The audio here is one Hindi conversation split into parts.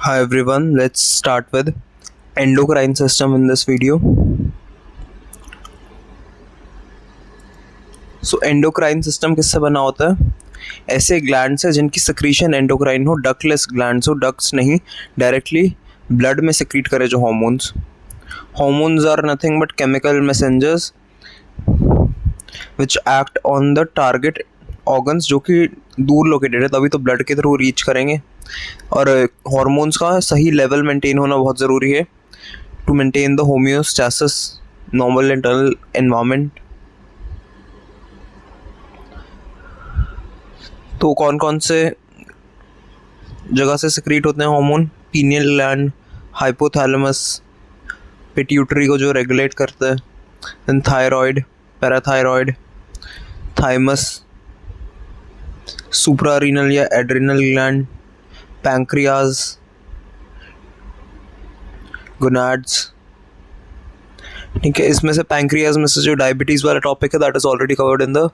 Hi everyone, let's start with endocrine system in this video. Endocrine system किससे बना होता है? ऐसे ग्लैंड्स है जिनकी सिक्रीशन एंडोक्राइन हो, डक्टलेस ग्लैंड्स हो, डक्ट्स नहीं, डायरेक्टली ब्लड में सिक्रीट करे जो hormones. Hormones are nothing but chemical messengers which act on the target organs, जो कि दूर लोकेटेड है, तभी तो ब्लड के थ्रू रीच करेंगे. और हॉर्मोन्स का सही लेवल मेंटेन होना बहुत ज़रूरी है to maintain the homeostasis, normal internal environment. तो कौन कौन से जगह से सिक्रीट होते हैं hormone? Pineal gland, hypothalamus, pituitary को जो रेगुलेट करता है, then thyroid, parathyroid, thymus, suprarenal या एड्रिनल ग्लैंड, पैंक्रियाज, गोनाड्स. ठीक है, इसमें से पैंक्रियाज में से जो डायबिटीज़ वाला टॉपिक है that is already covered in the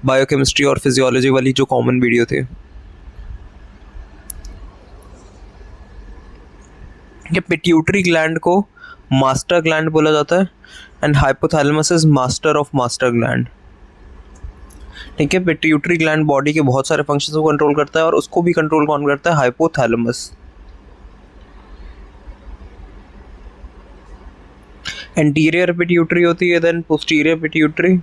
biochemistry और फिजियोलॉजी वाली जो कॉमन वीडियो थे. पिट्यूटरी ग्लैंड को मास्टर ग्लैंड बोला जाता है and hypothalamus is master of master gland. ठीक है, पिट्यूटरी ग्लैंड बॉडी के बहुत सारे फंक्शंस को कंट्रोल करता है और उसको भी कंट्रोल कौन करता है? हाइपोथैलेमस. एंटीरियर पिट्यूटरी होती है, देन पोस्टीरियर पिट्यूटरी.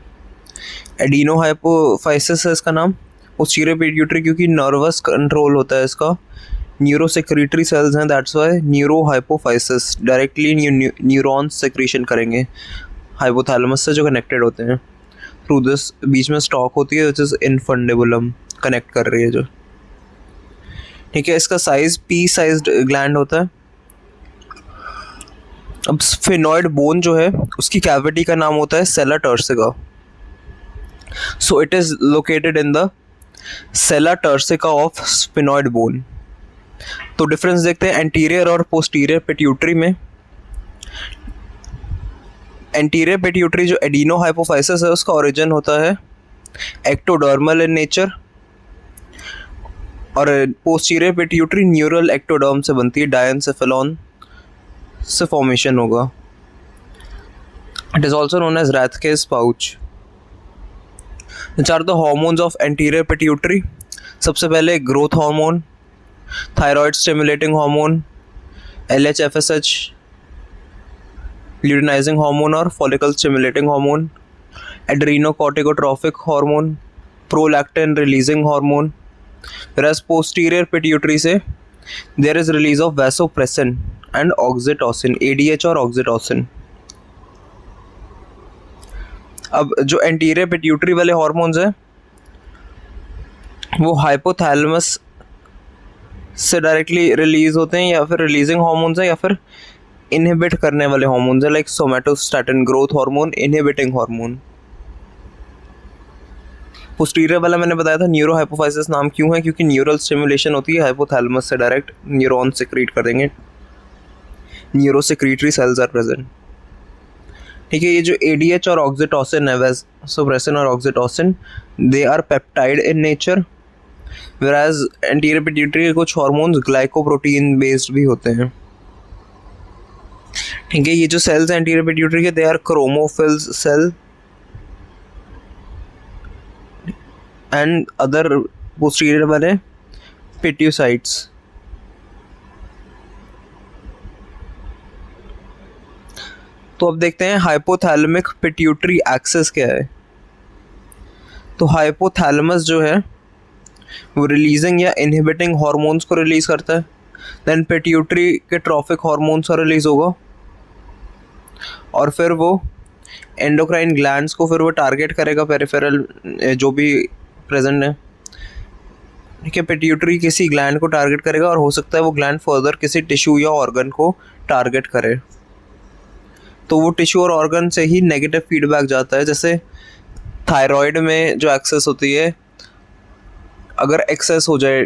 एडिनोहाइपोफाइसिस है इसका नाम. पोस्टीरियर पिट्यूटरी क्योंकि नर्वस कंट्रोल होता है इसका, न्यूरोसेक्रेटरी सेल्स हैं, that's why neurohypophysis. Directly neurons secretion करेंगे हाइपोथैलेमस से जो कनेक्टेड होते हैं थ्रू दिस. बीच में स्टॉक होती है विच इज़ इनफंडेबुलम, कनेक्ट कर रही है जो. ठीक है, इसका साइज पी साइज्ड ग्लैंड होता है. अब स्फेनॉइड बोन जो है उसकी कैविटी का नाम होता है sella turcica. So it is located in the sella turcica of sphenoid bone. तो डिफरेंस देखते हैं एंटीरियर और पोस्टीरियर पिट्यूटरी में. एंटीरियर पिट्यूटरी जो एडिनोहाइपोफाइसिस है उसका ओरिजिन होता है एक्टोडर्मल इन नेचर, और पोस्टीरियर पिट्यूटरी न्यूरल एक्टोडर्म से बनती है, डायनसेफेलॉन से फॉर्मेशन होगा. It is also known as Rathke's pouch. चार the hormones of anterior pituitary. सबसे पहले growth hormone, thyroid stimulating hormone, LHFSH, luteinizing hormone और follicle stimulating hormone, adrenocorticotropic hormone, prolactin releasing hormone. whereas posterior pituitary से there is release of vasopressin and oxytocin, ADH और ऑक्सीटोसिन. अब जो एंटीरियर पिट्यूटरी वाले हार्मोन्स हैं वो हाइपोथैलेमस से डायरेक्टली रिलीज होते हैं, या फिर रिलीजिंग हार्मोन्स हैं, या फिर इनहिबिट करने वाले हार्मोन्स हैं, like somatostatin growth hormone, inhibiting hormone. Posterior वाला मैंने बताया था न्यूरोहाइपोफाइसिस नाम क्यों है, क्योंकि न्यूरल स्टिमुलेशन होती है हाइपोथैलेमस से, डायरेक्ट न्यूरॉन सिक्रीट कर देंगे, न्यूरोसेक्रेटरी सेल्स आर प्रेजेंट. ठीक है, ये जो ADH और ऑक्सीटोसिन है, वैसोप्रेसिन और oxytocin, they are peptide in nature, whereas anterior pituitary के कुछ हार्मोन्स ग्लाइकोप्रोटीन बेस्ड भी होते हैं. ठीक है, ये जो सेल्स हैं एंटीरियर पिट्यूटरी के, they are chromophils cell and other posterior वाले पिट्यूसाइट्स. तो अब देखते हैं हाइपोथैलेमिक पिट्यूटरी एक्सेस क्या है. तो हाइपोथैलेमस जो है वो रिलीजिंग या इनहिबिटिंग हार्मोन्स को रिलीज करता है, देन पिट्यूटरी के ट्रॉफिक हार्मोन्स का रिलीज होगा, और फिर वो एंडोक्राइन ग्लैंड्स को फिर वो टारगेट करेगा, पेरिफेरल जो भी प्रेजेंट है. ठीक है, पिट्यूटरी किसी ग्लैंड को टारगेट करेगा और हो सकता है वो ग्लैंड फर्दर किसी टिश्यू या ऑर्गन को टारगेट करे. तो वो टिश्यू और ऑर्गन से ही नेगेटिव फीडबैक जाता है. जैसे थायराइड में जो एक्सेस होती है, अगर एक्सेस हो जाए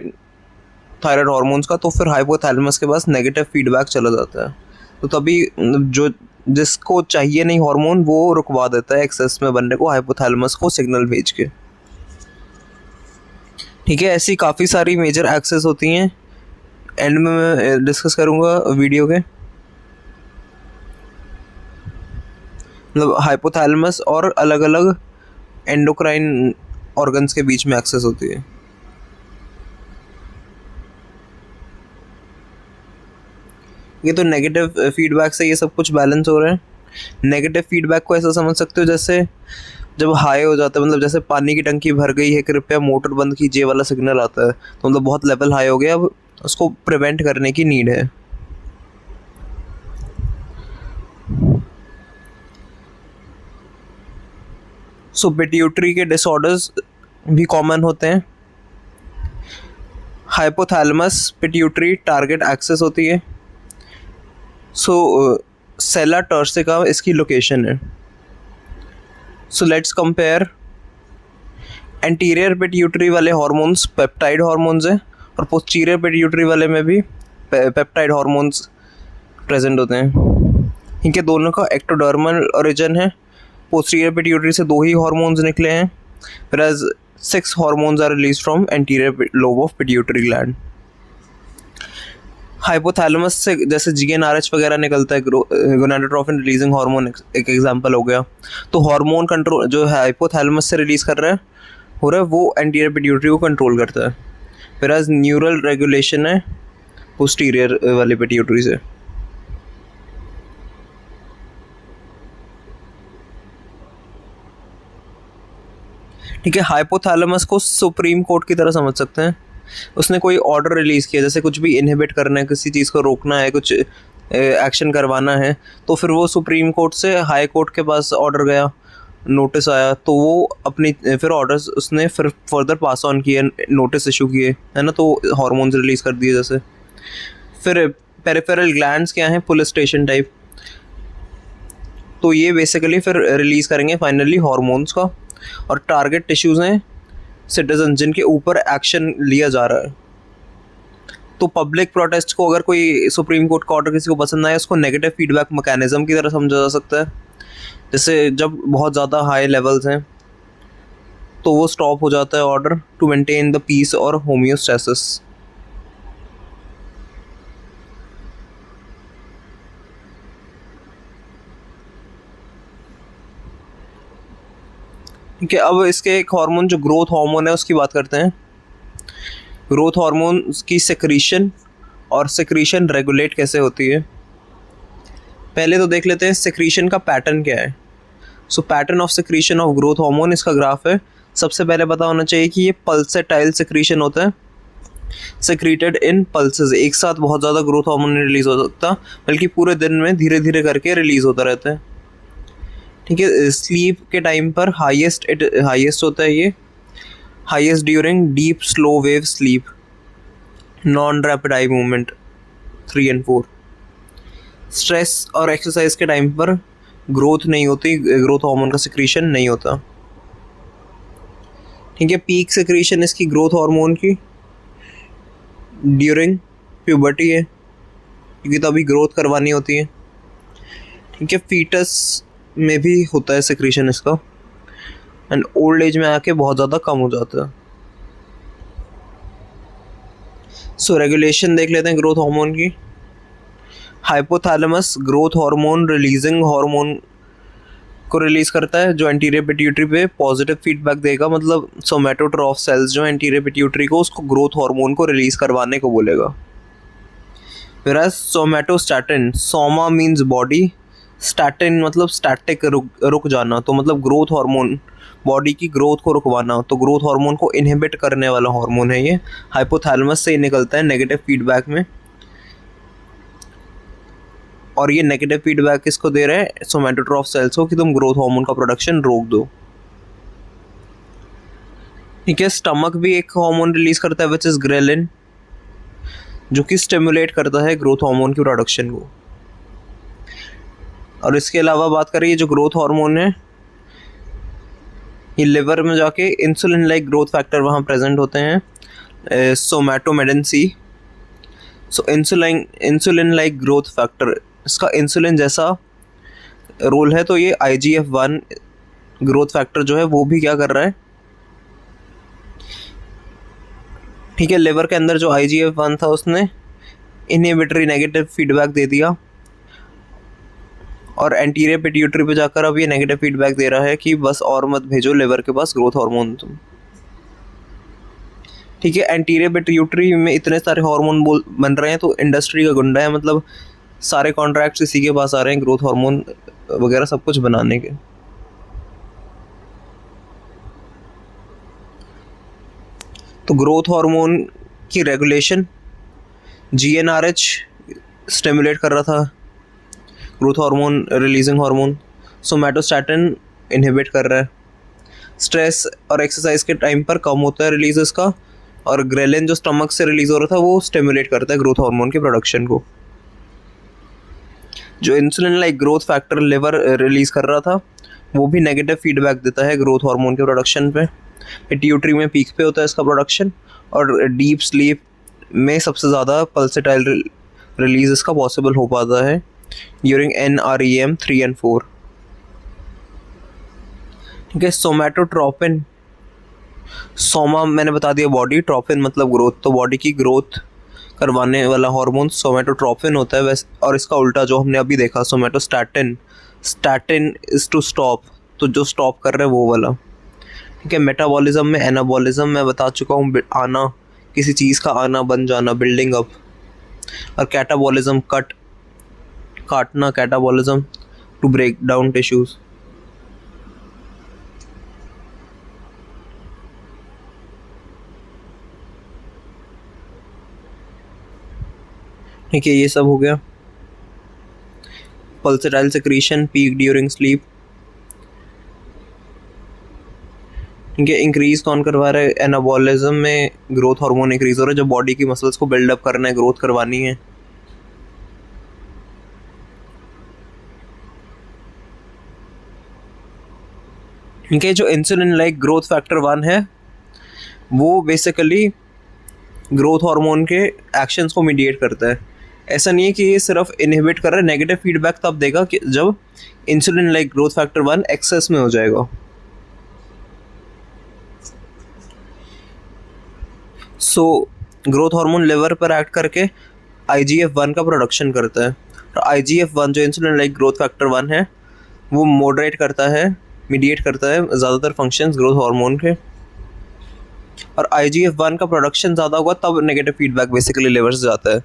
थायराइड हार्मोन्स का तो फिर हाइपोथैलेमस के पास नेगेटिव फीडबैक चला जाता है. तो तभी जो जिसको चाहिए नहीं हार्मोन वो रुकवा देता है एक्सेस में बनने को, हाइपोथैलेमस को सिग्नल भेज के. ठीक है, ऐसी काफ़ी सारी मेजर एक्सेस होती हैं एंड में मैं डिस्कस करूँगा वीडियो के, मतलब हाइपोथैलेमस और अलग अलग एंडोक्राइन ऑर्गन्स के बीच में एक्सेस होती है। ये तो नेगेटिव फीडबैक से ये सब कुछ बैलेंस हो रहा है। नेगेटिव फीडबैक को ऐसा समझ सकते हो जैसे जब हाई हो जाता है, मतलब जैसे पानी की टंकी भर गई है, कृपया मोटर बंद कीजिए वाला सिग्नल आता है, तो मतलब बहुत लेवल हाई हो गया, अब उसको प्रिवेंट करने की नीड है। सो पिट्यूटरी के डिसऑर्डर्स भी कॉमन होते हैं। हाइपोथैलेमस पिट्यूटरी टारगेट एक्सेस होती है। सो सेला टर्सिका इसकी लोकेशन है। So let's compare. Anterior pituitary वाले हार्मोन्स पेप्टाइड हार्मोन्स हैं और पोस्टीरियर पिट्यूटरी वाले में भी पेप्टाइड हार्मोन्स प्रेजेंट होते हैं। इनके दोनों का एक्टोडर्मल ओरिजिन है। पोस्टीरियर पिट्यूटरी से 2 ही हार्मोन्स निकले हैं, whereas 6 hormones are release from anterior lobe of pituitary gland. Hypothalamus से जैसे जीएनआरएच वगैरह निकलता है, गोनाडोट्रोफिन रिलीजिंग हार्मोन एक एग्जांपल हो गया। तो हार्मोन कंट्रोल जो है हाइपोथैलेमस से रिलीज कर रहा है वो एंटीरियर पिट्यूटरी को कंट्रोल करता है, whereas न्यूरल रेगुलेशन है पोस्टीरियर वाली पिट्यूटरी से। ठीक है, हाइपोथैलेमस को सुप्रीम कोर्ट की तरह समझ सकते हैं। उसने कोई ऑर्डर रिलीज़ किया, जैसे कुछ भी इनहिबिट करना है, किसी चीज़ को रोकना है, कुछ एक्शन करवाना है, तो फिर वो सुप्रीम कोर्ट से हाई कोर्ट के पास ऑर्डर गया, नोटिस आया, तो वो अपनी फिर ऑर्डर्स उसने फिर फर्दर पास ऑन किए, नोटिस इशू किए, है ना, तो हार्मोन्स रिलीज़ कर दिए जैसे। फिर पेरिफेरल ग्लैंड्स क्या हैं, पुलिस स्टेशन टाइप, तो ये बेसिकली फिर रिलीज़ करेंगे फाइनली हार्मोन्स का। और टारगेट टिश्यूज़ हैं सिटीजन जिनके ऊपर एक्शन लिया जा रहा है। तो पब्लिक प्रोटेस्ट को अगर कोई सुप्रीम कोर्ट का ऑर्डर किसी को पसंद आए, उसको नेगेटिव फीडबैक मैकेनिज्म की तरह समझा जा सकता है। जैसे जब बहुत ज़्यादा हाई लेवल्स हैं तो वो स्टॉप हो जाता है order to maintain the peace और होम्योस्टेसिस। ठीक है, अब इसके एक हार्मोन जो ग्रोथ हार्मोन है उसकी बात करते हैं। ग्रोथ हार्मोन की सेक्रीशन और सेक्रीशन रेगुलेट कैसे होती है, पहले तो देख लेते हैं सेक्रीशन का पैटर्न क्या है। So pattern of secretion of growth hormone इसका ग्राफ है। सबसे पहले पता होना चाहिए कि ये पल्सेटाइल सेक्रीशन होता है, सेक्रीटेड इन पल्सेस। एक साथ बहुत ज़्यादा ग्रोथ हार्मोन नहीं रिलीज हो सकता, बल्कि पूरे दिन में धीरे धीरे करके रिलीज होता रहता है। ठीक है, स्लीप के टाइम पर हाईएस्ट होता है ये, highest during deep slow wave sleep, non rapid eye movement 3 और 4। स्ट्रेस और एक्सरसाइज के टाइम पर ग्रोथ नहीं होती, ग्रोथ हार्मोन का सिक्रीशन नहीं होता। ठीक है, पीक सिक्रीशन इसकी ग्रोथ हार्मोन की ड्यूरिंग प्यूबर्टी है, क्योंकि तभी ग्रोथ करवानी होती है। ठीक है, फीटस में भी होता है सिक्रीशन इसका, एंड ओल्ड एज में आके बहुत ज़्यादा कम हो जाता है। सो रेगुलेशन देख लेते हैं ग्रोथ हार्मोन की। Hypothalamus growth hormone releasing hormone को रिलीज करता है, जो एंटीरियर पिट्यूटरी पे पॉजिटिव फीडबैक देगा, मतलब सोमैटोट्रॉफ सेल्स जो एंटीरियर पिट्यूटरी को उसको ग्रोथ हार्मोन को रिलीज करवाने को बोलेगा। whereas somatostatin, Soma means body, statin मतलब स्टैटिक रुक जाना, तो मतलब ग्रोथ हार्मोन बॉडी की ग्रोथ को रुकवाना, तो ग्रोथ हार्मोन को इनहिबिट करने वाला हार्मोन है ये। हाइपोथैलेमस से ही निकलता है नेगेटिव फीडबैक में, और ये नेगेटिव फीडबैक किसको दे रहे हैं, सोमैटोट्रॉफ सेल्स को, कि तुम ग्रोथ हार्मोन का प्रोडक्शन रोक दो। ठीक है, स्टमक भी एक हार्मोन रिलीज करता है विच इज ग्रेलिन, जो कि स्टिमुलेट करता है ग्रोथ हार्मोन की प्रोडक्शन को। और इसके अलावा बात करें, ये जो ग्रोथ हार्मोन है ये लिवर में जाके इंसुलिन लाइक ग्रोथ फैक्टर वहाँ प्रेजेंट होते हैं, सोमैटोमेडिन सी। सो इंसुलिन लाइक ग्रोथ फैक्टर, इसका इंसुलिन जैसा रोल है, तो ये IGF-1 ग्रोथ फैक्टर जो है वो भी क्या कर रहा है। ठीक है, लिवर के अंदर जो IGF-1 था उसने इनहिबिटरी नेगेटिव फीडबैक दे दिया और एंटीरियर पिट्यूटरी पे जाकर अब ये नेगेटिव फीडबैक दे रहा है कि बस और मत भेजो लिवर के पास ग्रोथ हार्मोन तुम। ठीक है, एंटीरियर पिट्यूटरी में इतने सारे हार्मोन बन रहे हैं तो इंडस्ट्री का गुंडा है, मतलब सारे कॉन्ट्रैक्ट्स इसी के पास आ रहे हैं ग्रोथ हार्मोन वगैरह सब कुछ बनाने के। तो ग्रोथ हार्मोन की रेगुलेशन GnRH स्टिमुलेट कर रहा था, growth hormone releasing hormone. Somatostatin inhibit कर रहा है। स्ट्रेस और एक्सरसाइज के टाइम पर कम होता है रिलीज इसका, और ग्रेलिन जो स्टमक से रिलीज हो रहा था वो स्टिमुलेट करता है ग्रोथ हार्मोन के प्रोडक्शन को। जो insulin like growth factor liver release कर रहा था वो भी नेगेटिव फीडबैक देता है ग्रोथ हार्मोन के प्रोडक्शन पे। पिट्यूटरी में पीक पे होता है इसका प्रोडक्शन, और डीप स्लीप में सबसे ज़्यादा पल्सेटाइल रिलीज इसका पॉसिबल हो पाता है ड्यूरिंग NREM 3 and 4। ठीक है, सोमैटोट्रोपिन, सोमा मैंने बता दिया बॉडी, ट्रोपिन मतलब ग्रोथ, तो बॉडी की ग्रोथ करवाने वाला हार्मोन सोमैटोट्रोपिन होता है वैसे। और इसका उल्टा जो हमने अभी देखा somatostatin, statin is to stop, तो जो स्टॉप कर रहे हैं वो वाला। ठीक है, मेटाबॉलिज्म में एनाबॉलिज्म मैं बता चुका हूँ, आना, किसी चीज़ का आना, बन जाना, बिल्डिंग अप। और कैटाबॉलिज्म काटना, catabolism to break down tissues. ठीक है, ये सब हो गया। Pulsatile secretion peak during sleep. ठीक है, इंक्रीज कौन करवा रहा है? एनाबॉलिज्म में ग्रोथ हार्मोन इंक्रीज हो रहा है, जो बॉडी की मसल्स को बिल्डअप करना है, ग्रोथ करवानी है। ठीक है, जो इंसुलिन लाइक ग्रोथ फैक्टर 1 है वो बेसिकली ग्रोथ हार्मोन के एक्शंस को मीडिएट करता है। ऐसा नहीं है कि ये सिर्फ इनहिबिट कर रहा है, नेगेटिव फीडबैक तब देगा कि जब insulin like growth factor 1 excess में हो जाएगा। सो ग्रोथ हार्मोन लिवर पर एक्ट करके IGF-1 का प्रोडक्शन करता है, और IGF-1 जो इंसुलिन लाइक ग्रोथ फैक्टर 1 है वो मॉडरेट करता है, मीडिएट करता है ज़्यादातर फंक्शंस ग्रोथ हार्मोन के। और IGF-1 का प्रोडक्शन ज़्यादा होगा तब नेगेटिव फीडबैक बेसिकली लिवर से जाता है।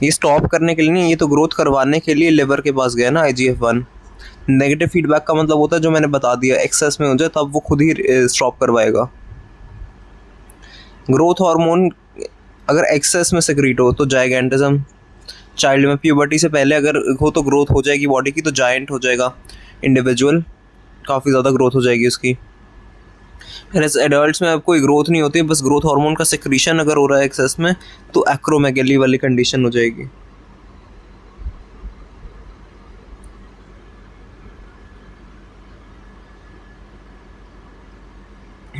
ये स्टॉप करने के लिए नहीं, ये तो ग्रोथ करवाने के लिए लिवर के पास गया ना IGF-1। नेगेटिव फीडबैक का मतलब होता है जो मैंने बता दिया, एक्सेस में हो जाए तब वो खुद ही स्टॉप करवाएगा। ग्रोथ हार्मोन अगर एक्सेस में सेक्रीट हो तो जाइगेंटिज्म, चाइल्ड में प्यूबर्टी से पहले अगर हो तो ग्रोथ हो जाएगी बॉडी की, तो जायंट हो जाएगा इंडिविजुअल, काफ़ी ज़्यादा ग्रोथ हो जाएगी उसकी। एडल्ट्स में अब कोई ग्रोथ नहीं होती, बस ग्रोथ हार्मोन का सेक्रीशन अगर हो रहा है एक्सेस में तो एक्रोमेगेली वाली कंडीशन हो जाएगी।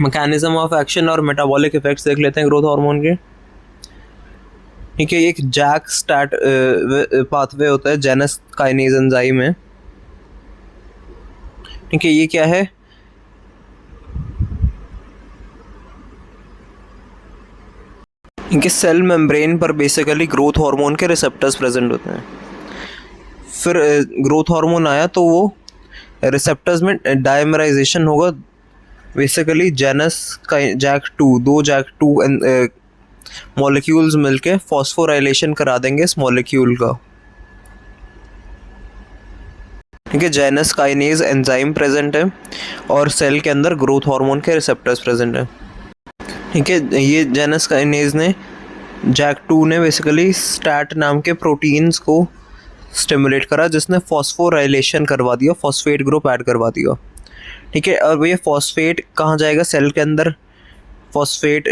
मैकेनिज्म ऑफ एक्शन और मेटाबॉलिक इफेक्ट्स देख लेते हैं ग्रोथ हार्मोन के। ठीक है, एक जैक स्टार्ट पाथवे होता है जेनस काइनेज एंजाइम है। ठीक है, ये क्या है? इनके सेल मेम्ब्रेन पर बेसिकली ग्रोथ हार्मोन के रिसेप्टर्स प्रेजेंट होते हैं। फिर ग्रोथ हार्मोन आया तो वो रिसेप्टर्स में डायमराइजेशन होगा, बेसिकली जेनस का JAK2, 2 JAK2 मॉलिक्यूल्स मिलके फॉस्फोराइलेशन करा देंगे इस मॉलिक्यूल का। ठीक है, जेनस काइनेज एंजाइम प्रेजेंट है और सेल के अंदर ग्रोथ हार्मोन के रिसेप्टर्स प्रेजेंट है। ठीक है, ये जेनस काइनेज ने JAK2 ने बेसिकली स्टैट नाम के प्रोटीन्स को स्टिमुलेट करा जिसने फॉस्फोराइलेशन करवा दिया, फॉस्फेट ग्रुप ऐड करवा दिया। ठीक है, और ये फॉस्फेट कहाँ जाएगा? सेल के अंदर फॉस्फेट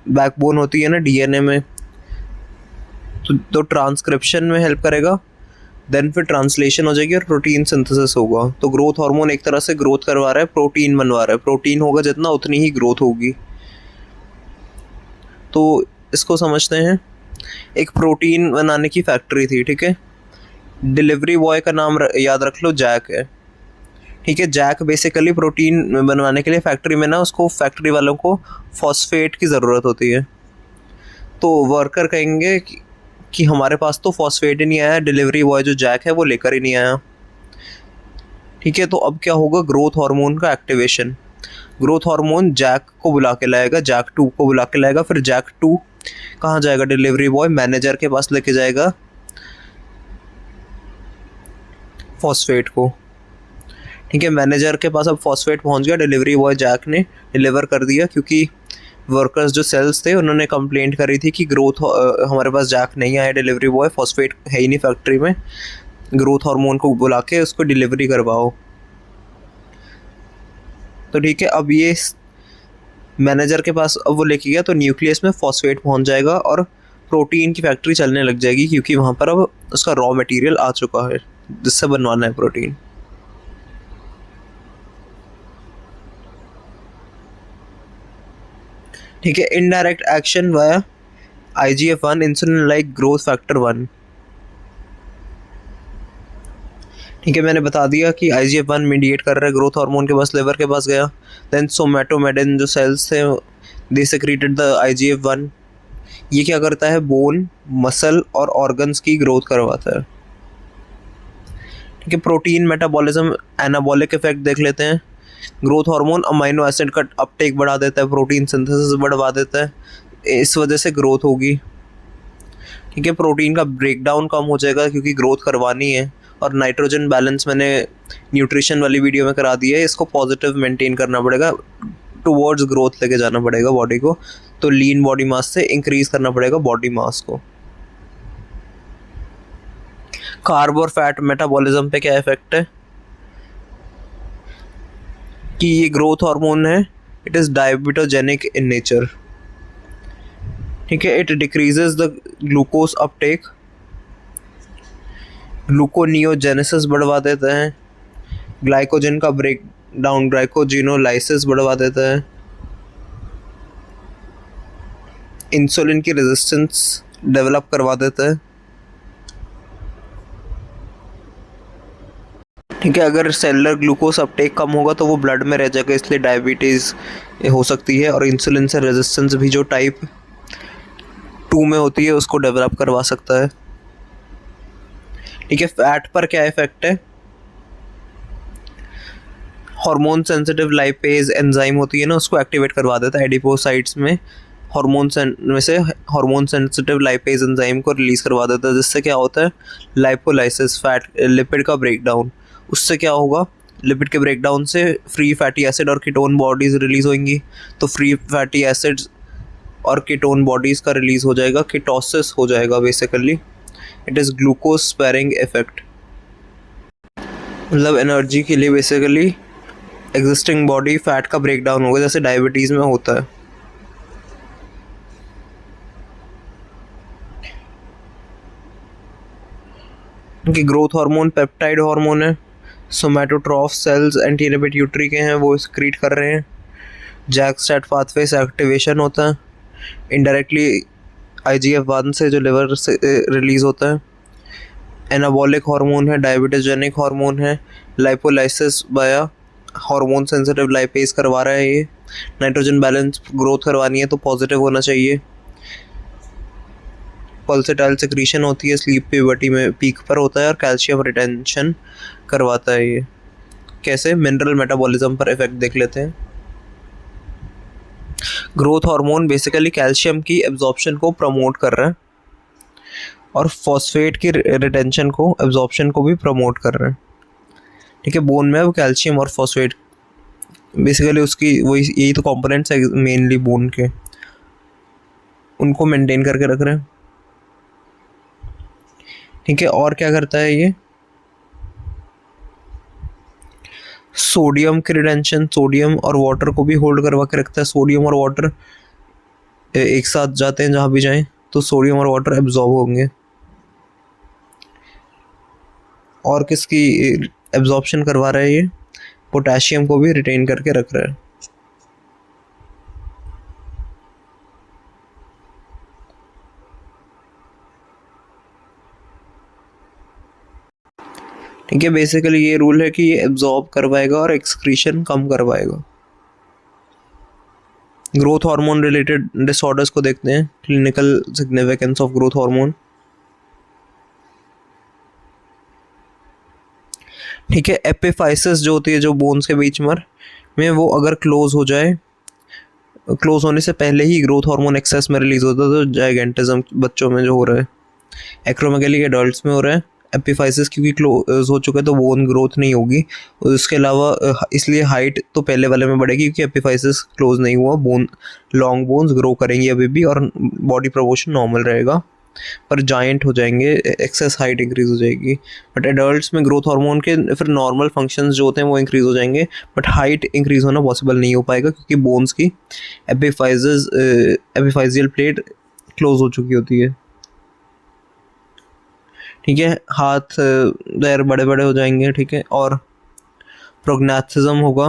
बैकबोन होती है ना DNA में, तो ट्रांसक्रिप्शन में हेल्प करेगा, देन फिर ट्रांसलेशन हो जाएगी और प्रोटीन सिंथेसिस होगा। तो ग्रोथ हार्मोन एक तरह से ग्रोथ करवा रहा है, प्रोटीन बनवा रहा है। प्रोटीन होगा जितना उतनी ही ग्रोथ होगी। तो इसको समझते हैं, एक प्रोटीन बनाने की फैक्ट्री थी। ठीक है, डिलीवरी बॉय का नाम याद रख लो, जैक है। ठीक है, जैक बेसिकली प्रोटीन बनवाने के लिए फैक्ट्री में ना, उसको फैक्ट्री वालों को फॉस्फेट की ज़रूरत होती है। तो वर्कर कहेंगे कि हमारे पास तो फॉस्फेट ही नहीं आया, डिलीवरी बॉय जो जैक है वो लेकर ही नहीं आया। ठीक है, तो अब क्या होगा, ग्रोथ हार्मोन का एक्टिवेशन। ग्रोथ हार्मोन जैक को बुला के लाएगा, जैक 2 को बुला के लाएगा, फिर जैक 2 कहाँ जाएगा, डिलीवरी बॉय मैनेजर के पास लेके जाएगा फॉस्फेट को। ठीक है, मैनेजर के पास अब फॉस्फेट पहुंच गया, डिलीवरी बॉय जैक ने डिलीवर कर दिया, क्योंकि वर्कर्स जो सेल्स थे उन्होंने कंप्लेंट करी थी कि ग्रोथ हमारे पास जैक नहीं आया, डिलीवरी बॉय, फॉस्फेट है ही नहीं फैक्ट्री में, ग्रोथ हार्मोन को बुला के उसको डिलीवरी करवाओ। तो ठीक है, अब ये मैनेजर के पास अब वो लेके गया, तो न्यूक्लियस में फॉस्फेट पहुंच जाएगा और प्रोटीन की फैक्ट्री चलने लग जाएगी, क्योंकि वहाँ पर अब उसका रॉ मटेरियल आ चुका है जिससे बनवाना है प्रोटीन। ठीक है, indirect action via IGF-1 insulin like growth factor 1। ठीक है, मैंने बता दिया कि IGF-1 मीडिएट कर रहा है ग्रोथ हार्मोन के पास, लिवर के पास गया, देन सोमेटोमेडिन जो सेल्स थे दे सेक्रेटेड द IGF-1। ये क्या करता है, बोन, मसल और ऑर्गन्स की ग्रोथ करवाता है। ठीक है, प्रोटीन मेटाबॉलिज्म, एनाबॉलिक इफेक्ट देख लेते हैं। ग्रोथ हार्मोन अमाइनो एसिड का अपटेक बढ़ा देता है, प्रोटीन सिंथेसिस बढ़वा देता है, इस वजह से ग्रोथ होगी। ठीक है, प्रोटीन का ब्रेकडाउन कम हो जाएगा क्योंकि ग्रोथ करवानी है, और नाइट्रोजन बैलेंस मैंने न्यूट्रिशन वाली वीडियो में करा दिया है, इसको पॉजिटिव मेंटेन करना पड़ेगा, टुवर्ड्स ग्रोथ लेके जाना पड़ेगा बॉडी को। तो लीन बॉडी मास से इंक्रीज करना पड़ेगा बॉडी मास को। कार्ब और फैट मेटाबॉलिज्म पे क्या इफेक्ट है कि ये ग्रोथ हार्मोन है, it is diabetogenic in nature. ठीक है, it decreases the glucose Uptake, gluconeogenesis बढ़वा देता है, ग्लाइकोजन का ब्रेक डाउन, ग्लाइकोजिनोलाइसिस बढ़वा देता है, इंसुलिन की रेजिस्टेंस डेवलप करवा देता है। ठीक है, अगर सेलुलर ग्लूकोज अपटेक कम होगा तो वो ब्लड में रह जाएगा, इसलिए डायबिटीज़ हो सकती है, और इंसुलिन से रेजिस्टेंस भी जो टाइप 2 में होती है उसको डेवलप करवा सकता है। ठीक है, फैट पर क्या इफेक्ट है, हार्मोन सेंसिटिव लाइपेज एंजाइम होती है ना, उसको एक्टिवेट करवा देता है एडिपोसाइट्स में, में से हार्मोन सेंसिटिव लाइपेज एंजाइम को रिलीज करवा देता है, जिससे क्या होता है, लाइपोलाइसिस, फैट लिपिड का ब्रेकडाउन। उससे क्या होगा, लिपिड के ब्रेकडाउन से फ्री फैटी एसिड और कीटोन बॉडीज रिलीज होंगी, तो फ्री फैटी एसिड्स और कीटोन बॉडीज का रिलीज हो जाएगा, कीटोसिस हो जाएगा basically. It is glucose sparing effect, मतलब एनर्जी के लिए बेसिकली एग्जिस्टिंग बॉडी फैट का ब्रेकडाउन होगा, जैसे डायबिटीज़ में होता है। कि ग्रोथ हार्मोन पेप्टाइड हार्मोन है, सोमैटोट्रॉफ सेल्स एंटीरियर पिट्यूटरी के हैं, वो एक्रीट कर रहे हैं, जैक-स्टैट पाथवे से एक्टिवेशन होता है, इनडायरेक्टली IGF-1 से जो लिवर से रिलीज होता है, एनाबॉलिक हार्मोन है, डायबिटोजेनिक हार्मोन है, लाइपोलाइसिस बाया हार्मोन सेंसिटिव लाइपेज करवा रहा है, ये नाइट्रोजन बैलेंस ग्रोथ करवानी है तो पॉजिटिव होना चाहिए, पल्सेटाइल सिक्रीशन होती है, स्लीप प्यूबर्टी में पीक पर होता है, और कैल्शियम रिटेंशन करवाता है। ये कैसे, मिनरल मेटाबॉलिज्म पर इफेक्ट देख लेते हैं। ग्रोथ हार्मोन बेसिकली कैल्शियम की एब्जॉर्प्शन को प्रमोट कर रहा है, और फॉस्फेट की रिटेंशन को, एब्जॉर्प्शन को भी प्रमोट कर रहा है। ठीक है, बोन में अब कैल्शियम और फॉस्फेट बेसिकली उसकी वही, यही तो कंपोनेंट्स है मेनली बोन के, उनको मेंटेन करके रख रहे हैं। ठीक है, और क्या करता है ये, सोडियम की रिटेंशन, सोडियम और वाटर को भी होल्ड करवा के रखता है। सोडियम और वाटर एक साथ जाते हैं जहाँ भी जाएं, तो सोडियम और वाटर एब्जॉर्ब होंगे। और किसकी एब्जॉर्प्शन करवा रहा है ये, पोटेशियम को भी रिटेन करके रख रहा है। ठीक है, बेसिकली ये रूल है कि ये एब्जॉर्ब करवाएगा और एक्सक्रीशन कम करवाएगा। ग्रोथ हार्मोन रिलेटेड डिसऑर्डर्स को देखते हैं, clinical significance of growth hormone. ठीक है, एपिफाइसिस जो होती है जो बोन्स के बीच में वो अगर क्लोज हो जाए, क्लोज होने से पहले ही ग्रोथ हार्मोन एक्सेस में रिलीज होता है, तो जाइगेंटिज्म बच्चों में जो हो रहा है, एक्रोमेगाली एडल्ट्स में हो रहा है। एपिफाइसिस क्योंकि क्लोज हो चुका है तो बोन ग्रोथ नहीं होगी, और उसके अलावा इसलिए हाइट तो पहले वाले में बढ़ेगी क्योंकि एपिफाइसिस क्लोज नहीं हुआ, बोन लॉन्ग बोन्स ग्रो करेंगी अभी भी और बॉडी प्रोपोर्शन नॉर्मल रहेगा, पर जाइंट हो जाएंगे, एक्सेस हाइट इंक्रीज हो जाएगी। बट एडल्ट्स में ग्रोथ हार्मोन के फिर नॉर्मल फंक्शंस जो होते हैं वो इंक्रीज हो जाएंगे, बट हाइट इंक्रीज होना पॉसिबल नहीं हो पाएगा क्योंकि बोन्स की एपिफाइजियल प्लेट क्लोज हो चुकी होती है। ठीक है, हाथ पैर बड़े बड़े हो जाएंगे। ठीक है, और प्रोग्नेथिज्म होगा।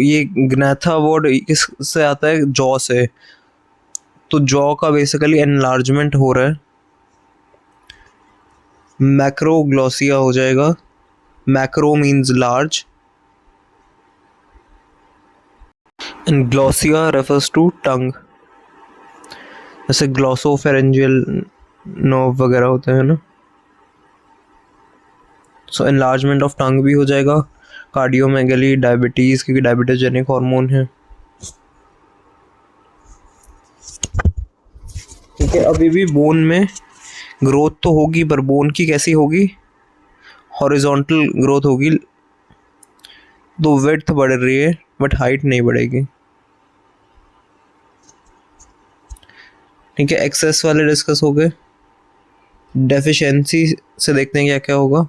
ये ग्नेथा वर्ड किससे आता है? जॉ से। तो जॉ का बेसिकली एनलार्जमेंट हो रहा है, मैक्रोग्लोसिया हो जाएगा। Macro means large and glossia refers to tongue, जैसे ग्लोसोफेरेंजियल नर्व वगैरह होते हैं ना। सो एनलार्जमेंट ऑफ टंग भी हो जाएगा। कार्डियोमेगली, डायबिटीज़ क्योंकि डायबिटोजेनिक हार्मोन है। ठीक है, अभी भी बोन में ग्रोथ तो होगी, पर बोन की कैसी होगी? हॉरिजॉन्टल ग्रोथ होगी, तो विड्थ बढ़ रही है बट हाइट नहीं बढ़ेगी। ठीक है, एक्सेस वाले डिस्कस हो गए। डेफिशिएंसी से देखते हैं क्या क्या होगा।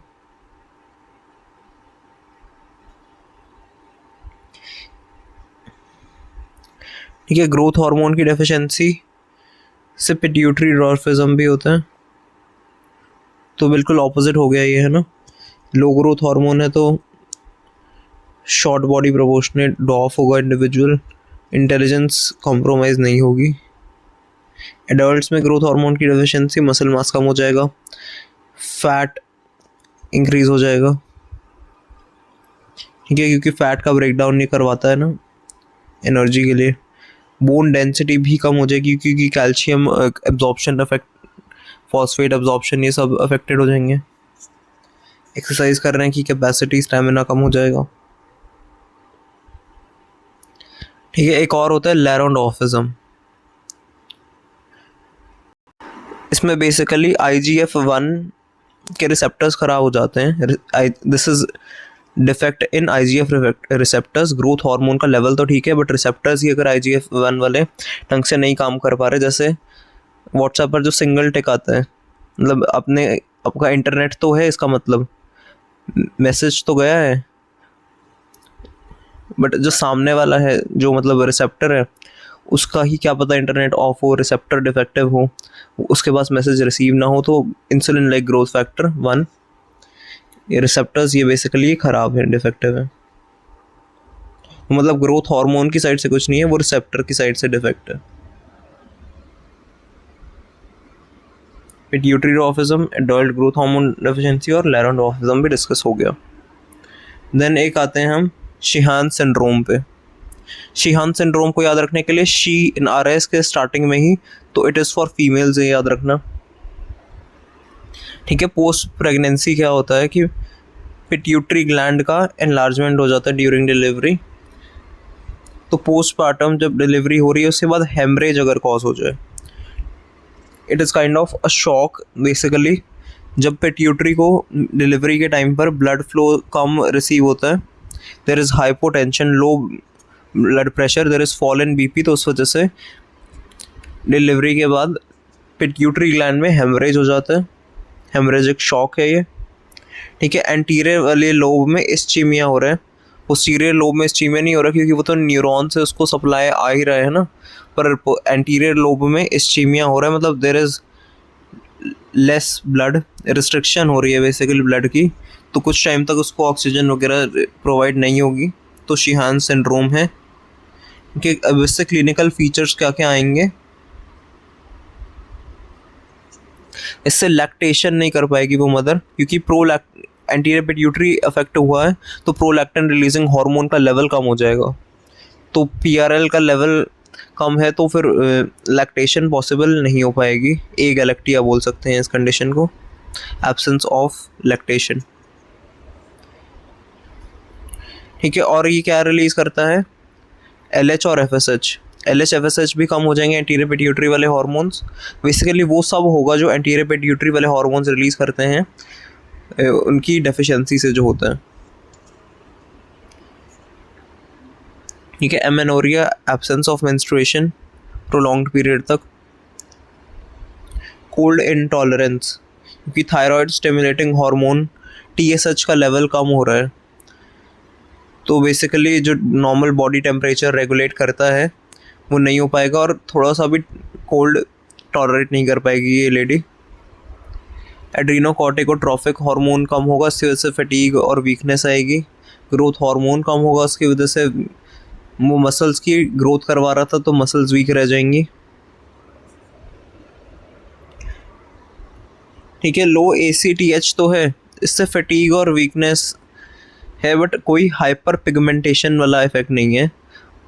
ठीक है, ग्रोथ हार्मोन की डेफिशिएंसी से पिट्यूटरी डॉर्फिज्म भी होता है, तो बिल्कुल ऑपोजिट हो गया ये, है ना। लो ग्रोथ हार्मोन है तो शॉर्ट बॉडी प्रोपोर्शनेट डॉफ होगा इंडिविजुअल, इंटेलिजेंस कॉम्प्रोमाइज़ नहीं होगी। एडल्ट्स में ग्रोथ हार्मोन की डेफिशिएंसी, मसल मास कम हो जाएगा, फैट इंक्रीज हो जाएगा। ठीक है, क्योंकि फैट का ब्रेकडाउन नहीं करवाता है ना एनर्जी के लिए। बोन डेंसिटी भी कम हो जाएगी क्योंकि calcium absorption affect, phosphate absorption, ये सब अफेक्टेड हो जाएंगे। एक्सरसाइज करने की कैपेसिटी, स्टैमिना कम हो जाएगा। ठीक है, एक और होता है लैरोडॉर्फिज्म। इसमें बेसिकली IGF-1 के रिसेप्टर्स खराब हो जाते हैं। This is defect in IGF receptors. Growth hormone का लेवल तो ठीक है, बट रिसेप्टर्स ही अगर IGF-1 वाले ढंग से नहीं काम कर पा रहे, जैसे व्हाट्सएप पर जो सिंगल टिक आता है, मतलब आपका इंटरनेट तो है, इसका मतलब मैसेज तो गया है, बट जो सामने वाला है जो मतलब रिसेप्टर है, उसका ही क्या पता इंटरनेट ऑफ हो, रिसेप्टर डिफेक्टिव हो, उसके पास मैसेज रिसीव ना हो, तो इंसुलिन लाइक ग्रोथ फैक्टर 1, ये रिसेप्टर्स ये बेसिकली ख़राब है, डिफेक्टिव है। मतलब ग्रोथ हार्मोन की साइड से कुछ नहीं है, वो रिसेप्टर की साइड से डिफेक्ट है। Pituitary dwarfism, adult growth hormone deficiency और लैरोडॉर्फिज्म भी डिस्कस हो गया। देन एक आते हैं हम शीहान सिंड्रोम पे। शीहान सिंड्रोम को याद रखने के लिए शी इन RS के स्टार्टिंग में ही, तो इट इज़ फॉर फीमेल्स है, याद रखना। ठीक है, पोस्ट प्रेगनेंसी क्या होता है कि पिट्यूटरी ग्लैंड का एनलार्जमेंट हो जाता है ड्यूरिंग डिलीवरी। तो पोस्टपार्टम जब डिलीवरी हो रही है उसके बाद हेमरेज अगर कॉज हो जाए, it is kind of a shock basically. जब पिट्यूटरी को डिलीवरी के टाइम पर ब्लड फ्लो कम रिसीव होता है, there is hypotension, low blood pressure, there is fall in BP, तो उस वजह से डिलीवरी के बाद पिट्यूटरी ग्लैंड में हेमरेज हो जाता है। हेमरेजिक शॉक है ये। ठीक है, एंटीरियर वाले लोब में इस्चीमिया हो रहा है, पोस्टीरियर लोब में इस्चीमिया नहीं हो रहा क्योंकि वो तो न्यूरॉन से उसको सप्लाई आ ही रहा है ना, पर एंटीरियर लोब में इस्चीमिया हो रहा है, मतलब there is less blood, restriction हो रही है बेसिकली ब्लड की, तो कुछ टाइम तक उसको ऑक्सीजन वगैरह प्रोवाइड नहीं होगी, तो शीहान सिंड्रोम है। कि अब इससे क्लिनिकल फीचर्स क्या क्या आएंगे? इससे लैक्टेशन नहीं कर पाएगी वो मदर, क्योंकि एंटीरियर पिट्यूटरी अफेक्ट हुआ है, तो प्रोलैक्टिन रिलीजिंग हार्मोन का लेवल कम हो जाएगा, तो PRL का लेवल कम है, तो फिर लैक्टेशन पॉसिबल नहीं हो पाएगी। एगैलेक्टिया बोल सकते हैं इस कंडीशन को। Absence of lactation. ठीक है, और ये क्या रिलीज करता है, LH और FSH। LH FSH भी कम हो जाएंगे एंटीरियर पिट्यूटरी वाले हार्मोन्स। बेसिकली वो सब होगा जो एंटीरियर पिट्यूटरी वाले हार्मोन्स रिलीज करते हैं उनकी डेफिशिएंसी से जो होता है। ठीक है, amenorrhoea, absence of menstruation prolonged period तक। कोल्ड इंटॉलरेंस, क्योंकि थायराइड स्टिमुलेटिंग हार्मोन TSH का लेवल कम हो रहा है, तो बेसिकली जो नॉर्मल बॉडी टेम्परेचर रेगुलेट करता है वो नहीं हो पाएगा, और थोड़ा सा भी कोल्ड टॉलरेट नहीं कर पाएगी ये लेडी। एड्रीनोकॉर्टिकोट्रॉफिक हार्मोन कम होगा, इसकी वजह से फटीग और वीकनेस आएगी। ग्रोथ हार्मोन कम होगा, उसकी वजह से वो मसल्स की ग्रोथ करवा रहा था तो मसल्स वीक रह जाएंगी। ठीक है, लो ACTH तो है, इससे फटीग और वीकनेस है, बट कोई हाइपर पिगमेंटेशन वाला इफेक्ट नहीं है,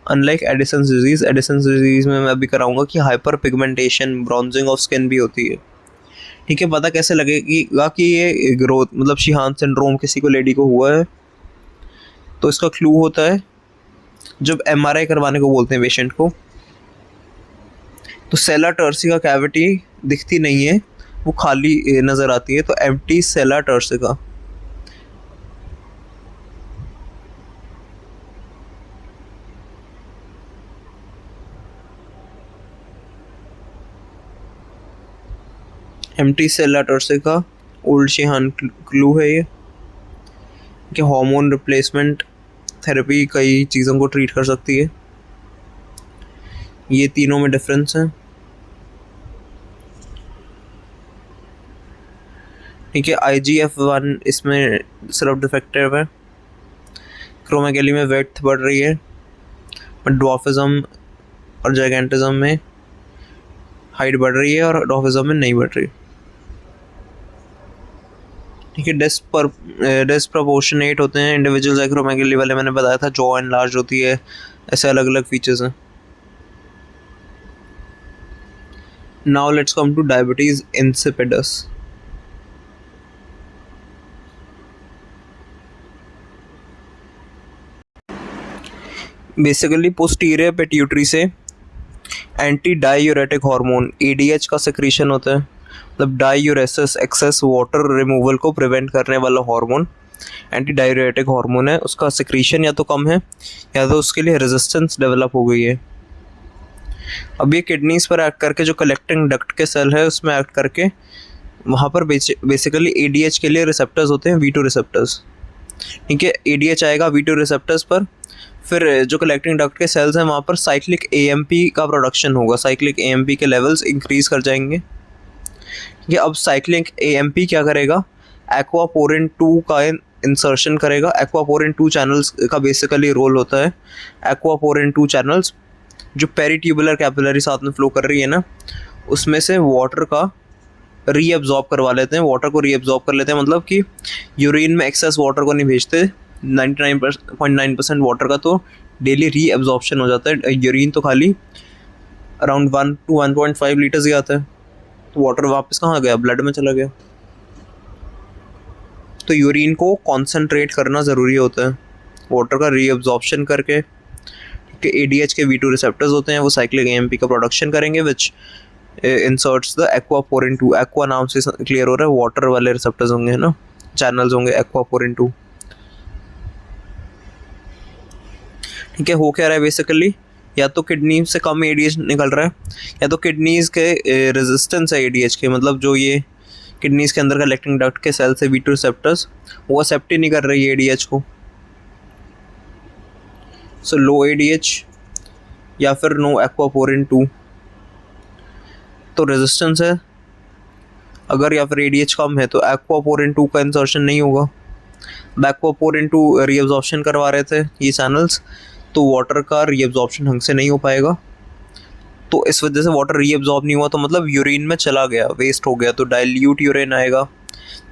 unlike Edison's disease. Edison's disease में मैं अभी कराऊंगा कि hyper pigmentation, bronzing of skin भी होती है। ठीक है, पता कैसे लगेगा कि ये ग्रोथ मतलब शिहान सिंड्रोम किसी को लेडी को हुआ है, तो इसका क्लू होता है जब MRI करवाने को बोलते हैं पेशेंट को, तो सेला टर्सिका कैविटी दिखती नहीं है, वो खाली नज़र आती है, तो एम्प्टी सेला टर्सिका। एम्प्टी सेला टर्सिका ओल्ड शिहान क्लू है ये, कि हार्मोन रिप्लेसमेंट थेरेपी कई चीज़ों को ट्रीट कर सकती है। ये तीनों में डिफरेंस है। ठीक है, IGF-1 इसमें सिर्फ डिफेक्टिव है। क्रोमेगेली में वेट बढ़ रही है, बट ड्वार्फिज्म और जाइगेंटिज्म में हाइट बढ़ रही है और ड्वार्फिज्म में नहीं बढ़ रही। ठीक है, डिस्प्रपोर्शनेट होते हैं इंडिविजुअल्स। एक्रोमेगेली वाले मैंने बताया था जॉ एनलार्ज होती है, ऐसे अलग अलग फीचर्स हैं। Now let's come two diabetes insipidus. Basically posterior pituitary से एंटी डायूरेटिक हार्मोन ADH का सेक्रेशन होता है, मतलब डायूरेसिस, एक्सेस वाटर रिमूवल को प्रिवेंट करने वाला हार्मोन एंटी डायूरेटिक हार्मोन है। उसका सेक्रेशन या तो कम है या तो उसके लिए रेजिस्टेंस डेवलप हो गई है। अब ये किडनीज पर एक्ट करके जो कलेक्टिंग डक्ट के सेल है उसमें एक्ट करके वहाँ पर बेसिकली ADH के लिए रिसेप्टर्स होते हैं, V2 रिसेप्टर्स। ठीक है, ADH आएगा V2 रिसेप्टर्स पर, फिर जो कलेक्टिंग डक्ट के सेल्स हैं वहाँ पर साइक्लिक AMP का प्रोडक्शन होगा, साइक्लिक AMP के लेवल्स इंक्रीज कर जाएंगे। ठीक है, अब साइक्लिक AMP क्या करेगा, एक्वापोरिन 2 का इंसर्शन करेगा। एक्वापोरिन 2 चैनल्स का बेसिकली रोल होता है, एक्वापोरिन 2 चैनल्स जो पेरिट्यूबुलर कैपिलरी साथ में फ्लो कर रही है ना, उसमें से वाटर का रीअब्जॉर्ब करवा लेते हैं, वाटर को रीअब्जॉर्ब कर लेते हैं, मतलब कि यूरिन में एक्सेस वाटर को नहीं भेजते। 99.9% वाटर का तो डेली रीअब्जॉर्प्शन हो जाता है। यूरिन तो खाली अराउंड 1 to 1.5 लीटर्स ही आता है, तो वाटर वापस कहाँ गया, ब्लड में चला गया। तो यूरिन को कॉन्सेंट्रेट करना ज़रूरी होता है वाटर का रीअब्जॉर्प्शन करके। कि ADH के V2 रिसेप्टर्स होते हैं, वो साइक्लिक AMP का प्रोडक्शन करेंगे, विच इंसर्ट्स द एक्वापोरिन 2। एक्वा नाम से क्लियर हो रहा है, वाटर वाले रिसेप्टर्स होंगे, है ना, चैनल्स होंगे एक्वापोरिन 2। ठीक है, हो क्या रहा है बेसिकली, या तो किडनी से कम ADH निकल रहा है, या तो किडनीज के रेजिस्टेंस है ADH के, मतलब जो ये किडनीज के अंदर कलेक्टिंग डक्ट के सेल्स है V2 रिसेप्टर्स, वो एक्सेप्ट ही नहीं कर रही है ADH को। सो लो ADH या फिर नो एक्वापोरिन 2, तो रेजिस्टेंस है अगर, या फिर ADH कम है तो एक्वापोरिन 2 का इंसर्शन नहीं होगा। एक्वापोरिन 2 रीअब्जॉर्प्शन करवा रहे थे ये चैनल्स, तो वाटर का रीअब्जॉर्प्शन ढंग से नहीं हो पाएगा, तो इस वजह से वाटर रीअब्जॉर्ब नहीं हुआ, तो मतलब यूरिन में चला गया, वेस्ट हो गया, तो डाइल्यूट यूरिन आएगा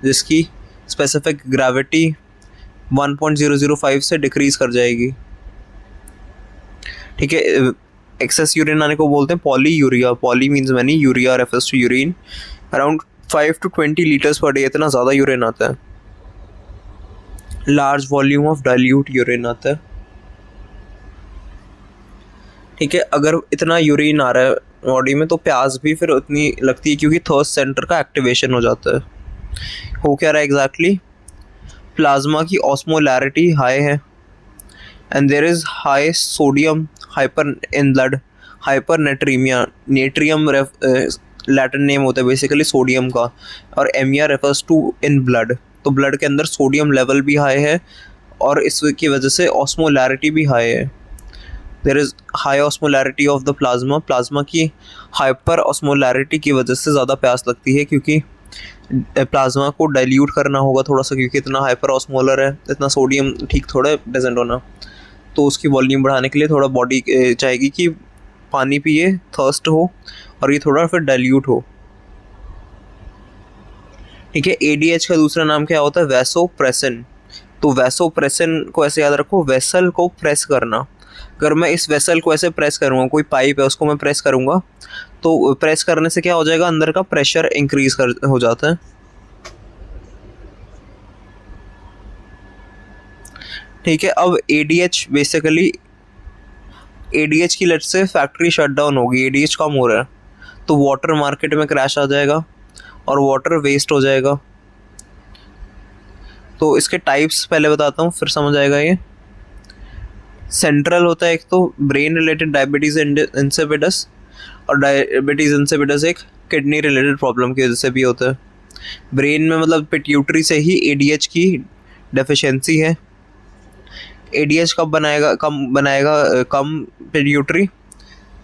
जिसकी स्पेसिफिक ग्रेविटी 1.005 से डिक्रीज कर जाएगी। ठीक है, एक्सेस यूरिन आने को बोलते हैं polyuria. Poly means many, urea refers to urine. Around 5 to 20 litres per day, इतना ज़्यादा यूरिन आता है। Large volume of dilute urine आता है। ठीक है, अगर इतना यूरिन आ रहा है बॉडी में तो प्यास भी फिर उतनी लगती है, क्योंकि थर्स्ट सेंटर का एक्टिवेशन हो जाता है। हो क्या रहा है एग्जैक्टली, प्लाज्मा की ऑस्मोलैरिटी हाई है and there is high sodium hyper in blood, hypernatremia, natrium Latin name होता है बेसिकली सोडियम का, और emia refers to in blood. तो ब्लड के अंदर सोडियम लेवल भी हाई है और इसकी वजह से ऑस्मोलैरिटी भी हाई है। There is high osmolarity of the plasma, plasma की हाइपर ऑस्मोलैरिटी की वजह से ज़्यादा प्यास लगती है, क्योंकि प्लाज्मा को डाइल्यूट करना होगा थोड़ा सा, क्योंकि इतना हाइपर ऑस्मोलर है, इतना सोडियम ठीक थोड़ा डजेंट होना, तो उसकी वॉल्यूम बढ़ाने के लिए थोड़ा बॉडी चाहेगी कि पानी पिए, थर्स्ट हो, और ये थोड़ा फिर डाइल्यूट हो। ठीक है, एडीएच का दूसरा नाम क्या होता है, वैसोप्रेसिन। तो वैसोप्रेसिन को ऐसे याद रखो, वेसल को प्रेस करना। अगर मैं इस वेसल को ऐसे प्रेस करूँगा, कोई पाइप है उसको मैं प्रेस करूँगा, तो प्रेस करने से क्या हो जाएगा, अंदर का प्रेशर इंक्रीज हो जाता है। ठीक है, अब एडीएच बेसिकली, एडीएच की लेट से फैक्ट्री शट डाउन होगी, एडीएच कम हो रहा है, तो वाटर मार्केट में क्रैश आ जाएगा और वाटर वेस्ट हो जाएगा। तो इसके टाइप्स पहले बताता हूँ, फिर समझ आएगा ये। सेंट्रल होता है एक तो ब्रेन रिलेटेड डायबिटीज़ इंसिपिडस, और डायबिटीज़ इंसिपिडस एक किडनी रिलेटेड प्रॉब्लम की वजह से भी होता है। ब्रेन में मतलब पिट्यूटरी से ही एडीएच की डेफिशिएंसी है। एडीएच कब बनाएगा कम पिट्यूटरी,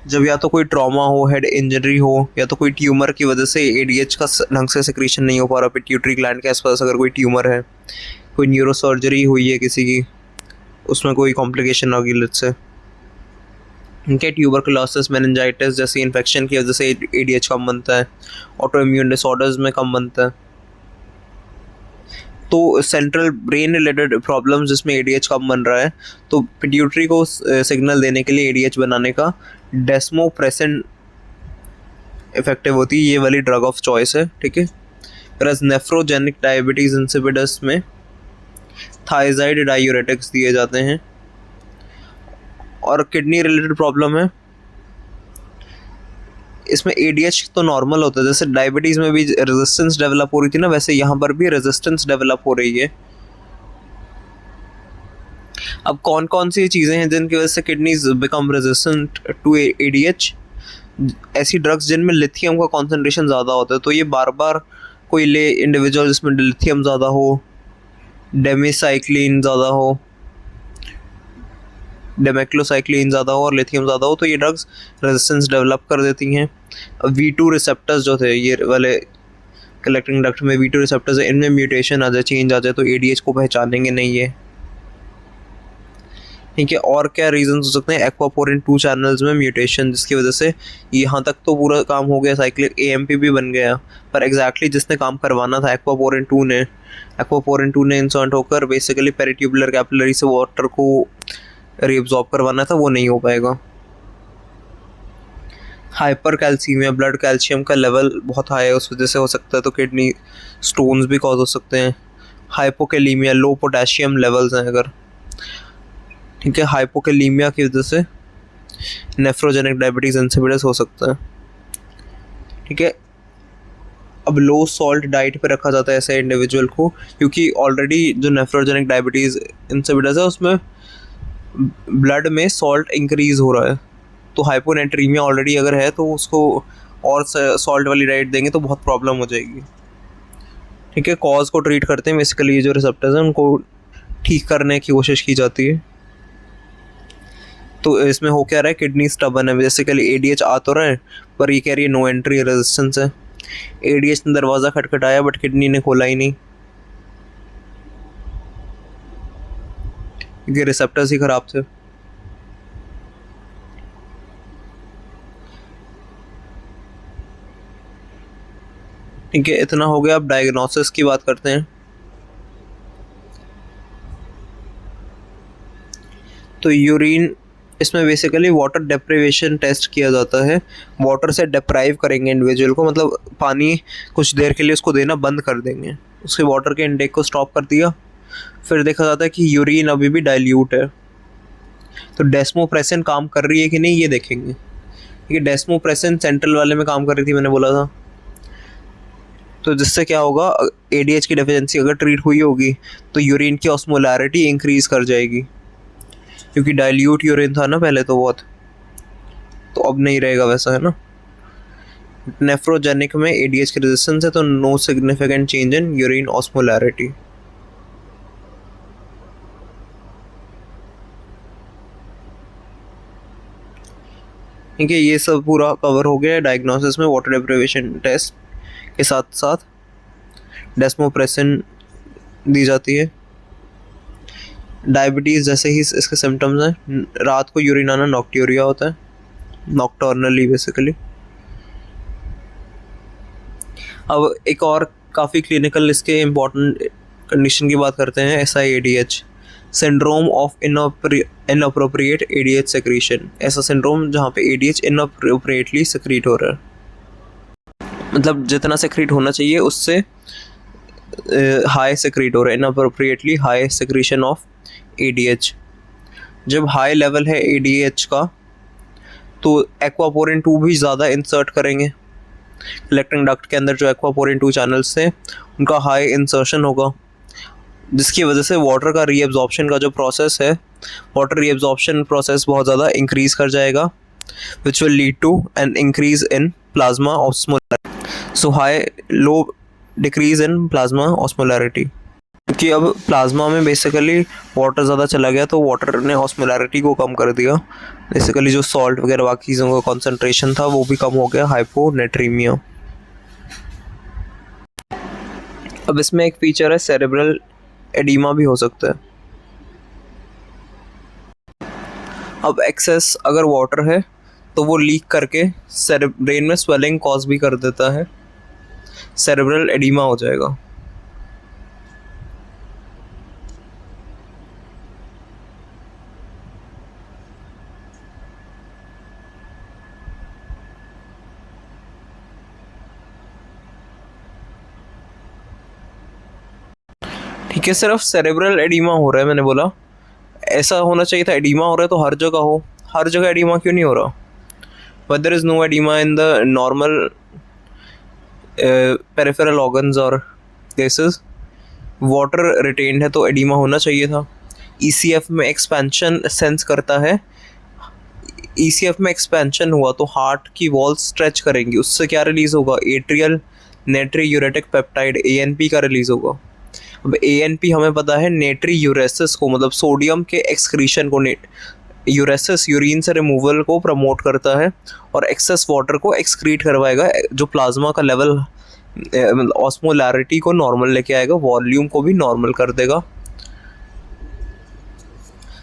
जब या तो कोई ट्रॉमा हो, हेड इंजरी हो, या तो कोई ट्यूमर की वजह से एडीएच का ढंग से सिक्रीशन नहीं हो पा रहा पिट्यूटरी ग्लैंड के आसपास, अगर कोई ट्यूमर है, कोई न्यूरोसर्जरी हुई है किसी की, उसमें कोई कॉम्प्लिकेशन आ गई लेट्स से, इनके ट्यूबरकुलोसिस, मेनिंजाइटिस जैसी इन्फेक्शन की वजह से एडीएच कम बनता है, ऑटो इम्यून डिसऑर्डर्स में कम बनता है। तो सेंट्रल ब्रेन रिलेटेड प्रॉब्लम्स जिसमें एडीएच कम बन रहा है, तो पिट्यूटरी को सिग्नल देने के लिए एडीएच बनाने का डेस्मोप्रेसिन इफेक्टिव होती है, ये वाली ड्रग ऑफ चॉइस है। ठीक है, प्लस नेफ्रोजेनिक डायबिटीज़ इंसिपिडस में थायजाइड डायूरेटिक्स दिए जाते हैं। और किडनी रिलेटेड प्रॉब्लम है, इसमें एडीएच तो नॉर्मल होता है, जैसे डायबिटीज़ में भी रेजिस्टेंस डेवलप हो रही थी ना, वैसे यहाँ पर भी रेजिस्टेंस डेवलप हो रही है। अब कौन कौन सी चीज़ें हैं जिनकी वजह से kidneys become resistant to ADH, ऐसी ड्रग्स जिनमें लिथियम का कॉन्सेंट्रेशन ज़्यादा होता है, तो ये बार बार कोई ले इंडिविजुअल जिसमें लिथियम ज़्यादा हो, डेमिसाइक्लिन ज़्यादा हो, डेमेक्लोसाइक्लिन ज़्यादा हो और लिथियम ज़्यादा हो, तो ये ड्रग्स रेजिस्टेंस डेवलप कर देती हैं। V2 रिसेप्टर्स जो थे ये वाले कलेक्टिंग डक्ट में V2 रिसेप्टर्स है, इनमें म्यूटेशन आ जाए, चेंज आ जाए, तो एडीएच को पहचानेंगे नहीं ये। ठीक है, और क्या रीजंस हो सकते हैं, एक्वापोरिन 2 चैनल्स में म्यूटेशन, जिसकी वजह से यहाँ तक तो पूरा काम हो गया, साइक्लिक एएमपी भी बन गया, पर एग्जैक्टली जिसने काम करवाना था एक्वापोरिन 2 ने इंसर्ट होकर बेसिकली पेरिट्यूबुलर कैपिलरी से वाटर को रीअब्सॉर्ब करवाना था, वो नहीं हो पाएगा। हाइपर कैल्सीमिया, ब्लड कैल्शियम का लेवल बहुत हाई है, उस वजह से हो सकता है, तो किडनी स्टोन्स भी कॉज हो सकते हैं। हाइपोकैलीमिया, लो पोटेशियम लेवल्स हैं अगर, ठीक है, हाइपोकैलीमिया की वजह से नेफ्रोजेनिक डायबिटीज़ इंसिपिडस हो सकता है। ठीक है, अब लो सॉल्ट डाइट पे रखा जाता है ऐसे इंडिविजुअल को, क्योंकि ऑलरेडी जो नेफ्रोजेनिक डायबिटीज़ इंसिपिडस है उसमें ब्लड में सॉल्ट इंक्रीज हो रहा है, तो हाइपोनेट्रीमिया ऑलरेडी अगर है तो उसको और सॉल्ट वाली डाइट देंगे तो बहुत प्रॉब्लम हो जाएगी। ठीक है, कॉज को ट्रीट करते हैं, बेसिकली ये जो रिसेप्टर्स हैं उनको ठीक करने की कोशिश की जाती है। तो इसमें हो क्या रहा है, किडनी स्टबन है, बेसिकली एडीएच आ तो रहा है पर ये कह रही है नो एंट्री रेजिस्टेंस है। एडीएच ने दरवाज़ा खटखटाया बट किडनी ने खोला ही नहीं, क्योंकि रिसेप्टर्स ही ख़राब थे। ठीक है, इतना हो गया। अब डायग्नोसिस की बात करते हैं। तो यूरिन इसमें बेसिकली वाटर डेप्रिवेशन टेस्ट किया जाता है। वाटर से डिप्राइव करेंगे इंडिविजुअल को, मतलब पानी कुछ देर के लिए उसको देना बंद कर देंगे, उसके वाटर के इनटेक को स्टॉप कर दिया। फिर देखा जाता है कि यूरिन अभी भी डाइल्यूट है, तो डेस्मोप्रेसिन काम कर रही है कि नहीं ये देखेंगे। ये डेस्मोप्रेसिन सेंट्रल वाले में काम कर रही थी, मैंने बोला था। तो जिससे क्या होगा, एडीएच की डेफिशिएंसी अगर ट्रीट हुई होगी तो यूरिन की ऑस्मोलैरिटी इंक्रीज कर जाएगी, क्योंकि डाइल्यूट यूरिन था ना पहले तो बहुत, तो अब नहीं रहेगा वैसा, है ना। नेफ्रोजेनिक में एडीएच की रेजिस्टेंस है, तो no significant change in urine osmolarity. ठीक है, ये सब पूरा कवर हो गया है डायग्नोसिस में। वाटर डेप्रिवेशन टेस्ट के साथ साथ डेस्मोप्रेसिन दी जाती है। डायबिटीज़ जैसे ही इसके सिम्टम्स हैं, रात को यूरिन आना नॉक्ट्यूरिया होता है, नॉक्टर्नली बेसिकली। अब एक और काफ़ी क्लिनिकल इसके इम्पॉर्टेंट कंडीशन की बात करते हैं, SIADH, syndrome of inappropriate ADH secretion. ऐसा सिंड्रोम जहाँ पे ADH इनअप्रोप्रिएटली सेक्रीट हो रहा है, मतलब जितना सेक्रीट होना चाहिए उससे हाई सेक्रीट हो रहा है, inappropriately high secretion of ADH। जब हाई लेवल है ADH का तो एक्वापोरिन 2 भी ज़्यादा इंसर्ट करेंगे। कलेक्टिंग डक्ट के अंदर जो एक्वापोरिन 2 चैनल्स थे उनका हाई इंसर्शन होगा, जिसकी वजह से वाटर का रीएब्जॉर्प्शन का जो प्रोसेस है, वाटर रीएब्जॉर्प्शन प्रोसेस बहुत ज़्यादा इंक्रीज़ कर जाएगा, which will lead to an increase in plasma osmolarity. So high low decrease in plasma osmolarity, क्योंकि अब प्लाज्मा में बेसिकली वाटर ज़्यादा चला गया तो वाटर ने ऑस्मोलैरिटी को कम कर दिया। बेसिकली जो सॉल्ट वगैरह बाकी चीज़ों का कॉन्सेंट्रेशन था वो भी कम हो गया, हाइपोनेट्रीमिया। अब इसमें एक फीचर है सेरेब्रल एडिमा भी हो सकता है। अब एक्सेस अगर वाटर है तो वो लीक करके ब्रेन में स्वेलिंग कॉज भी कर देता है, सेरेब्रल एडिमा हो जाएगा। ठीक है, सिर्फ सेरेब्रल एडिमा हो रहा है, मैंने बोला ऐसा होना चाहिए था, एडिमा हो रहा है तो हर जगह हो, हर जगह एडिमा क्यों नहीं हो रहा? But there is no oedema in the normal peripheral organs और केसेस। वाटर रिटेन्ड है तो एडिमा होना चाहिए था। ECF में एक्सपेंशन सेंस करता है, ECF में एक्सपेंशन हुआ तो हार्ट की वॉल स्ट्रेच करेंगी, उससे क्या रिलीज होगा? एट्रियल नेट्रीयूरेटिक पेप्टाइड ANP का रिलीज होगा। अब ANP हमें पता है नेट्री यूरेसिस को, मतलब सोडियम के एक्सक्रीशन को, यूरेसिस यूरिन से रिमूवल को प्रमोट करता है और एक्सेस वाटर को एक्सक्रीट करवाएगा, जो प्लाज्मा का लेवल ऑस्मोलैरिटी को नॉर्मल लेके आएगा, वॉल्यूम को भी नॉर्मल कर देगा।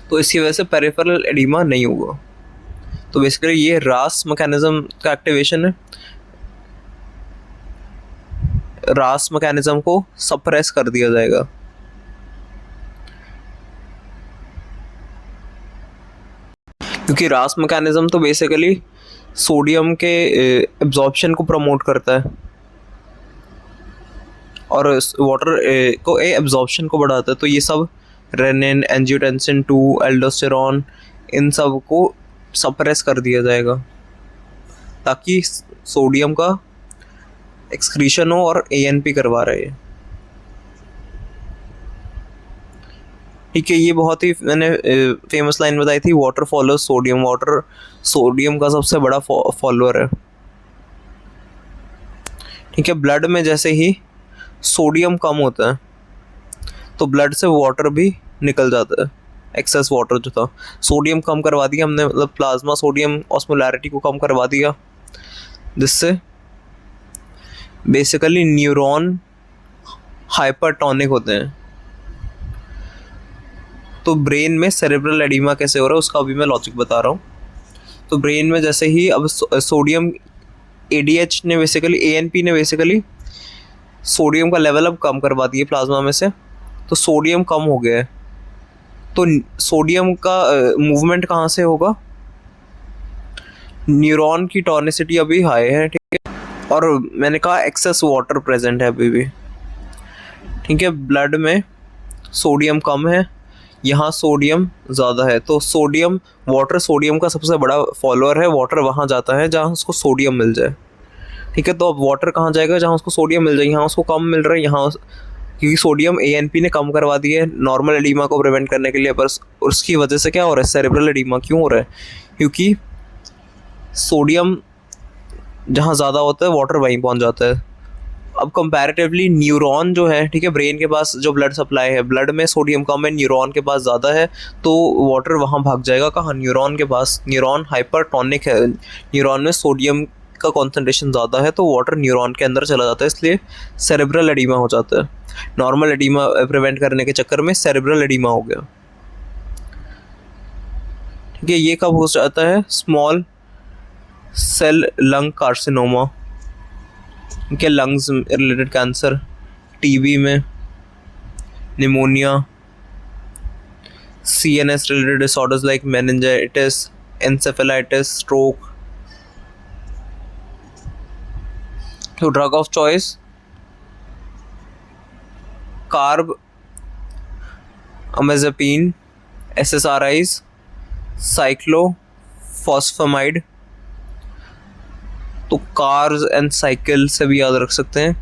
तो इसकी वजह से पेरिफेरल एडिमा नहीं होगा। तो बेसिकली ये रास मैकेनिज्म का एक्टिवेशन है, रास मैकेनिज्म को सप्रेस कर दिया जाएगा। क्योंकि रास मैकेनिज्म तो बेसिकली सोडियम के एब्जॉर्प्शन को प्रमोट करता है और वाटर को एब्जॉर्प्शन को बढ़ाता है। तो ये सब रेनिन, एंजियोटेंसिन 2, एल्डोस्टेरॉन, इन सब को सप्रेस कर दिया जाएगा ताकि सोडियम का एक्सक्रीशन हो और ANP करवा रहे हैं। ठीक है, ये बहुत ही मैंने फेमस लाइन बताई थी, water follows sodium. Water sodium का सबसे बड़ा फॉलोअर है। ठीक है, ब्लड में जैसे ही सोडियम कम होता है तो ब्लड से वाटर भी निकल जाता है, एक्सेस वाटर जो था। सोडियम कम करवा दिया हमने, मतलब प्लाज्मा सोडियम ऑस्मोलैरिटी को कम करवा दिया, जिससे बेसिकली न्यूरॉन हाइपरटोनिक होते हैं। तो ब्रेन में सेरेब्रल एडिमा कैसे हो रहा है उसका अभी मैं लॉजिक बता रहा हूँ। तो ब्रेन में जैसे ही अब सोडियम ADH ने बेसिकली ANP ने बेसिकली सोडियम का लेवल अब कम करवा दिया प्लाज्मा में से, तो सोडियम कम हो गया है, तो सोडियम का मूवमेंट कहाँ से होगा? न्यूरॉन की टॉनिसिटी अभी हाई है, ठीक है, और मैंने कहा एक्सेस वाटर प्रेजेंट है अभी भी, ठीक है। ब्लड में सोडियम कम है, यहाँ सोडियम ज़्यादा है, तो सोडियम वाटर सोडियम का सबसे बड़ा फॉलोअर है। वाटर वहाँ जाता है जहाँ उसको सोडियम मिल जाए, ठीक है। तो अब वाटर कहाँ जाएगा? जहाँ उसको सोडियम मिल जाए। यहाँ उसको कम मिल रहा है, यहाँ क्योंकि सोडियम ANP ने कम करवा दिया है नॉर्मल एडीमा को प्रिवेंट करने के लिए, पर उसकी वजह से क्या हो रहा है? सेरेब्रल एडीमा क्यों हो रहा है? क्योंकि सोडियम जहाँ ज़्यादा होता है वाटर वहीं पहुँच जाता है। अब कंपैरेटिवली न्यूरॉन जो है, ठीक है, ब्रेन के पास जो ब्लड सप्लाई है, ब्लड में सोडियम कम है, न्यूरॉन के पास ज़्यादा है, तो वाटर वहाँ भाग जाएगा कहाँ? न्यूरॉन के पास। न्यूरॉन हाइपरटोनिक है, न्यूरॉन में सोडियम का कॉन्सेंट्रेशन ज़्यादा है, तो वाटर न्यूरॉन के अंदर चला जाता है, इसलिए सेरेब्रल एडीमा हो जाता है। नॉर्मल एडीमा प्रिवेंट करने के चक्कर में सेरेब्रल एडीमा हो गया, ठीक है। ये कब हो जाता है? स्मॉल सेल लंग कार्सिनोमा, के लंग्स रिलेटेड कैंसर, टीबी में, pneumonia, CNS related disorders like meningitis, encephalitis, stroke. तो drug of choice carbamazepine, SSRIs, cyclophosphamide. तो कार्स एंड साइकिल से भी याद रख सकते हैं,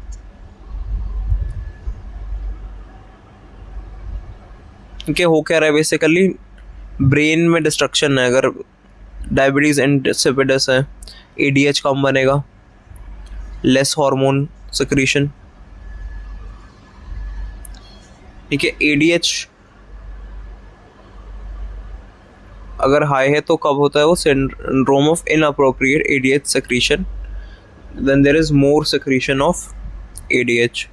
क्योंकि हो क्या रहा है बेसिकली ब्रेन में डिस्ट्रक्शन है। अगर डायबिटीज़ इंसिपिडस है, ADH कम बनेगा, लेस हार्मोन सिक्रीशन, ठीक है। ADH अगर हाई है तो कब होता है वो? Syndrome of inappropriate ADH secretion, then there is more secretion of ADH।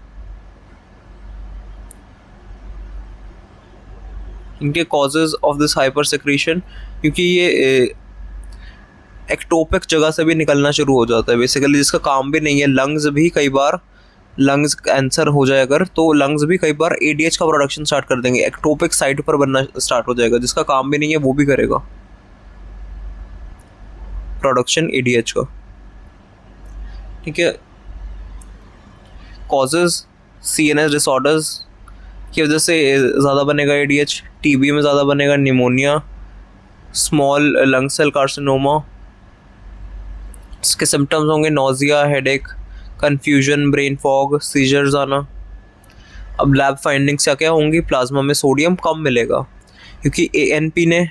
इनके causes of this hyper secretion, क्योंकि ये एक्टोपिक जगह से भी निकलना शुरू हो जाता है बेसिकली, जिसका काम भी नहीं है। लंग्स भी कई बार, लंग्स कैंसर हो जाए अगर, तो लंग्स भी कई बार ADH का प्रोडक्शन स्टार्ट कर देंगे, एक्टोपिक साइट पर बनना स्टार्ट हो जाएगा, जिसका काम भी नहीं है वो भी करेगा प्रोडक्शन ADH का, ठीक है। कॉजेज CNS डिसऑर्डर्स की वजह से ज़्यादा बनेगा ADH, TB में ज़्यादा बनेगा, pneumonia, small lung cell carcinoma. इसके सिम्टम्स होंगे nausea, headache, confusion, brain fog, seizures आना। अब लैब फाइंडिंग्स क्या क्या होंगी? प्लाज्मा में सोडियम कम मिलेगा, क्योंकि ANP ने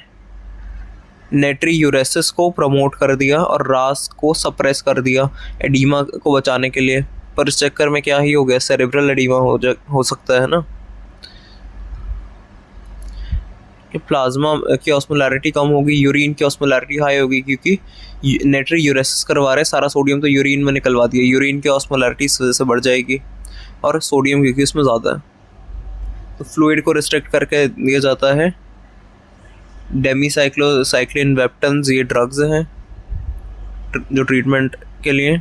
नेट्रीयूरेसिस को प्रमोट कर दिया और रास को सप्रेस कर दिया एडीमा को बचाने के लिए, पर इस चक्कर में क्या ही हो गया? सेरेब्रल एडीमा हो सकता है ना। कि प्लाज्मा की ऑस्मोलैरिटी कम होगी, यूरिन की ऑस्मोलैरिटी हाई होगी, क्योंकि नेट्रीयूरेसिस करवा रहे, सारा सोडियम तो यूरिन में निकलवा दिया, यूरिन की ऑस्मोलैरिटी इस वजह से बढ़ जाएगी, और सोडियम क्योंकि इसमें ज़्यादा है तो फ्लूइड को रिस्ट्रिक्ट करके दिया जाता है। डेमीसाइक्लोसाइक्लिन वेप्टन्स ये ड्रग्स हैं जो ट्रीटमेंट के लिए।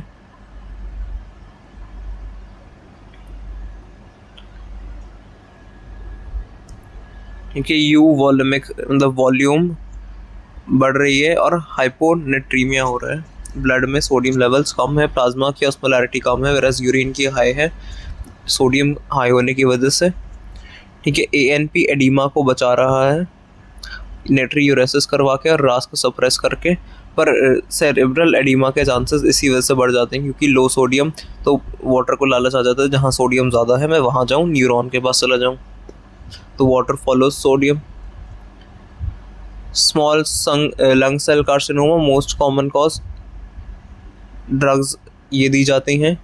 क्योंकि यू वॉल्यूमिक मतलब वॉल्यूम बढ़ रही है और हाइपोनेट्रीमिया हो रहा है, ब्लड में सोडियम लेवल्स कम है, प्लाज्मा की ऑस्मोलैरिटी कम है, वेरस यूरिन की हाई है सोडियम हाई होने की वजह से, ठीक है। ANP एडीमा को बचा रहा है नेट्रीयूरेसिस करवा के और रास को सप्रेस करके, पर सेरेब्रल एडीमा के चांसेस इसी वजह से बढ़ जाते हैं, क्योंकि लो सोडियम, तो वाटर को लालच आ जाता है जहाँ सोडियम ज़्यादा है मैं वहाँ जाऊँ, न्यूरॉन के पास चला जाऊँ, तो water follows sodium. Small lung cell carcinoma most common cause, drugs ये दी जाती हैं,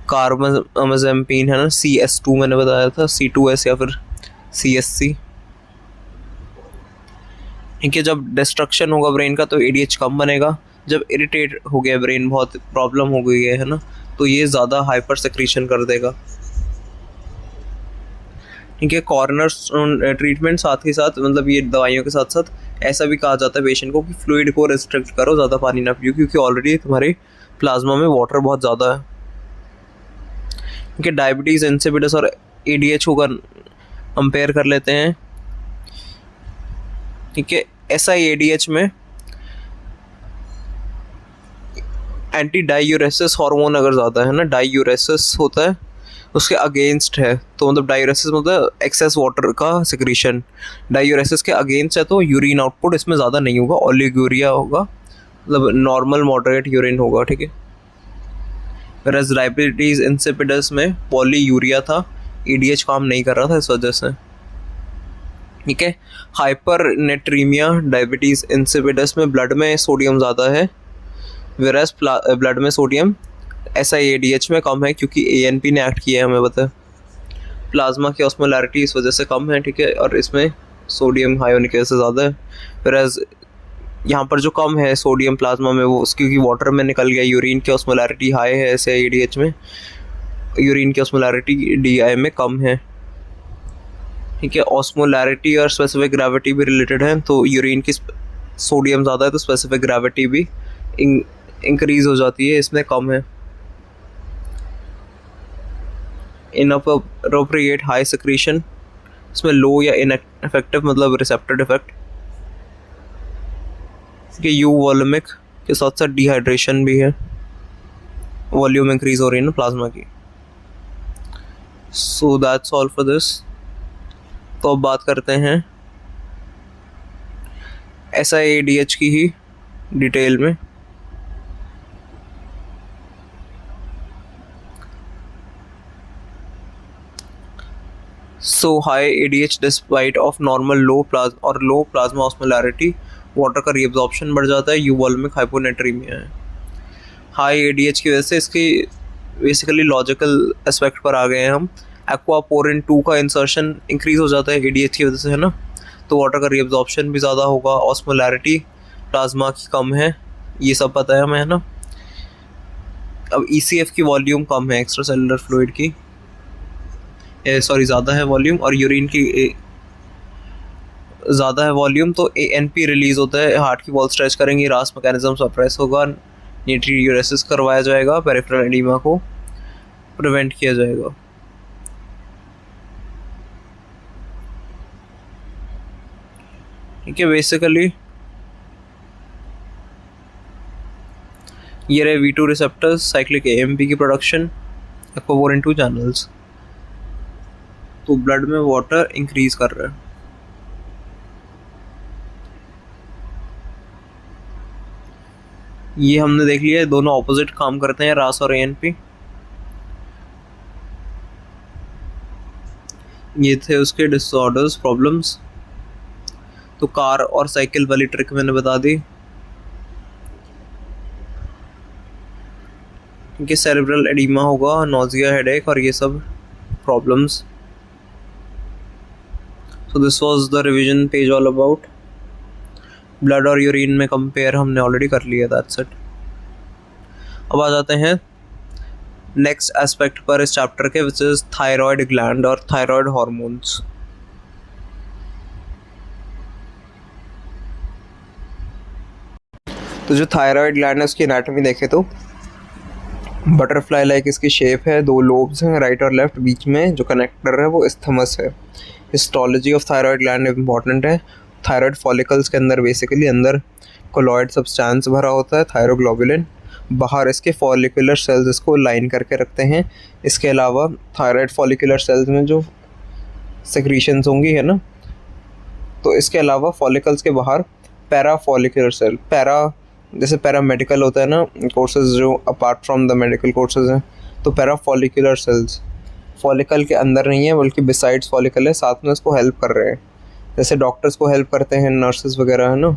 कार्बामेज़ेपिन है ना, CS2 मैंने बताया था, C2S या फिर CSC, ठीक है। जब डिस्ट्रक्शन होगा ब्रेन का तो ADH कम बनेगा, जब इरिटेट हो गया ब्रेन, बहुत प्रॉब्लम हो गई है ना, तो ये ज़्यादा हाइपर सेक्रीशन कर देगा, ठीक है। कॉर्नर ट्रीटमेंट साथ ही साथ, मतलब ये दवाइयों के साथ साथ ऐसा भी कहा जाता है पेशेंट को कि फ्लूइड को रिस्ट्रिक्ट करो, ज़्यादा पानी ना पियो, क्योंकि ऑलरेडी तुम्हारे प्लाज्मा में वाटर बहुत ज़्यादा है, क्योंकि डायबिटीज़ इंसिपिडस और ADH को कंपेयर कर लेते हैं। ठीक है। SIADH में एंटी डायूरेसिस हार्मोन अगर ज़्यादा है ना, डायूरेसिस होता है उसके अगेंस्ट है, तो मतलब डायूरेसिस मतलब एक्सेस वाटर का सिक्रीशन, डायूरेसिस के अगेंस्ट है, तो यूरिन आउटपुट इसमें ज़्यादा नहीं होगा, ओलिगोरिया होगा, मतलब नॉर्मल मॉडरेट यूरिन होगा। ठीक है। वेरएज डायबिटीज़ इंसिपिडस में पॉलीयूरिया था, EDH काम नहीं कर रहा था इस वजह से। ठीक है। हाइपरनेट्रीमिया डायबिटीज़ इंसिपिडस में ब्लड में सोडियम ज़्यादा है, वेरएज ब्लड में सोडियम SIADH में कम है क्योंकि ANP ने एक्ट किया है, हमें पता है। प्लाज्मा की ऑस्मोलैरिटी इस वजह से कम है। ठीक है। और इसमें सोडियम आयोनिक की वजह से ज़्यादा है। वेरएज यहाँ पर जो कम है सोडियम प्लाज्मा में वो क्योंकि वाटर में निकल गया, यूरिन की ऑस्मोलैरिटी हाई है SIADH में, यूरिन की ऑस्मोलैरिटी DI में कम है। ठीक है। ऑस्मोलैरिटी और स्पेसिफिक ग्रेविटी भी रिलेटेड है, तो यूरिन की सोडियम ज़्यादा है तो स्पेसिफिक ग्रेविटी भी इंक्रीज हो जाती है, इसमें कम है। इनअप्रोप्रिएट हाई सिक्रीशन, इसमें लो या इनएफेक्टिव मतलब रिसेप्टर डिफेक्ट कि यू वॉल्यूमिक के साथ साथ डिहाइड्रेशन भी है, वॉल्यूम इंक्रीज हो रही है ना प्लाज्मा की। So that's all for this. तो अब बात करते हैं SIADH की ही डिटेल में। So high ADH despite of normal low plasma osmolarity, water का रीअब्जॉर्प्शन बढ़ जाता है, यूवोल्मिक हाइपोनेट्रीमिया है। हाई ADH की वजह से इसकी बेसिकली लॉजिकल एस्पेक्ट पर आ गए हैं हम। एक्वापोरिन 2 का इंसर्शन इंक्रीज हो जाता है ADH की वजह से, है ना, तो वाटर का रीअब्जॉर्प्शन भी ज़्यादा होगा। ऑस्मोलैरिटी प्लाज्मा की कम है, ये सब पता है हमें, है ना। अब ECF की वॉल्यूम कम है, एक्स्ट्रा सेलुलर फ्लूइड की सॉरी ज़्यादा है वॉल्यूम, और यूरिन की ज़्यादा है वॉल्यूम, तो ANP रिलीज़ होता है, हार्ट की वॉल स्ट्रेच करेंगे, रास मैकेनिज्म सप्रेस होगा, नाइट्रियूरेसिस करवाया जाएगा, पेरिफेरल एडिमा को प्रिवेंट किया जाएगा। ठीक है। बेसिकली ये रहे V2 रिसेप्टर्स, साइक्लिक AMP की प्रोडक्शन, एक्वापोरिन 2 चैनल्स, तो ब्लड में वाटर इंक्रीज कर रहा है। ये हमने देख लिया है, दोनों ऑपोजिट काम करते हैं, रास और ANP। ये थे उसके डिसऑर्डर्स, प्रॉब्लम्स। तो कार और साइकिल वाली ट्रिक मैंने बता दी कि सेरेब्रल एडिमा होगा, नोजिया, हेडेक और ये सब problems. So this was the revision page all about blood और यूरिन में कंपेयर हमने ऑलरेडी कर लिया, दैट्स इट। अब आ जाते हैं नेक्स्ट एस्पेक्ट पर इस चैप्टर के, विच इज थायराइड ग्लैंड और थायराइड हार्मोन्स। तो जो थायराइड ग्लैंड है उसकी एनाटॉमी देखें तो बटरफ्लाई लाइक इसकी शेप है, 2 लोब्स हैं राइट और लेफ्ट, बीच में जो कनेक्टर है वो इस्थमस है। Histology of thyroid gland important है। थायराइड फॉलिकल्स के अंदर बेसिकली अंदर कोलॉइड सब्सटेंस भरा होता है, थायरोग्लोबुलिन, बाहर इसके फॉलिकुलर सेल्स इसको लाइन करके रखते हैं। इसके अलावा थायराइड फॉलिकुलर सेल्स में जो सेक्रीशंस होंगी, है ना, तो इसके अलावा फॉलिकल्स के बाहर पैरा फॉलिकुलर सेल, पैरा जैसे पैरामेडिकल होता है ना कोर्सेज जो apart from the medical courses हैं, तो पैरा फॉलिकुलर सेल्स फॉलिकल के अंदर नहीं है बल्कि बिसाइड्स फॉलिकल है, साथ में उसको हेल्प कर रहे हैं, जैसे डॉक्टर्स को हेल्प करते हैं नर्सेज वगैरह, है ना।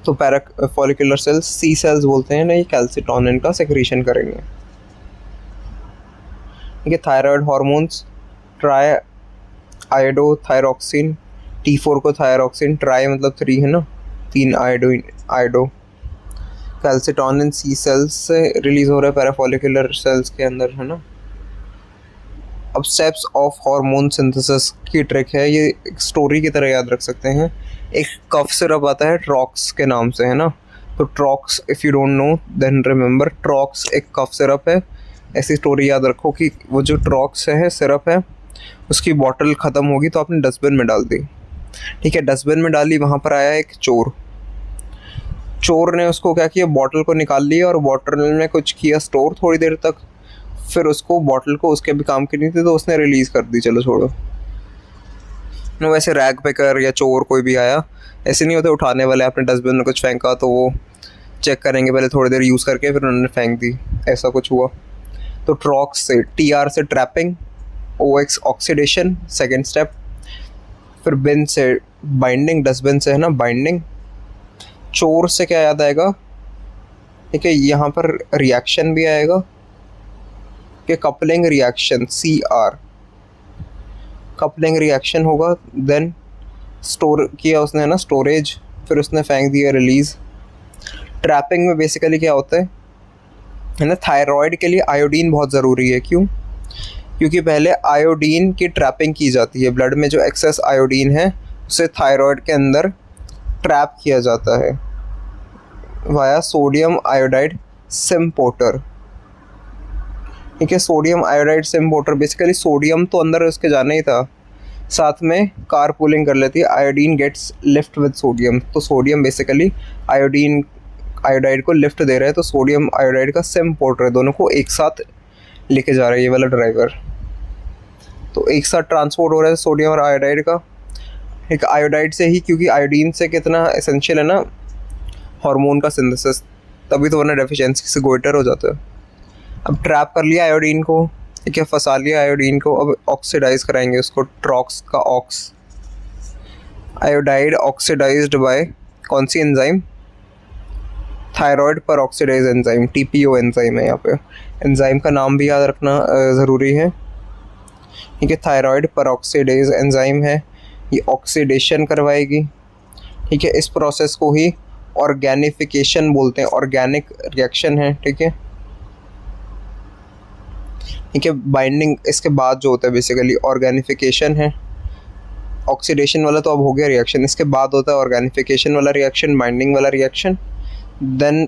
तो पैरा फॉलिकुलर सेल्स सी सेल्स बोलते हैं ना, ये कैल्सिटोनिन का सेक्रीशन करेंगे। ठीक है। थायराइड हार्मोन्स, ट्राई आयोडोथायरॉक्सिन, T4 को थायरॉक्सिन, ट्राई मतलब 3 है ना, 3 आयोडो। कैल्सिटोनिन सी सेल्स से रिलीज हो रहा है पैराफॉलिकुलर सेल्स के अंदर, है ना। अब स्टेप्स ऑफ हार्मोन सिंथेसिस की ट्रिक है, ये एक स्टोरी की तरह याद रख सकते हैं। एक कफ सिरप आता है ट्रॉक्स के नाम से, है ना, तो trox if you don't know then remember, trox एक कफ सिरप है। ऐसी स्टोरी याद रखो कि वो जो ट्रॉक्स है सिरप है, उसकी बॉटल ख़त्म होगी तो आपने डस्टबिन में डाल दी, ठीक है, डस्टबिन में डाली, वहाँ पर आया एक चोर। चोर ने उसको क्या किया, बॉटल को निकाल लिया और बॉटल में कुछ किया स्टोर थोड़ी देर तक, फिर उसको बॉटल को उसके भी काम की नहीं थी तो उसने रिलीज़ कर दी, चलो छोड़ो। नो, वैसे रैग पिकर या चोर कोई भी आया, ऐसे नहीं होते उठाने वाले, आपने डस्टबिन में कुछ फेंका तो वो चेक करेंगे पहले थोड़ी देर यूज़ करके, फिर उन्होंने फेंक दी, ऐसा कुछ हुआ। तो ट्रॉक्स से, TR से trapping, OX oxidation second step, फिर बिन से बाइंडिंग, डस्टबिन से है ना बाइंडिंग। चोर से क्या याद आएगा, ठीक है, यहाँ पर रिएक्शन भी आएगा कि coupling reaction, CR coupling reaction होगा। देन स्टोर किया उसने है ना, स्टोरेज, फिर उसने फेंक दिया, रिलीज़। ट्रैपिंग में बेसिकली क्या होता है ना, थायराइड के लिए आयोडीन बहुत ज़रूरी है। क्यों? क्योंकि पहले आयोडीन की ट्रैपिंग की जाती है, ब्लड में जो एक्सेस आयोडीन है उसे थायराइड के अंदर ट्रैप किया जाता है वाया सोडियम आयोडाइड सिम्पोर्टर। ठीक है, सोडियम आयोडाइड सिम्पोर्टर, बेसिकली सोडियम तो अंदर उसके जाना ही था, साथ में कार पूलिंग कर लेती है, iodine gets lift with sodium. तो सोडियम बेसिकली आयोडाइड को लिफ्ट दे रहा है, तो सोडियम आयोडाइड का सिम्पोर्टर है, दोनों को एक साथ लेके जा रहा है ये वाला ड्राइवर। तो एक साथ ट्रांसपोर्ट हो रहा है सोडियम और आयोडाइड का, एक आयोडाइड से ही, क्योंकि आयोडीन से कितना एसेंशियल है ना हार्मोन का सिंथेसिस, तभी तो वरना डेफिशिएंसी से गोइटर हो जाता है। अब ट्रैप कर लिया आयोडीन को, ठीक है, फंसा लिया आयोडीन को, अब ऑक्सीडाइज कराएंगे उसको, ट्रॉक्स का ऑक्स, आयोडाइड ऑक्सीडाइज्ड बाय कौन सी एंजाइम, थायराइड पर ऑक्सीडाइज एंजाइम, TPO एंजाइम है यहाँ पे। एंजाइम का नाम भी याद रखना ज़रूरी है, ठीक है, थायराइड पर ऑक्सीडाइज एंजाइम है, ये ऑक्सीडेशन करवाएगी। ठीक है, इस प्रोसेस को ही ऑर्गेनिफिकेशन बोलते हैं, ऑर्गेनिक रिएक्शन है। ठीक है, ठीक है, बाइंडिंग इसके बाद जो होता है बेसिकली ऑर्गेनिफिकेशन है। ऑक्सीडेशन वाला तो अब हो गया रिएक्शन, इसके बाद होता है ऑर्गेनिफिकेशन वाला रिएक्शन, बाइंडिंग वाला रिएक्शन, देन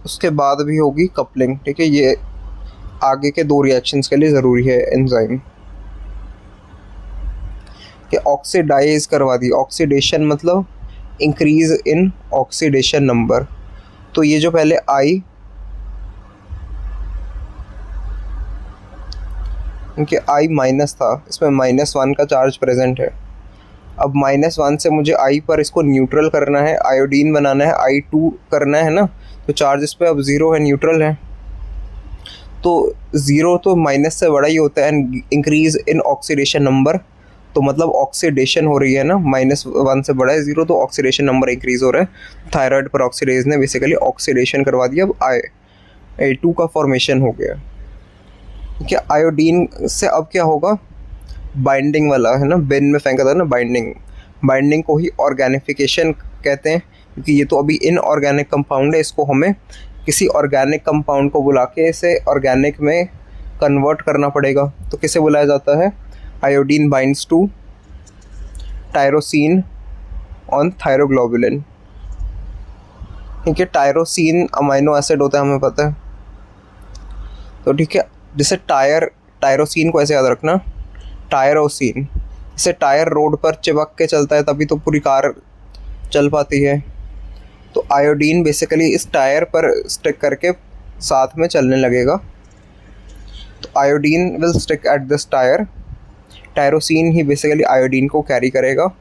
उसके बाद भी होगी कपलिंग। ठीक है, ये आगे के दो रिएक्शंस के लिए ज़रूरी है एंजाइम। कि ऑक्सीडाइज करवा दी, ऑक्सीडेशन मतलब इंक्रीज इन ऑक्सीडेशन नंबर। तो ये जो पहले आई, क्योंकि आई माइनस था, इसमें -1 का चार्ज प्रेजेंट है। अब -1 से मुझे आई पर इसको न्यूट्रल करना है, आयोडीन बनाना है, I2 करना है ना, तो चार्ज इस पर अब 0 है, न्यूट्रल है। तो 0 तो माइनस से बड़ा ही होता है, इंक्रीज इन ऑक्सीडेशन नंबर, तो मतलब ऑक्सीडेशन हो रही है ना, -1 से बड़ा है 0, तो ऑक्सीडेशन नंबर इंक्रीज हो रहा है। थायराइड पर ऑक्सीडेज ने बेसिकली ऑक्सीडेशन करवा दिया, अब I2 का फॉर्मेशन हो गया। ठीक है, आयोडीन से अब क्या होगा, बाइंडिंग वाला है ना, बिन में फेंका था ना बाइंडिंग को ही ऑर्गेनिफिकेशन कहते हैं, क्योंकि ये तो अभी इनऑर्गेनिक कंपाउंड है, इसको हमें किसी ऑर्गेनिक कंपाउंड को बुला के इसे ऑर्गेनिक में कन्वर्ट करना पड़ेगा। तो किसे बुलाया जाता है, iodine binds to tyrosine on thyroglobulin. ठीक है, टायरोसिन अमाइनो एसिड होता है, हमें पता है। तो ठीक है, जैसे टायरोसिन को ऐसे याद रखना, टायरोसिन, जैसे टायर रोड पर चिपक के चलता है तभी तो पूरी कार चल पाती है, तो आयोडीन बेसिकली इस टायर पर स्टिक करके साथ में चलने लगेगा। तो iodine will stick at this tyre, tyrosine he basically iodine को कैरी करेगा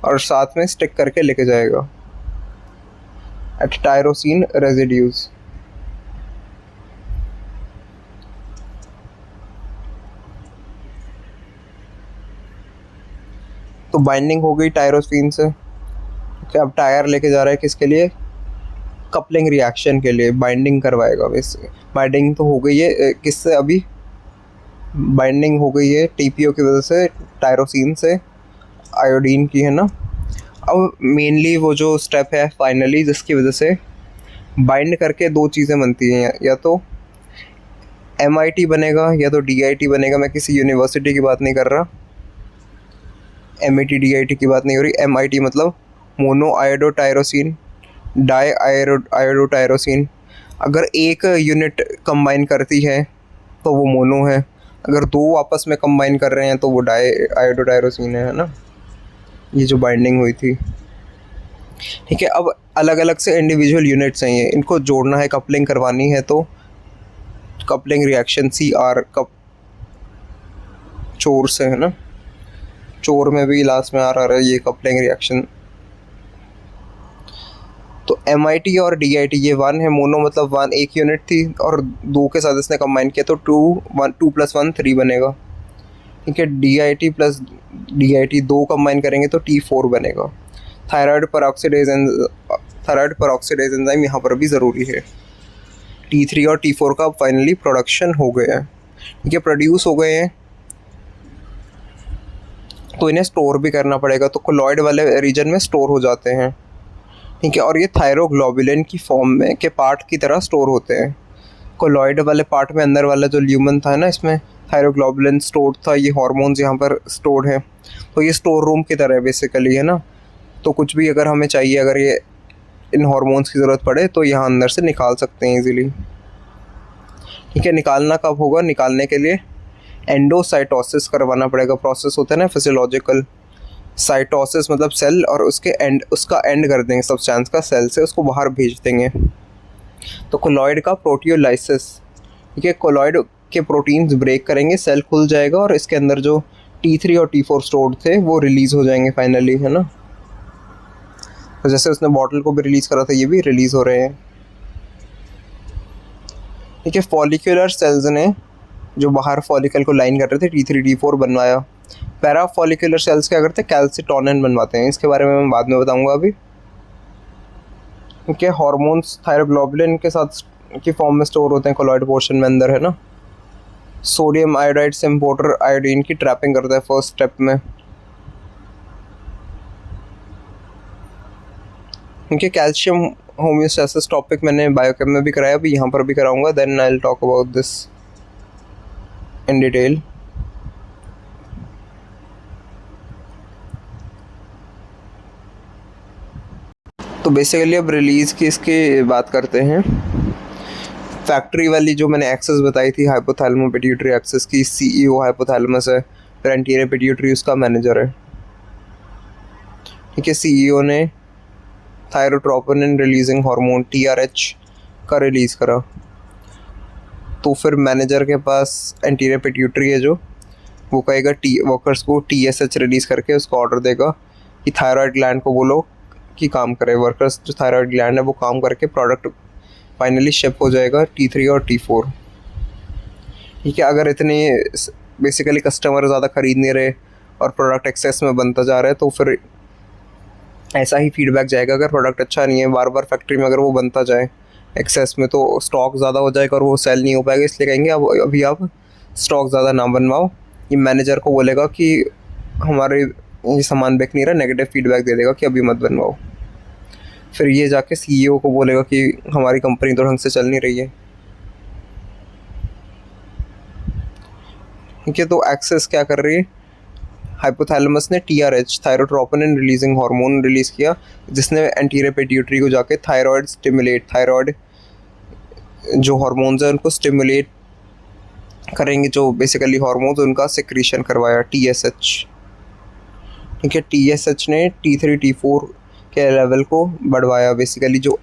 और साथ में स्टिक करके लेके जाएगा एट टायरोसिन रेजिड्यूज। तो बाइंडिंग हो गई टायरोसिन से। क्या अब टायर लेके जा रहा है किसके लिए, कपलिंग रिएक्शन के लिए, बाइंडिंग करवाएगा। वैसे बाइंडिंग तो हो गई है, किससे अभी बाइंडिंग हो गई है, TPO की वजह से, टायरोसिन से आयोडीन की, है ना। अब मेनली वो जो स्टेप है फाइनली जिसकी वजह से बाइंड करके दो चीज़ें बनती हैं, या तो MIT बनेगा या तो DIT बनेगा। मैं किसी यूनिवर्सिटी की बात नहीं कर रहा, MIT DIT की बात नहीं हो रही। MIT मतलब मोनो आयोडोटायरोसिन, डाई आयोडोटायरोसिन। अगर एक यूनिट कंबाइन करती है तो वो मोनो है, अगर दो आपस में कंबाइन कर रहे हैं तो वो डाई आयोडोटायरोसिन है ना। ये जो बाइंडिंग हुई थी। ठीक है, अब अलग अलग से इंडिविजुअल यूनिट्स हैं ये, इनको जोड़ना है, कपलिंग करवानी है, तो कपलिंग रिएक्शन CR कप चोर से है ना, चोर में भी लास्ट में आ रहा है ये कपलिंग रिएक्शन। तो MIT और DIT ये 1 है, मोनो मतलब 1 एक यूनिट थी और 2 के साथ इसने कंबाइन किया तो 2 + 1 3 बनेगा। ठीक है, DIT प्लस DIT 2 कंबाइन करेंगे तो T4 बनेगा। थायराइड पेरोक्सिडेज एंजाइम यहाँ पर भी ज़रूरी है। T3 और T4 का फाइनली प्रोडक्शन हो गया है। ठीक है, प्रोड्यूस हो गए हैं तो इन्हें स्टोर भी करना पड़ेगा, तो कोलॉइड वाले रीजन में स्टोर हो जाते हैं। ठीक है, और ये थायरोग्लोबुलिन की फॉर्म में के पार्ट की तरह स्टोर होते हैं। कोलॉइड वाले पार्ट में अंदर वाला जो ल्यूमन था ना, इसमें थायरोग्लोबुलिन स्टोर्ड था, ये हार्मोन्स यहाँ पर स्टोर्ड है, तो ये स्टोर रूम की तरह है बेसिकली, है ना। तो कुछ भी अगर हमें चाहिए, अगर ये इन हार्मोन्स की ज़रूरत पड़े तो यहाँ अंदर से निकाल सकते हैं इजीली। ठीक है, निकालना कब होगा? निकालने के लिए एंडोसाइटोसिस करवाना पड़ेगा। प्रोसेस होता है ना फिजियोलॉजिकल, साइटोसिस मतलब सेल, और उसका एंड कर देंगे सब्सटेंस का, सेल से उसको बाहर भेज देंगे। तो कोलॉइड का प्रोटियोलाइसिस। ठीक है, कोलॉइड के प्रोटीन्स ब्रेक करेंगे, सेल खुल जाएगा और इसके अंदर जो T3 और T4 स्टोर्ड थे वो रिलीज़ हो जाएंगे फाइनली, है ना। तो जैसे उसने बॉटल को भी रिलीज़ करा था, ये भी रिलीज़ हो रहे हैं। ठीक है, फॉलिकुलर सेल्स ने जो बाहर फॉलिकल को लाइन कर रहे थे T3 T4 बनवाया। पैरा फॉलिकुलर सेल्स क्या करते हैं? कैल्सिटोनिन बनवाते हैं, इसके बारे में मैं बाद में बताऊंगा अभी। ठीक है, हार्मोन्स थायरोग्लोबुलिन के साथ की फॉर्म में स्टोर होते हैं कोलॉइड पोर्शन में अंदर, है ना। Sodium iodide symporter iodine की ट्रैपिंग करता है फर्स्ट स्टेप में। ठीक, कैल्शियम होम्योस्टैसिस टॉपिक मैंने बायोकेम में भी कराया, अभी यहाँ पर भी कराऊंगा, then I will talk about this in detail. तो बेसिकली अब रिलीज़ की इसकी बात करते हैं। फैक्ट्री वाली जो मैंने एक्सेस बताई थी हाइपोथैलेमो पिट्यूटरी एक्सेस की, CEO हाइपोथैलेमस है, फिर एंटीरियर पिट्यूटरी उसका मैनेजर है। ठीक है, CEO ने थायरोट्रोपोनिन रिलीजिंग हार्मोन TRH का रिलीज़ करा, तो फिर मैनेजर के पास एंटीरियर पिट्यूटरी है जो, वो कहेगा वर्कर्स को TSH रिलीज़ करके उसको ऑर्डर देगा कि थायराइड ग्लैंड को बोलो कि काम करे। वर्कर्स जो थायराइड ग्लैंड है वो काम करके प्रोडक्ट फाइनली शिप हो जाएगा T3 और T4। ठीक है, अगर इतने बेसिकली कस्टमर ज़्यादा ख़रीद नहीं रहे और प्रोडक्ट एक्सेस में बनता जा रहा है तो फिर ऐसा ही फीडबैक जाएगा। अगर प्रोडक्ट अच्छा नहीं है, बार बार फैक्ट्री में अगर वो बनता जाए एक्सेस में, तो स्टॉक ज़्यादा हो जाएगा और वो सेल नहीं हो पाएगा, इसलिए कहेंगे अब अभी आप स्टॉक ज़्यादा ना बनवाओ। ये मैनेजर को बोलेगा कि हमारे ये सामान बिक नहीं रहा, नेगेटिव फीडबैक दे देगा कि अभी मत बनवाओ। फिर ये जाके CEO को बोलेगा कि हमारी कंपनी तो ढंग से चल नहीं रही है। ठीक है, तो एक्सेस क्या कर रही है? हाइपोथैलेमस ने TRH थायरोट्रोपोनिन रिलीजिंग हार्मोन रिलीज़ किया, जिसने एंटीरियर पिट्यूटरी को जाके थायराइड जो हार्मोन्स हैं उनको स्टिमुलेट करेंगे, जो बेसिकली हार्मोन्स उनका सिक्रीशन करवाया TSH। ठीक है, TSH ने T3 T4 के लेवल को बढ़वाया, बेसिकली जो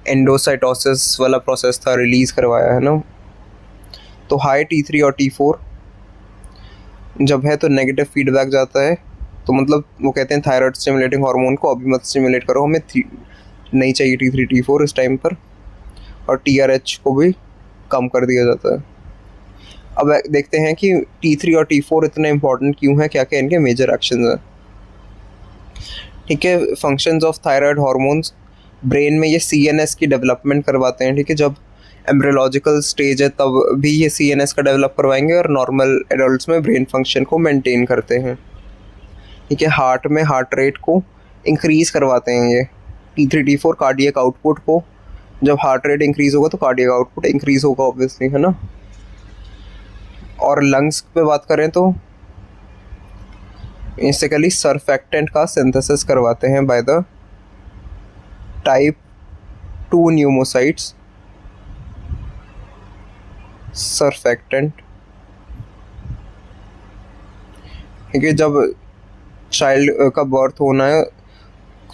एंडोसाइटोसिस वाला प्रोसेस था रिलीज़ करवाया, है ना। तो हाई T3 और T4 जब है तो नेगेटिव फीडबैक जाता है, तो मतलब वो कहते हैं थायराइड स्टिमुलेटिंग हार्मोन को अभी मत स्टिमुलेट करो, हमें नहीं चाहिए T3 T4 इस टाइम पर, और TRH को भी कम कर दिया जाता है। अब देखते हैं कि T3 और T4 इतने इंपॉर्टेंट क्यों हैं, क्या क्या इनके मेजर एक्शंस हैं। ठीक है, functions of thyroid hormones, brain में ये CNS की डेवलपमेंट करवाते हैं। ठीक है, जब एम्ब्रियोलॉजिकल स्टेज है तब भी ये CNS का डेवलप करवाएंगे और नॉर्मल एडल्ट्स में ब्रेन फंक्शन को मेंटेन करते हैं। ठीक है, हार्ट में हार्ट रेट को इंक्रीज़ करवाते हैं ये T3 T4। कार्डियक आउटपुट को, जब हार्ट रेट इंक्रीज़ होगा तो कार्डियक आउटपुट इंक्रीज़ होगा ऑब्वियसली, है ना। और लंग्स पे बात करें तो बेसिकली सरफेक्टेंट का सिंथेसिस करवाते हैं by the type 2 pneumocytes. Surfactant, ठीक है, जब चाइल्ड का बर्थ होना है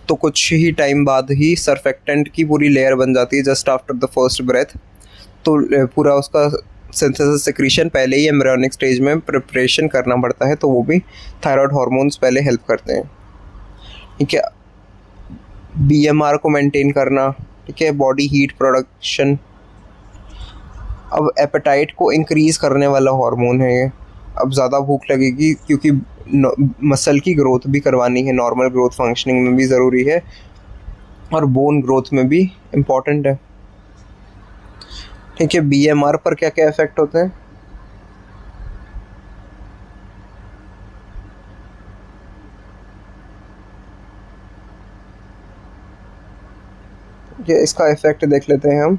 तो कुछ ही टाइम बाद ही सरफेक्टेंट की पूरी लेयर बन जाती है just after the first breath. तो पूरा उसका सिंथेसिस सिक्रीशन पहले ही एम्ब्रियोनिक स्टेज में प्रिपरेशन करना पड़ता है, तो वो भी थायराइड हार्मोन्स पहले हेल्प करते हैं। ठीक है, बीएमआर को मेंटेन करना, ठीक है, बॉडी हीट प्रोडक्शन। अब एपेटाइट को इंक्रीज़ करने वाला हार्मोन है ये। अब ज़्यादा भूख लगेगी क्योंकि मसल की ग्रोथ भी करवानी है, नॉर्मल ग्रोथ फंक्शनिंग में भी ज़रूरी है और बोन ग्रोथ में भी इम्पॉर्टेंट है। ठीक है, बीएमआर पर क्या क्या इफेक्ट होते हैं? ये इसका इफेक्ट देख लेते हैं हम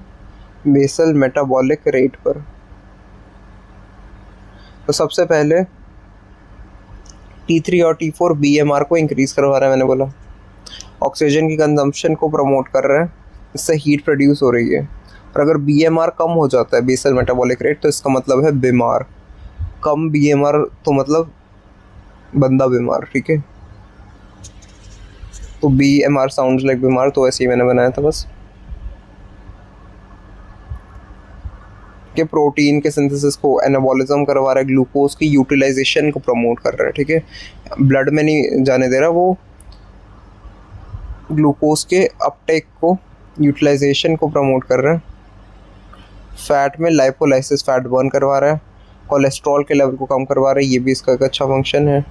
बेसल मेटाबॉलिक रेट पर। तो सबसे पहले T3 और T4 बीएमआर को इंक्रीज़ करवा रहा है, मैंने बोला। ऑक्सीजन की कंजम्पशन को प्रमोट कर रहा है, इससे हीट प्रोड्यूस हो रही है। और अगर बीएमआर कम हो जाता है, बेसल मेटाबॉलिक रेट, तो इसका मतलब है बीमार। कम बीएमआर तो मतलब बंदा बीमार। ठीक है, तो बीएमआर साउंड्स लाइक बीमार, तो ऐसे ही मैंने बनाया था बस। कि प्रोटीन के सिंथेसिस को एनाबॉलिज्म करवा रहा है, ग्लूकोज की यूटिलाइजेशन को प्रमोट कर रहा है। ठीक है, ब्लड में नहीं जाने दे रहा, वो ग्लूकोज के अपटेक को, यूटिलाइजेशन को प्रमोट कर रहा है। फैट में लाइपोलाइसिस, फैट बर्न करवा रहा है। कोलेस्ट्रॉल के लेवल को कम करवा रहा है, ये भी इसका एक अच्छा फंक्शन है।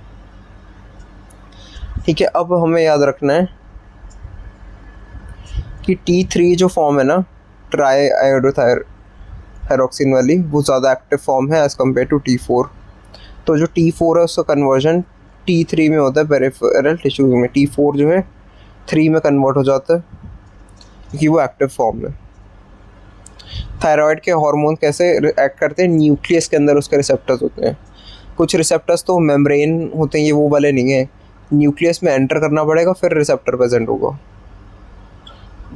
ठीक है, अब हमें याद रखना है कि T3 जो फॉर्म है ना, ट्राई आयोडोथायरोक्सिन वाली, वो ज़्यादा एक्टिव फॉर्म है एज़ कम्पेयर टू T4। तो जो T4 है उसका कन्वर्जन T3 में होता है पेरिफेरल टिश्यूज में। T4 जो है 3 में कन्वर्ट हो जाता है क्योंकि वो एक्टिव फॉर्म है। थायराइड के हार्मोन कैसे एक्ट करते हैं? न्यूक्लियस के अंदर उसके रिसेप्टर्स होते हैं। कुछ रिसेप्टर्स तो मेम्ब्रेन होते हैं, ये वो वाले नहीं है। न्यूक्लियस में एंटर करना पड़ेगा फिर रिसेप्टर प्रेजेंट होगा।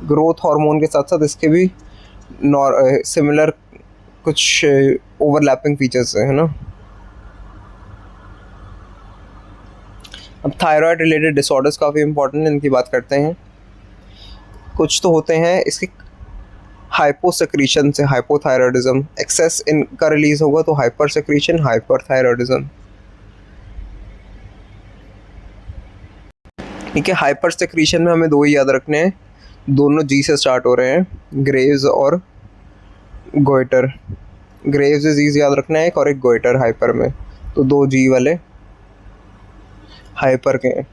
ग्रोथ हार्मोन के साथ साथ इसके भी सिमिलर कुछ ओवरलैपिंग फीचर्स है ना। अब थायराइड रिलेटेड डिसऑर्डर्स काफ़ी इंपॉर्टेंट है, इनकी बात करते हैं। कुछ तो होते हैं इसके हाइपोसेक्रीशन से, हाइपोथायरॉयडिज्म, एक्सेस इनका रिलीज होगा तो हाइपर सेक्रीशन, हाइपरथायरॉयडिज्म। ठीक है, हाइपर सेक्रीशन में हमें दो ही याद रखने हैं, दोनों जी से स्टार्ट हो रहे हैं, ग्रेव्स और गोइटर। ग्रेव्स डिजीज याद रखना है एक, और एक गोइटर हाइपर में, तो दो जी वाले हाइपर के हैं।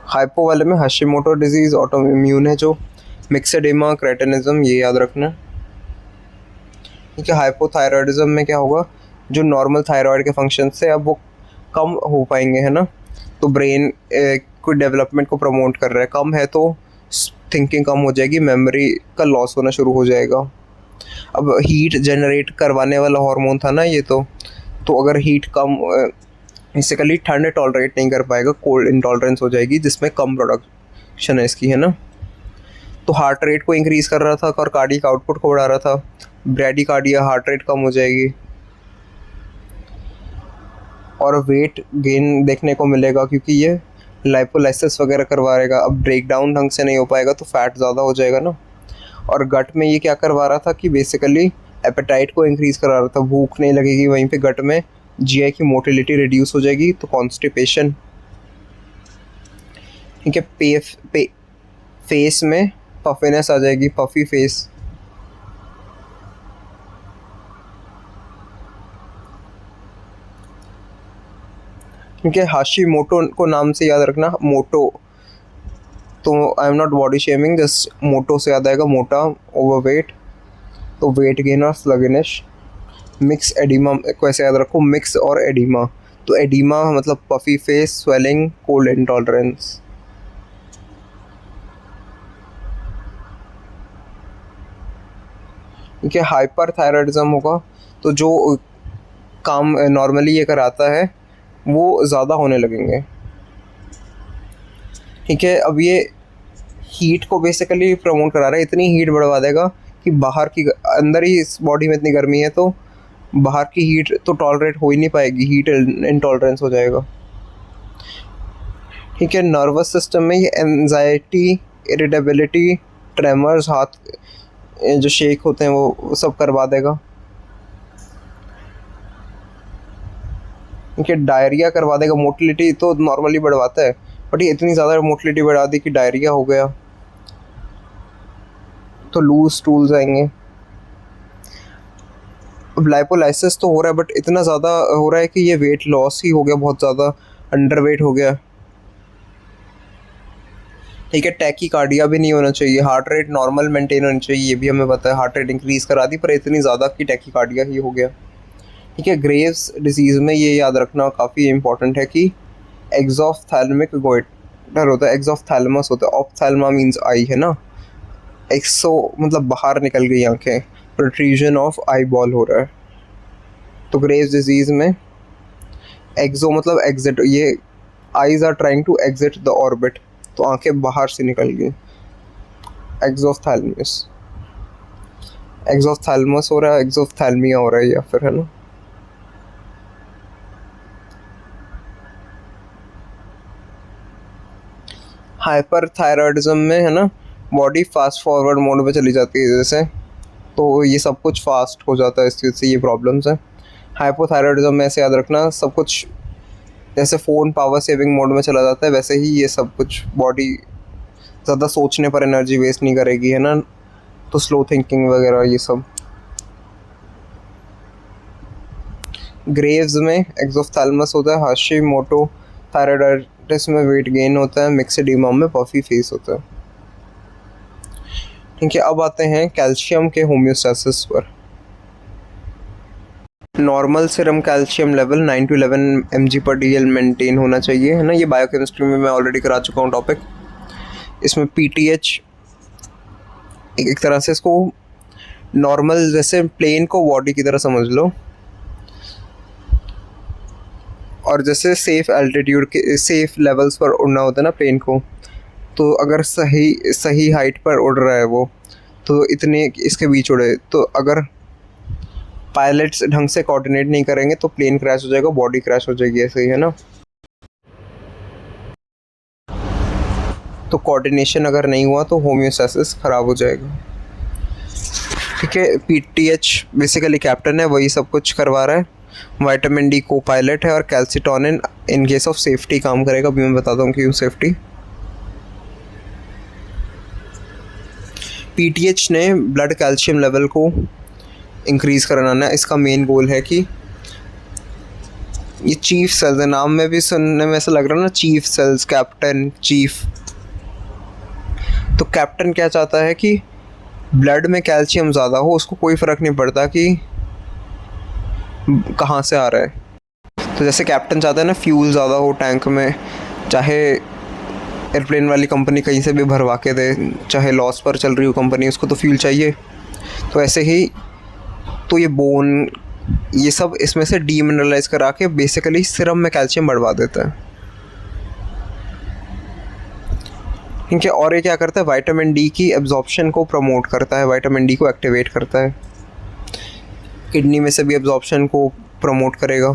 हाइपो वाले में हाशिमोटो डिजीज़, ऑटोइम्यून है जो, मिक्सेडेमा, क्रेटिनिज्म, ये याद रखना। ठीक है, हाइपोथायरॉयडिज्म में क्या होगा, जो नॉर्मल थायराइड के फंक्शन से अब वो कम हो पाएंगे, है ना। तो ब्रेन को डेवलपमेंट को प्रमोट कर रहा है, कम है तो थिंकिंग कम हो जाएगी, मेमोरी का लॉस होना शुरू हो जाएगा। अब हीट जनरेट करवाने वाला हार्मोन था ना ये, तो अगर हीट कम, बेसिकली ठंड टॉलरेट नहीं कर पाएगा, कोल्ड इंटॉलरेंस हो जाएगी जिसमें कम प्रोडक्शन है इसकी, है ना। तो हार्ट रेट को इंक्रीज़ कर रहा था और कार्डियक आउटपुट को बढ़ा रहा था, ब्रैडीकार्डिया, हार्ट रेट कम हो जाएगी और वेट गेन देखने को मिलेगा क्योंकि ये लाइपोलाइसिस वगैरह करवाएगा। अब ब्रेक डाउन ढंग से नहीं हो पाएगा तो फैट ज़्यादा हो जाएगा ना। और गट में ये क्या करवा रहा था कि बेसिकली एपेटाइट को इंक्रीज़ करा रहा था, भूख नहीं लगेगी, वहीं पे गट में जीआई की मोटिलिटी रिड्यूस हो जाएगी, तो कॉन्स्टिपेशन। ठीक है, फेस में पफिनेस आ जाएगी, पफी फेस। ठीक है, हाशिमोटो को नाम से याद रखना, मोटो, तो I am not body shaming, just मोटो से याद आएगा, मोटा, ओवरवेट, तो वेट गेन और स्लगिनिश। मिक्स एडिमा को ऐसे याद रखो, मिक्स और एडिमा, तो एडिमा मतलब puffy face, swelling, cold intolerance. ठीक है, हाइपर थायराइडिज्म होगा तो जो काम नॉर्मली ये कराता है वो ज़्यादा होने लगेंगे। ठीक है, अब ये हीट को बेसिकली प्रमोट करा रहा है, इतनी हीट बढ़वा देगा कि बाहर की, अंदर ही इस बॉडी में इतनी गर्मी है तो बाहर की हीट तो टॉलरेट हो ही नहीं पाएगी, हीट इंटॉलरेंस हो जाएगा। ठीक है, नर्वस सिस्टम में ये एंजाइटी, इरिटेबिलिटी, ट्रेमर्स, हाथ जो शेक होते हैं वो सब करवा देगा। ठीक है, डायरिया करवा देगा। मोटिलिटी तो नॉर्मली बढ़वाता है, बट ये इतनी ज़्यादा मोटिलिटी बढ़ा दी कि डायरिया हो गया, तो लूज स्टूल्स आएंगे। अब लाइपोलाइसिस तो हो रहा है, बट इतना ज़्यादा हो रहा है कि ये वेट लॉस ही हो गया, बहुत ज़्यादा अंडर वेट हो गया। ठीक है, टैकीकार्डिया भी नहीं होना चाहिए, हार्ट रेट नॉर्मल मेंटेन होनी चाहिए, ये भी हमें पता है। हार्ट रेट इंक्रीज करा दी, पर इतनी ज़्यादा कि टैकीकार्डिया ही हो गया। ठीक है, ग्रेव्स डिजीज़ में ये याद रखना काफ़ी इंपॉर्टेंट है कि एक्सोफ्थैल्मिक गोइटर होता है, एक्सोफ्थैलमस होता है, ऑप्थैल्मा मीन्स आई है ना, एक्सो मतलब बाहर निकल गई आंखें, प्रोट्रूजन ऑफ आई बॉल हो रहा है। तो ग्रेव्स डिजीज़ में एक्सो मतलब एग्जिट, ये eyes are trying to exit the orbit, तो आंखें बाहर से निकल गई, एक्सोफ्थैल्मस। एक्सोफ्थैल्मस हो रहा है, एक्सोफ्थैल्मिया हो रहा है, या फिर है ना। हाइपरथायरॉयडिज्म में है ना, बॉडी फास्ट फॉरवर्ड मोड में चली जाती है जैसे, तो ये सब कुछ फास्ट हो जाता है, इस चीज़ से ये प्रॉब्लम्स है। हाइपोथायरॉयडिज्म में ऐसे याद रखना, सब कुछ जैसे फ़ोन पावर सेविंग मोड में चला जाता है, वैसे ही ये सब कुछ बॉडी ज़्यादा सोचने पर एनर्जी वेस्ट नहीं करेगी, है ना, तो स्लो थिंकिंग वगैरह ये सब। ग्रेव्स में एक्सोफ्थैल्मस होता है, हाशिमोटो थायराइडाइटिस में वेट गेन होता है, मिक्सेडिमा में पफी फेस होता है। ठीक है, अब आते हैं कैल्शियम के होम्योस्टैसिस पर। Normal serum calcium level 9 to 11 mg/dl maintain होना चाहिए, है ना। ये बायोकेमिस्ट्री में मैं ऑलरेडी करा चुका हूँ टॉपिक। इसमें पीटीएच एक तरह से इसको नॉर्मल जैसे प्लेन को बॉडी की तरह समझ लो, और जैसे सेफ एल्टीट्यूड के सेफ लेवल्स पर उड़ना होता है ना प्लेन को, तो अगर सही हाइट पर उड़ रहा है वो, तो इतने इसके बीच उड़े, तो अगर पायलट्स ढंग से कोऑर्डिनेट नहीं करेंगे तो प्लेन क्रैश हो जाएगा, बॉडी क्रैश हो जाएगी, ऐसे ही है ना। तो कोऑर्डिनेशन अगर नहीं हुआ तो होम्योस्टैसिस ख़राब हो जाएगा। ठीक है, पीटीएच बेसिकली कैप्टन है, वही सब कुछ करवा रहा है। विटामिन डी को पायलट है, और calcitonin in case of safety काम करेगा। अभी मैं बताता हूँ क्यों सेफ्टी। पीटीएच ने ब्लड कैल्शियम लेवल को इंक्रीज कराना है, इसका मेन गोल है कि ये चीफ सेल्स है, नाम में भी सुनने में ऐसा लग रहा है ना, चीफ सेल्स, कैप्टन, चीफ। तो कैप्टन क्या चाहता है कि ब्लड में कैल्शियम ज़्यादा हो, उसको कोई फ़र्क नहीं पड़ता कि कहाँ से आ रहा है। तो जैसे कैप्टन चाहता है ना फ्यूल ज़्यादा हो टैंक में, चाहे एयरप्लेन वाली कंपनी कहीं से भी भरवा के दे, चाहे लॉस पर चल रही हो कंपनी, उसको तो फ्यूल चाहिए। तो ऐसे ही तो ये बोन ये सब इसमें से डीमिनरलाइज करा के बेसिकली सीरम में कैल्शियम बढ़वा देता है। ठीक है, और ये क्या करता है, विटामिन डी की एब्जॉर्प्शन को प्रमोट करता है, विटामिन डी को एक्टिवेट करता है, किडनी में से भी एब्जॉर्प्शन को प्रमोट करेगा।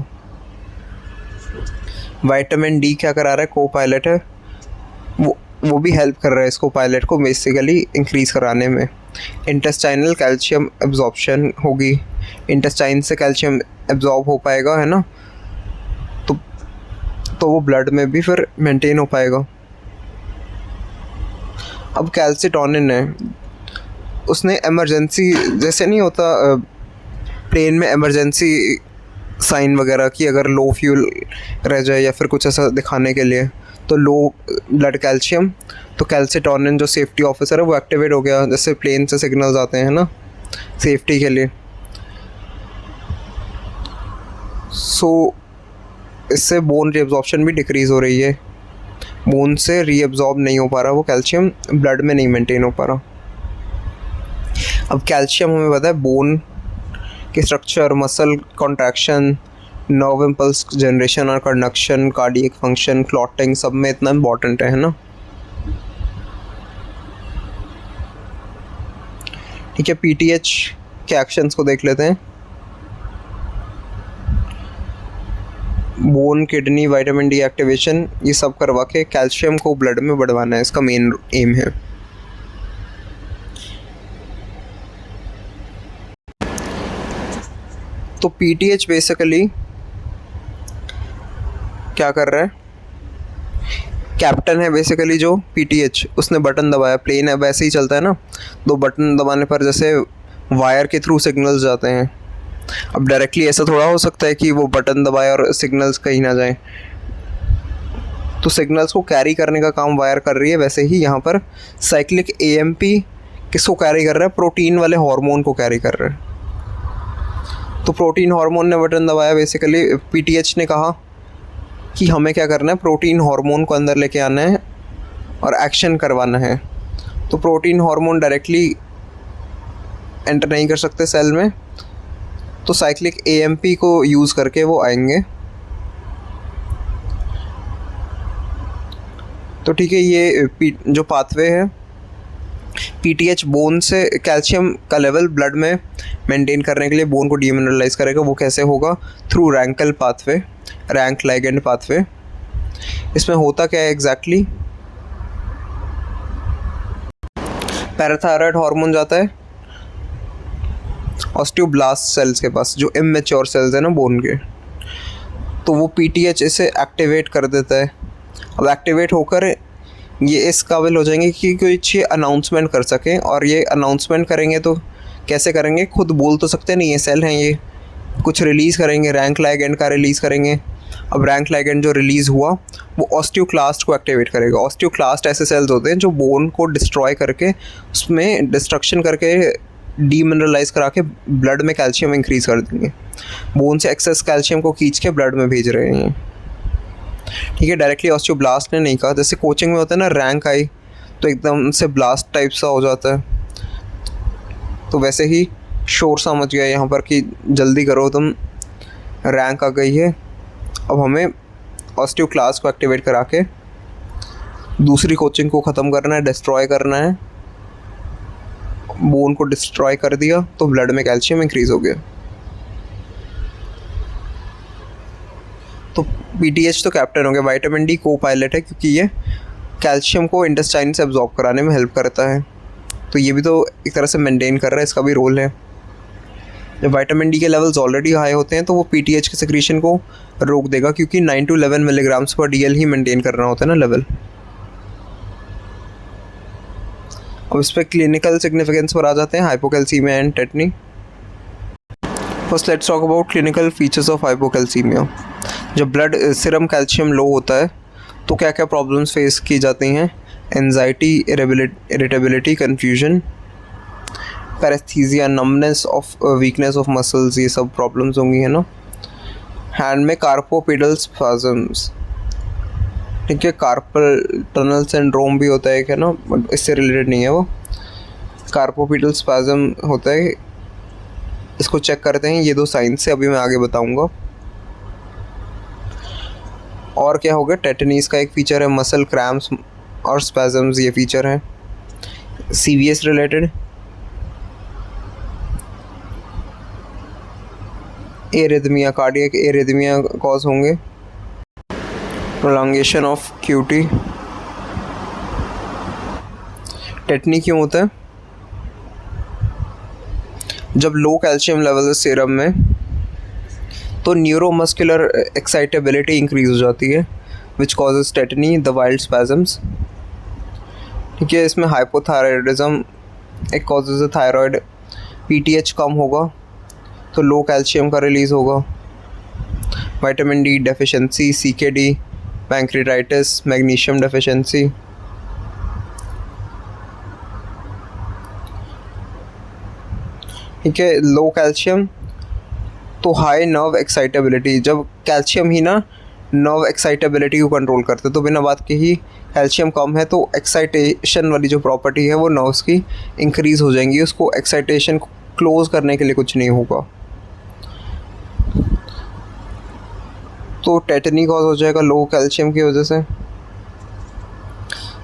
विटामिन डी क्या करा रहा है, को पायलट है, वो भी हेल्प कर रहा है इसको पायलट को बेसिकली इंक्रीज कराने में। इंटेस्टाइनल कैल्शियम एब्जॉर्प्शन होगी, इंटेस्टाइन से कैल्शियम एब्जॉर्ब हो पाएगा, है ना, तो वो ब्लड में भी फिर मेंटेन हो पाएगा। अब कैल्सिटोनिन है, उसने इमरजेंसी जैसे नहीं होता प्लेन में इमरजेंसी साइन वगैरह की, अगर लो फ्यूल रह जाए या फिर कुछ ऐसा दिखाने के लिए, तो लो ब्लड कैल्शियम, तो कैल्सिटोनिन जो सेफ्टी ऑफिसर है वो एक्टिवेट हो गया, जैसे प्लेन से सिग्नल्स आते हैं ना सेफ्टी के लिए। सो इससे बोन रीअब्जॉर्प्शन भी डिक्रीज़ हो रही है, बोन से रीअब्जॉर्ब नहीं हो पा रहा वो कैल्शियम, ब्लड में नहीं मेंटेन हो पा रहा। अब कैल्शियम हमें पता है बोन के structure, muscle contraction, nerve impulse generation और कंडक्शन, कार्डियक फंक्शन, क्लॉटिंग, सब में इतना इम्पॉर्टेंट है ना। ठीक है, पीटीएच के एक्शंस को देख लेते हैं। Bone, kidney, vitamin D activation, ये सब करवा के कैल्शियम को ब्लड में बढ़वाना है, इसका मेन एम है। तो पीटीएच बेसिकली क्या कर रहा है, कैप्टन है बेसिकली जो पीटीएच, उसने बटन दबाया, प्लेन है वैसे ही चलता है ना, दो बटन दबाने पर जैसे वायर के थ्रू सिग्नल्स जाते हैं। अब डायरेक्टली ऐसा थोड़ा हो सकता है कि वो बटन दबाए और सिग्नल्स कहीं ना जाए, तो सिग्नल्स को कैरी करने का काम वायर कर रही है। वैसे ही यहाँ पर साइक्लिक एएमपी किसको कैरी कर रहा है, प्रोटीन वाले हार्मोन को कैरी कर रहा है। तो प्रोटीन हार्मोन ने बटन दबाया, बेसिकली पीटीएच ने कहा कि हमें क्या करना है, प्रोटीन हार्मोन को अंदर लेके आना है और एक्शन करवाना है। तो प्रोटीन हार्मोन डायरेक्टली एंटर नहीं कर सकते सेल में, तो साइक्लिक एएमपी को यूज़ करके वो आएंगे। तो ठीक है, ये जो पाथवे है पीटीएच बोन से कैल्शियम का लेवल ब्लड में मेंटेन करने के लिए बोन को डीमिनरलाइज करेगा। वो कैसे होगा, through RANKL pathway, RANK ligand pathway. इसमें होता क्या है एग्जैक्टली, पैराथायरॉयड हार्मोन जाता है ऑस्टियोब्लास्ट सेल्स के पास, जो इमेच्योर सेल्स है ना बोन के, तो वो पीटीएच इसे एक्टिवेट कर देता है। अब एक्टिवेट होकर ये इस काबिल हो जाएंगे कि कुछ अनाउंसमेंट कर सकें, और ये अनाउंसमेंट करेंगे तो कैसे करेंगे, खुद बोल तो सकते नहीं, ये सेल हैं, ये कुछ रिलीज़ करेंगे, रैंक लाइगेंड का रिलीज़ करेंगे। अब रैंक लाइगेंड जो रिलीज़ हुआ वो ऑस्टियोक्लास्ट को एक्टिवेट करेगा। ऑस्टियोक्लास्ट ऐसे सेल्स होते हैं जो बोन को डिस्ट्रॉय करके, उसमें डिस्ट्रक्शन करके, डीमिनरलाइज करा के ब्लड में कैल्शियम इंक्रीज़ कर देंगे। बोन से एक्सेस कैल्शियम को खींच के ब्लड में भेज रहे हैं। ठीक है, डायरेक्टली ऑस्टियोब्लास्ट ने नहीं कहा। जैसे कोचिंग में होता है ना, रैंक आई तो एकदम से ब्लास्ट टाइप सा हो जाता है, तो वैसे ही शोर सा मच गया यहाँ पर कि जल्दी करो तुम, रैंक आ गई है। अब हमें ऑस्टियोक्लास्ट को एक्टिवेट करा के दूसरी कोचिंग को ख़त्म करना है, डिस्ट्रॉय करना है। बोन को डिस्ट्रॉय कर दिया तो ब्लड में कैल्शियम इंक्रीज हो गया। तो पीटीएच तो कैप्टन हो गया, विटामिन डी को पायलट है, क्योंकि ये कैल्शियम को इंटेस्टाइन से एब्जॉर्ब कराने में हेल्प करता है। तो ये भी तो एक तरह से मेंटेन कर रहा है, इसका भी रोल है। जब विटामिन डी के लेवल्स ऑलरेडी हाई होते हैं तो वो पीटीएच के सिक्रीशन को रोक देगा, क्योंकि 9 to 11 मिलीग्राम्स पर डीएल ही मेंटेन करना होता है ना लेवल। अब इस पर क्लिनिकल सिग्निफिकेंस पर आ जाते हैं, hypocalcaemia and tetani. First let's talk about clinical features of hypocalcaemia. जब ब्लड सीरम कैल्शियम लो होता है तो क्या क्या प्रॉब्लम्स फेस की जाती हैं, anxiety, irritability, confusion, paraesthesia, numbness of, weakness of muscles, ये सब प्रॉब्लम्स होंगी, है ना। हैंड में कार्पोपिडल स्पाज़म्स, ठीक है, कार्पल टनल सिंड्रोम भी होता है, क्या ना, इससे रिलेटेड नहीं है वो। कार्पोपिडल स्पाज़म होता है, इसको चेक करते हैं, ये दो साइंस से अभी मैं आगे बताऊंगा। और क्या होगा, टेटनीस का एक फीचर है, मसल क्रैम्प्स और स्पैज़म्स, ये फीचर है। CVS related, arrhythmia, cardiac arrhythmia cause होंगे। प्रोलॉन्गेशन ऑफ क्यूटी, टेटनी क्यों होता है, जब लो कैल्शियम लेवल है सीरम में तो न्यूरोमस्कुलर एक्साइटेबिलिटी इंक्रीज हो जाती है, which causes tetani, the wild spasms. ठीक है, इसमें हाइपोथायरॉयडिज्म एक कॉजेज थायराइड, पीटीएच कम होगा तो लो कैल्शियम का रिलीज़ होगा। Vitamin D deficiency, CKD, pancreatitis, magnesium deficiency. ठीक है, लो कैल्शियम तो हाई नर्व एक्साइटेबिलिटी, जब कैल्शियम ही ना नर्व एक्साइटेबिलिटी को कंट्रोल करते, तो बिना बात के ही कैल्शियम कम है तो एक्साइटेशन वाली जो प्रॉपर्टी है वो नर्व्स की इंक्रीज़ हो जाएंगी, उसको एक्साइटेशन क्लोज करने के लिए कुछ नहीं होगा, तो टेटनी कॉज हो जाएगा लो कैल्शियम की वजह से।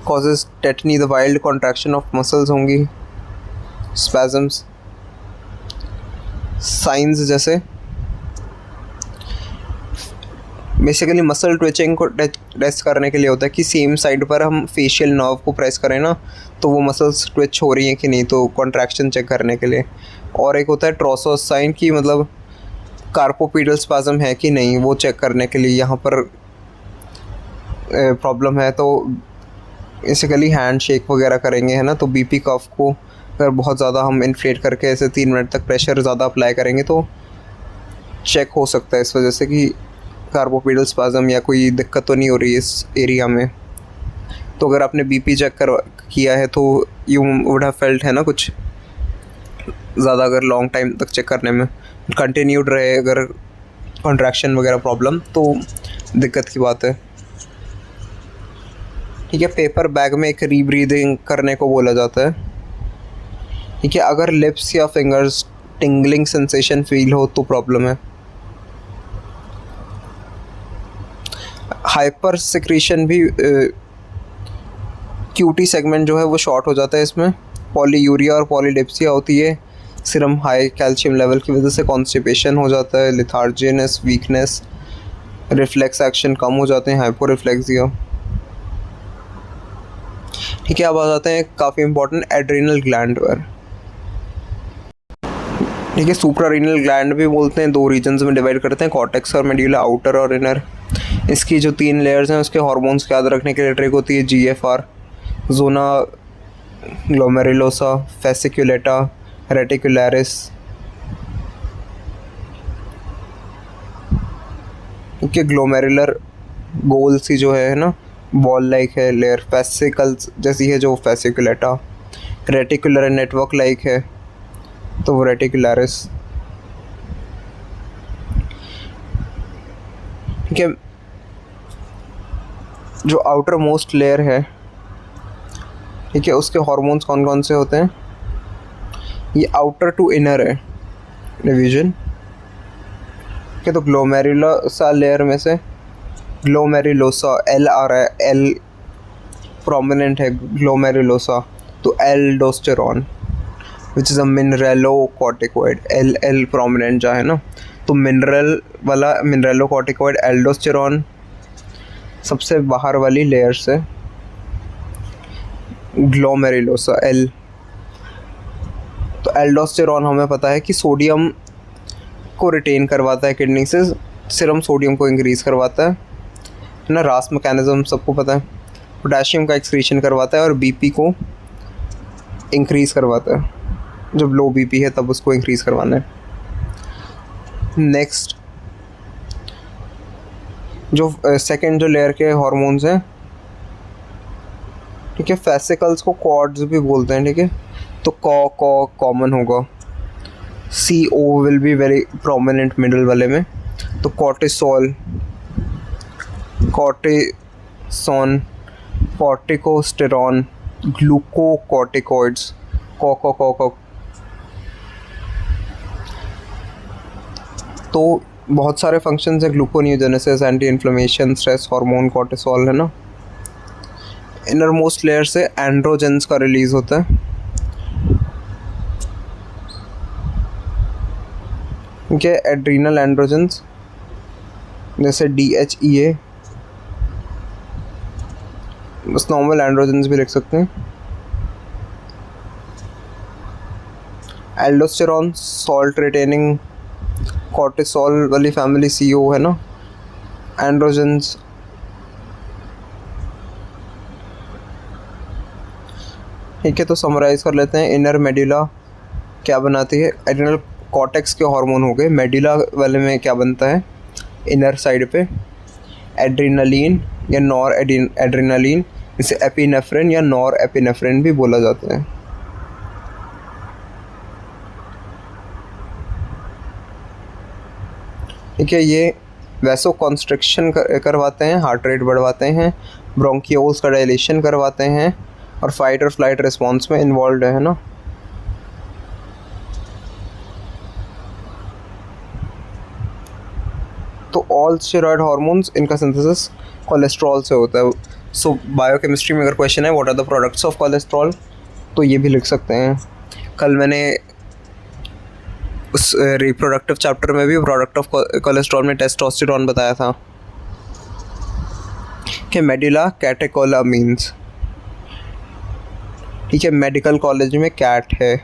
Causes tetani, the wild contraction of muscles होंगी, स्पैज़म्स। साइंस जैसे बेसिकली मसल ट्विचिंग को टेस्ट करने के लिए होता है कि सेम साइड पर हम फेशियल नर्व को प्रेस करें ना तो वो मसल्स ट्विच हो रही हैं कि नहीं, तो कॉन्ट्रैक्शन चेक करने के लिए। और एक होता है ट्रोसोस साइन की मतलब कार्पोपीडल स्पाज्म है कि नहीं वो चेक करने के लिए, यहाँ पर प्रॉब्लम है तो बेसिकली हैंड शेक वगैरह करेंगे है ना, तो बीपी कफ को अगर बहुत ज़्यादा हम इन्फ्लेट करके ऐसे 3 मिनट तक प्रेशर ज़्यादा अप्लाई करेंगे तो चेक हो सकता है इस वजह से कि कार्पोपीडल स्पाज्म या कोई दिक्कत तो नहीं हो रही है इस एरिया में। तो अगर आपने बीपी चेक किया है तो यू वुड हैव फेल्ट है ना कुछ ज़्यादा, अगर लॉन्ग टाइम तक चेक करने में कंटिन्यूड रहे अगर कॉन्ट्रैक्शन वगैरह प्रॉब्लम तो दिक्कत की बात है। ठीक है, पेपर बैग में एक रीब्रीदिंग करने को बोला जाता है। ठीक है, अगर लिप्स या फिंगर्स टिंगलिंग सेंसेशन फील हो तो प्रॉब्लम है। हाइपर सिक्रीशन भी क्यूटी सेगमेंट जो है वो शॉर्ट हो जाता है इसमें। पॉलीयूरिया और पॉलीडिप्सिया होती है, सीरम हाई कैल्शियम लेवल की वजह से कॉन्स्टिपेशन हो जाता है, लिथार्जीनेस, वीकनेस, रिफ्लेक्स एक्शन कम हो जाते हैं, हाइपोरिफ्लेक्सिया। ठीक है, अब आ जाते हैं काफ़ी इंपॉर्टेंट एड्रिनल ग्लैंड पर। ठीक है, सुप्रारीनल ग्लैंड भी बोलते हैं, 2 रीजन्स में डिवाइड करते हैं, कॉर्टेक्स और मेड्यूला, आउटर और इनर। इसकी जो 3 लेयर्स हैं उसके हार्मोन्स याद रखने के लिए ट्रिक होती है GFR, zona glomerulosa, fasciculata, reticularis. ठीक है, ग्लोमेरुलर गोल सी जो है ना बॉल लाइक है लेयर, फेसिकल्स जैसी है जो फेसिकुलेटा, रेटिकुलर नेटवर्क लाइक है तो वो रेटिकुलरिस। ठीक है, जो आउटर मोस्ट लेयर है ठीक है उसके हार्मोन्स कौन कौन से होते हैं, ये आउटर टू इनर है डिवीजन। ठीक है, तो ग्लोमेरुलोसा लेयर में से ग्लोमेरुलोसा L आ रहा है, L प्रोमिनेंट है ग्लोमेरुलोसा, तो aldosterone which is a mineralocorticoid, L prominent जो है ना, तो मिनरल वाला मिनरेलोकॉर्टिकॉइड एल्डोस्टेरॉन सबसे बाहर वाली लेयर से ग्लोमेरुलोसा L। तो एल्डोस्टेरॉन हमें पता है कि सोडियम को रिटेन करवाता है किडनी से, सीरम सोडियम को इंक्रीज़ करवाता है ना, रास मैकेनिज्म सबको पता है। पोटेशियम का एक्सक्रीशन करवाता है और बीपी को इंक्रीज़ करवाता है, जब लो बीपी है तब उसको इंक्रीज़ करवाना है। नेक्स्ट जो सेकंड जो लेयर के हार्मोन्स हैं ठीक है, फेसिकल्स को कॉर्ड्स भी बोलते हैं। ठीक है, तो कॉमन होगा, CO will be very prominent middle वाले में, तो कॉर्टिसोल, कॉर्टिसोन, कॉर्टिकोस्टेरॉन, ग्लूकोकॉर्टिकॉइड्स, को। तो बहुत सारे फंक्शंस हैं, gluconeogenesis, anti inflammation, stress hormone, cortisol है ना। इनर मोस्ट लेयर से एंड्रोजेंस का रिलीज होता है। ठीक है, एड्रीनल एंड्रोजेंस जैसे DHEA, बस नॉर्मल एंड्रोजेंस भी लिख सकते हैं। एल्डोस्टेरॉन सॉल्ट रिटेनिंग कॉर्टिसोल वाली फैमिली CO है ना। एंड्रोजेंस ठीक है, तो समराइज़ कर लेते हैं। इनर मेडुला क्या बनाती है, एड्रिनल कॉर्टेक्स के हार्मोन हो गए। मेडुला वाले में क्या बनता है, इनर साइड पे एड्रीनलिन या नॉर एड्रीनलिन, इसे एपिनेफ्रिन या नॉर एपिनेफ्रिन भी बोला जाता है। ठीक है, ये वैसो कॉन्स्ट्रिक्शन करवाते हैं, हार्ट रेट बढ़वाते हैं, ब्रोंकियोल्स का डायलेशन करवाते हैं और फाइट और फ्लाइट रिस्पॉन्स में इन्वॉल्व है ना। तो ऑल स्टेरॉयड हार्मोन्स इनका सिंथेसिस कोलेस्ट्रॉल से होता है। सो बायोकेमिस्ट्री में अगर क्वेश्चन है what are the products of cholesterol, तो ये भी लिख सकते हैं। कल मैंने उस रिप्रोडक्टिव चैप्टर में भी प्रोडक्ट ऑफ कोलेस्ट्रॉल में टेस्टोस्टेरॉन बताया था। कि मेडिला कैटेकोलामीन्स। ठीक है, मेडिकल कॉलेज में कैट है,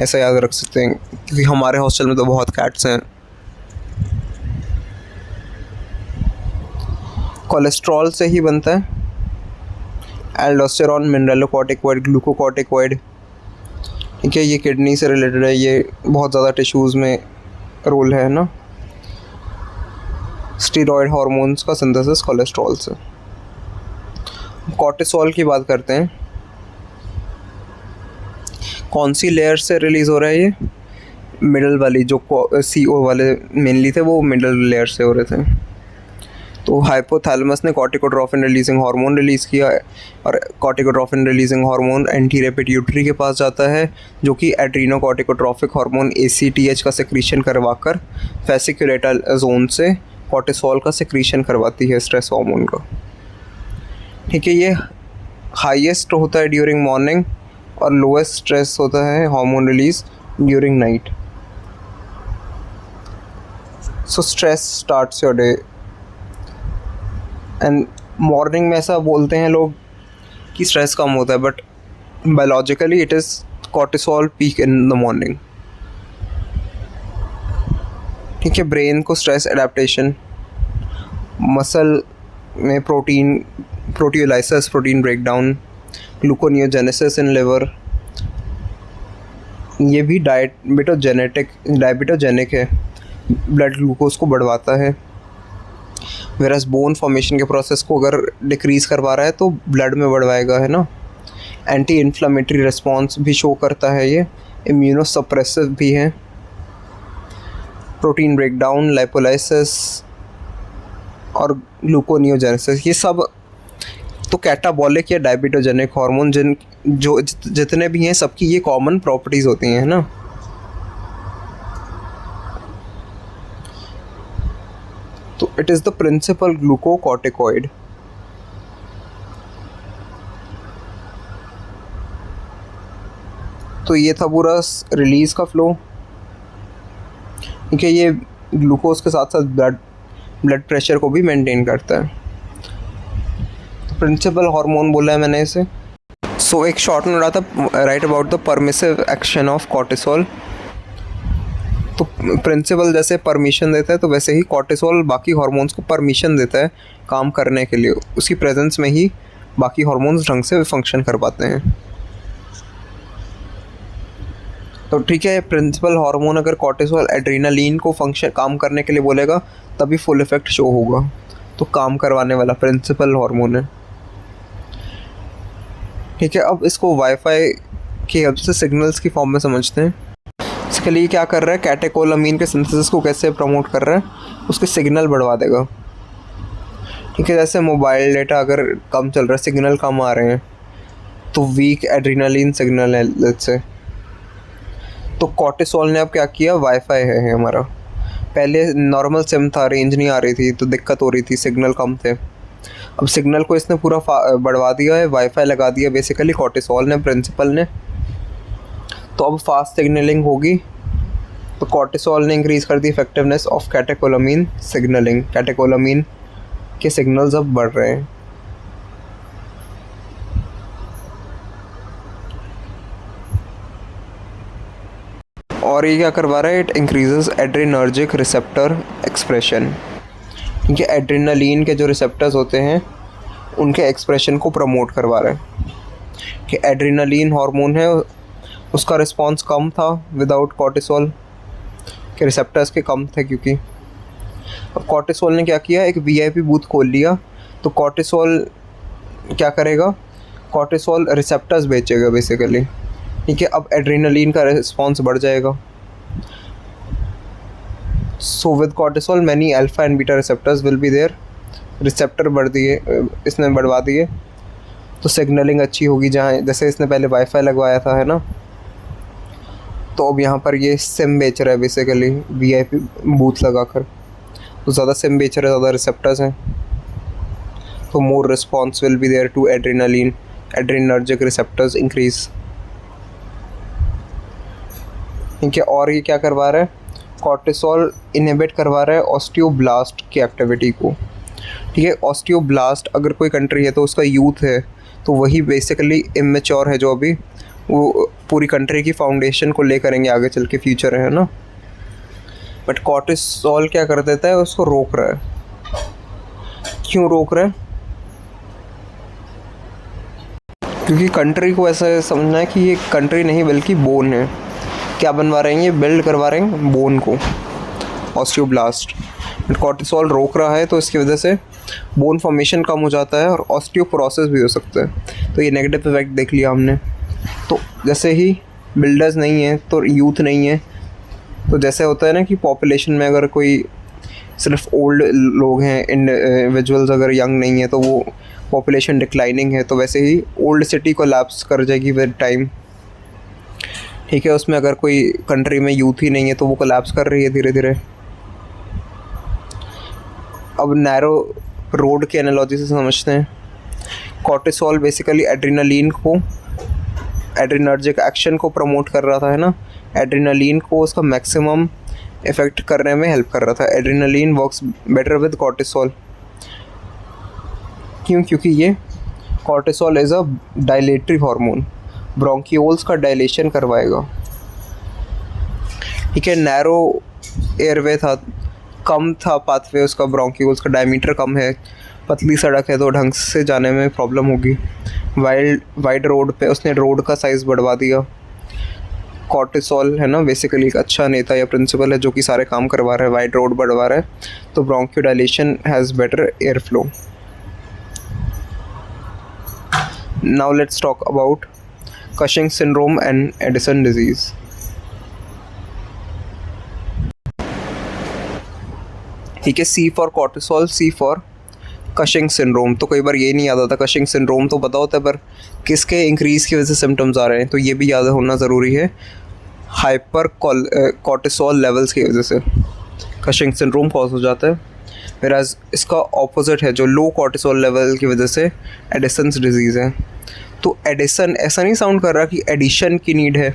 ऐसा याद रख सकते हैं क्योंकि हमारे हॉस्टल में तो बहुत कैट्स हैं। कोलेस्ट्रॉल से ही बनता है एल्डोस्टेरॉन, मिनरलोकॉर्टिकॉइड, ग्लूकोकॉर्टिकॉइड। ठीक है, ये किडनी से रिलेटेड है, ये बहुत ज़्यादा टिश्यूज़ में रोल है ना। स्टीरॉयड हार्मोन्स का सिंथेसिस कोलेस्ट्रॉल से। कॉर्टिसोल की बात करते हैं, कौन सी लेयर से रिलीज़ हो रहा है ये? मिडल वाली, जो CO वाले मेनली थे वो मिडल लेयर से हो रहे थे। तो हाइपोथैलेमस ने कॉर्टिकोट्रोफिन रिलीजिंग हार्मोन रिलीज़ किया और कॉर्टिकोट्रोफिन रिलीजिंग हार्मोन एंटीरियर पिट्यूटरी के पास जाता है, जो कि एड्रीनोकॉर्टिकोट्रोफिक हार्मोन ACTH का सिक्रीशन करवाकर वेसिकुलेटर जोन से कॉर्टिसोल का सिक्रीशन करवाती है, स्ट्रेस हार्मोन का। ठीक है, ये हाईएस्ट होता है ड्यूरिंग मॉर्निंग और लोएस्ट स्ट्रेस होता है hormone release during night. So stress starts your day and morning में ऐसा बोलते हैं लोग कि स्ट्रेस कम होता है, but biologically it is cortisol peak in the morning. ठीक है, ब्रेन को स्ट्रेस एडेप्टेशन, मसल में proteolysis, protein breakdown, gluconeogenesis in liver, ये भी डायबिटोजेनिक है, ब्लड ग्लूकोज को बढ़वाता है। वेरस बोन फॉर्मेशन के प्रोसेस को अगर डिक्रीज़ करवा रहा है तो ब्लड में बढ़वाएगा, है ना। एंटी इन्फ्लामेटरी रिस्पॉन्स भी शो करता है ये, इम्यूनोसप्रेसिव भी है। प्रोटीन ब्रेकडाउन, लाइपोलाइसिस और ग्लूकोनियोजेनेसिस, ये सब तो कैटाबॉलिक या डायबिटोजेनिक हार्मोन जितने भी हैं सबकी ये कॉमन प्रॉपर्टीज़ होती हैं, है ना। तो it is the principal glucocorticoid. तो ये था पूरा रिलीज़ का फ्लो। ठीक है, ये ग्लूकोज के साथ साथ ब्लड प्रेशर को भी मेंटेन करता है। प्रिंसिपल हार्मोन बोला है मैंने इसे। सो एक शॉर्ट नोट आता right about the permissive action of cortisol. तो प्रिंसिपल जैसे परमिशन देता है तो वैसे ही कॉर्टिसोल बाकी हार्मोन्स को परमिशन देता है काम करने के लिए, उसकी प्रेजेंस में ही बाकी हार्मोन्स ढंग से फंक्शन कर पाते हैं। तो ठीक है, प्रिंसिपल हार्मोन अगर कॉर्टिसोल एड्रेनालिन को काम करने के लिए बोलेगा तभी फुल इफेक्ट शो होगा, तो काम करवाने वाला प्रिंसिपल हार्मोन है। ठीक है, अब इसको वाईफाई की हेल्प से सिग्नल्स की फॉर्म में समझते हैं। इसके लिए क्या कर रहा है, कैटेकोलामीन के सिंथेसिस को कैसे प्रमोट कर रहा है, उसके सिग्नल बढ़वा देगा। ठीक है, जैसे मोबाइल डेटा अगर कम चल रहा है, सिग्नल कम आ रहे हैं, तो वीक एड्रेनालिन सिग्नल है लेट्स से, तो कॉर्टिसोल ने अब क्या किया, वाईफाई है हमारा। पहले नॉर्मल सिम था, रेंज नहीं आ रही थी तो दिक्कत हो रही थी, सिग्नल कम थे। अब सिग्नल को इसने पूरा बढ़वा दिया है, वाईफाई लगा दिया बेसिकली कॉर्टिसोल ने, प्रिंसिपल ने। तो अब फास्ट सिग्नलिंग होगी, तो कॉर्टिसोल ने इंक्रीज़ कर दी इफेक्टिवनेस ऑफ कैटेकोलामीन सिग्नलिंग। कैटेकोलामीन के सिग्नल्स अब बढ़ रहे हैं। और ये क्या करवा रहा है, it increases adrenergic receptor expression. क्योंकि एड्रेनालिन के जो रिसेप्टर्स होते हैं उनके एक्सप्रेशन को प्रमोट करवा रहा है। कि एड्रेनालिन हार्मोन है, उसका रिस्पॉन्स कम था विदाउट कॉर्टिसोल के, रिसेप्टर्स के कम थे क्योंकि। अब कॉर्टिसोल ने क्या किया, एक VIP बूथ खोल लिया, तो कॉर्टिसोल क्या करेगा, कॉर्टिसोल रिसेप्टर्स बेचेगा बेसिकली। ठीक है, अब एड्रेनालिन का रिस्पॉन्स बढ़ जाएगा। So with cortisol many alpha and beta receptors will be there. Receptor बढ़ दिए, इसने बढ़वा दिए, तो सिग्नलिंग अच्छी होगी। जहाँ जैसे इसने पहले वाईफाई लगवाया था, है ना, तो अब यहाँ पर ये सिम बेच रहा है बेसिकली VIP बूथ लगाकर, तो ज़्यादा सिम बेच रहा है, ज़्यादा रिसेप्टर्स हैं, तो more response will be there to adrenaline, adrenergic receptors increase. ठीक है, और ये क्या करवा रहा है, कॉर्टिसोल इनहिबिट करवा रहा है ऑस्टियोब्लास्ट की एक्टिविटी को। ठीक है। ऑस्टियोब्लास्ट अगर कोई कंट्री है तो उसका यूथ है, तो वही बेसिकली इमेच्योर है, जो अभी वो पूरी कंट्री की फाउंडेशन को ले करेंगे आगे चल के, फ्यूचर है ना। बट कॉर्टिसोल क्या कर देता है, उसको रोक रहा है। क्यों रोक रहा है? क्योंकि कंट्री को ऐसा समझना है कि ये कंट्री नहीं बल्कि बोन है। क्या बनवा रहे हैं, ये बिल्ड करवा रहे हैं बोन को, ऑस्टियोब्लास्ट। बट कॉर्टिसोल रोक रहा है, तो इसकी वजह से बोन फॉर्मेशन कम हो जाता है और ऑस्टियोपोरोसिस भी हो सकता है। तो ये नेगेटिव इफेक्ट देख लिया हमने। तो जैसे ही बिल्डर्स नहीं है तो यूथ नहीं है, तो जैसे होता है ना कि पॉपुलेशन में अगर कोई सिर्फ ओल्ड लोग हैं, इंडिविजुअल्स अगर यंग नहीं है, तो वो पॉपुलेशन डिक्लाइनिंग है, तो वैसे ही ओल्ड सिटी कोलैप्स कर जाएगी विद टाइम। ठीक है, उसमें अगर कोई कंट्री में यूथ ही नहीं है तो वो कोलैप्स कर रही है धीरे धीरे। अब नैरो रोड के एनालॉजी से समझते हैं। कॉर्टिसोल बेसिकली एड्रेनर्जिक एक्शन को प्रमोट कर रहा था, है ना। एड्रेनलिन को उसका मैक्सिमम इफेक्ट करने में हेल्प कर रहा था। Adrenaline works better with cortisol. क्यों? क्योंकि ये cortisol is a dilatory hormone, bronchioles का डायलेशन करवाएगा। ठीक है, नैरो एयरवे था, कम था पाथवे उसका, ब्रोंकियोल्स का डायमीटर कम है, पतली सड़क है तो ढंग से जाने में प्रॉब्लम होगी। वाइड रोड पे उसने रोड का साइज़ बढ़वा दिया। कॉर्टिसोल है ना बेसिकली एक अच्छा नेता या प्रिंसिपल है जो कि सारे काम करवा रहा है, वाइड रोड बढ़वा रहा है, तो bronchodilation has better air flow. Now let's talk about Cushing syndrome and Addison disease. ठीक है, C for cortisol, C for Cushing syndrome. तो कई बार ये नहीं याद आता, कशिंग सिंड्रोम तो पता होता है पर किसके इंक्रीज़ की वजह से सिम्टम्स आ रहे हैं, तो ये भी याद होना ज़रूरी है। हाइपर कॉर्टिसोल लेवल्स की वजह से कशिंग सिंड्रोम कॉज हो जाता है। वेराज इसका ऑपोजिट है जो लो कॉर्टिसोल लेवल की वजह से एडिसन्स डिजीज़ है। तो एडिसन ऐसा नहीं साउंड कर रहा कि एडिशन की नीड है।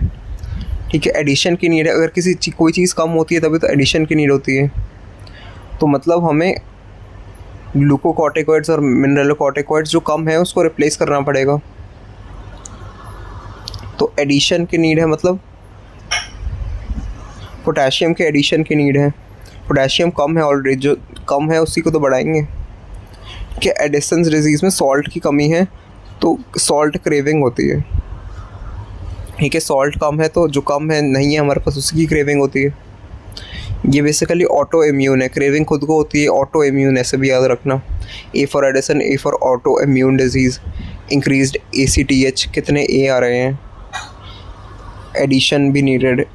ठीक है, एडिशन की नीड है। अगर कोई चीज़ कम होती है तभी तो एडिशन की नीड होती है। तो मतलब हमें ग्लूकोकॉर्टिकॉइड्स और मिनरलोकॉर्टिकॉइड्स जो कम है उसको रिप्लेस करना पड़ेगा। तो एडिशन की नीड है, मतलब पोटेशियम के एडिशन की नीड है। पोटेशियम कम है ऑलरेडी, जो कम है उसी को तो बढ़ाएंगे। कि एडिसन्स डिजीज़ में सॉल्ट की कमी है तो सॉल्ट क्रेविंग होती है। ठीक है, सॉल्ट कम है तो जो कम है नहीं है हमारे पास उसकी क्रेविंग होती है। ये बेसिकली ऑटो इम्यून है, क्रेविंग खुद को होती है, ऑटो इम्यून ऐसे भी याद रखना। A for Edison, A for auto immune disease. Increased ACTH, कितने ए आ रहे हैं, एडिशन भी नीडेड।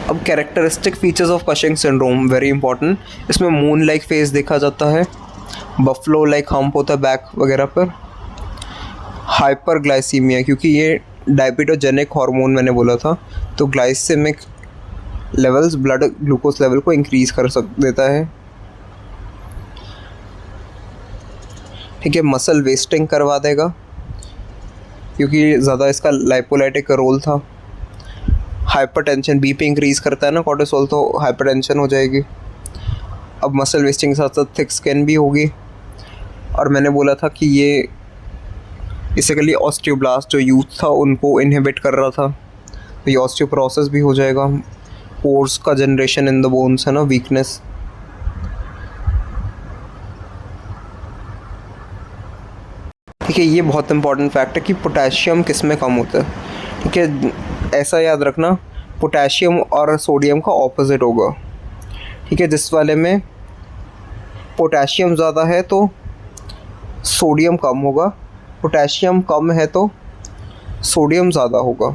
अब characteristic features of Cushing syndrome very important. इसमें मून लाइक फेस देखा जाता है, बफलो लाइक हम्प होता है बैक वगैरह पर। हाइपरग्लाइसीमिया, क्योंकि ये डायबिटोजेनिक हार्मोन मैंने बोला था, तो glycemic levels blood glucose level को इंक्रीज़ कर देता है। ठीक है, मसल वेस्टिंग करवा देगा क्योंकि ज़्यादा इसका लाइपोलाइटिक का रोल था। हाइपरटेंशन, बीपी इंक्रीज़ करता है ना कॉर्टिसोल, तो हाइपरटेंशन हो जाएगी। अब मसल वेस्टिंग के साथ साथ थिक स्किन भी होगी। और मैंने बोला था कि ये बेसिकली ऑस्टियोब्लास्ट जो यूथ था उनको इनहिबिट कर रहा था, तो ये ऑस्टियोपोरोसिस भी हो जाएगा। पोर्स का जनरेशन इन द बोन्स है ना, वीकनेस। ठीक है, ये बहुत इंपॉर्टेंट फैक्ट है कि पोटेशियम किस में कम होता है। ठीक है, ऐसा याद रखना, पोटेशियम और सोडियम का ऑपोजिट होगा। ठीक है, जिस वाले में पोटेशियम ज़्यादा है तो सोडियम कम होगा, पोटेशियम कम है तो सोडियम ज़्यादा होगा।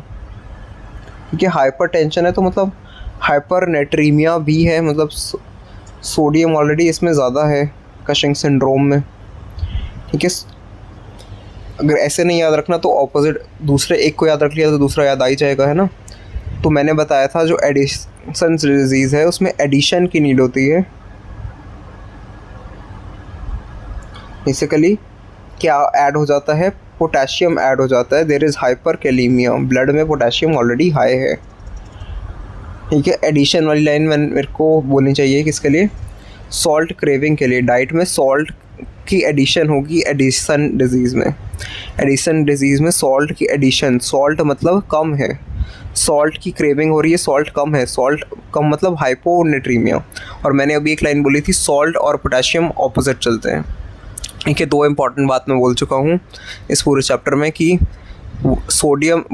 ठीक है, हाइपरटेंशन है तो मतलब हाइपरनेट्रीमिया भी है, मतलब सोडियम ऑलरेडी इसमें ज़्यादा है कशिंग सिंड्रोम में। ठीक है, अगर ऐसे नहीं याद रखना तो ऑपोजिट दूसरे एक को याद रख लिया तो दूसरा याद आ ही जाएगा, है ना। तो मैंने बताया था जो एडिसन्स डिजीज़ है उसमें एडिशन की नीड होती है। बेसिकली क्या ऐड हो जाता है, पोटेशियम ऐड हो जाता है। देयर इज़ हाइपरकैलेमिया, ब्लड में पोटेशियम ऑलरेडी हाई है। ठीक है, एडिशन वाली लाइन मेरे को बोलनी चाहिए किसके लिए, सॉल्ट क्रेविंग के लिए। डाइट में सॉल्ट की एडिशन होगी एडिसन डिजीज़ में। एडिसन डिजीज़ में सॉल्ट की एडिशन, सॉल्ट मतलब कम है, सॉल्ट की क्रेविंग हो रही है, सॉल्ट कम है, सॉल्ट कम मतलब हाइपोनेट्रीमिया। और मैंने अभी एक लाइन बोली थी, सॉल्ट और पोटेशियम ऑपोजिट चलते हैं। ठीक है, 2 इंपॉर्टेंट बात मैं बोल चुका हूँ इस पूरे चैप्टर में कि सोडियम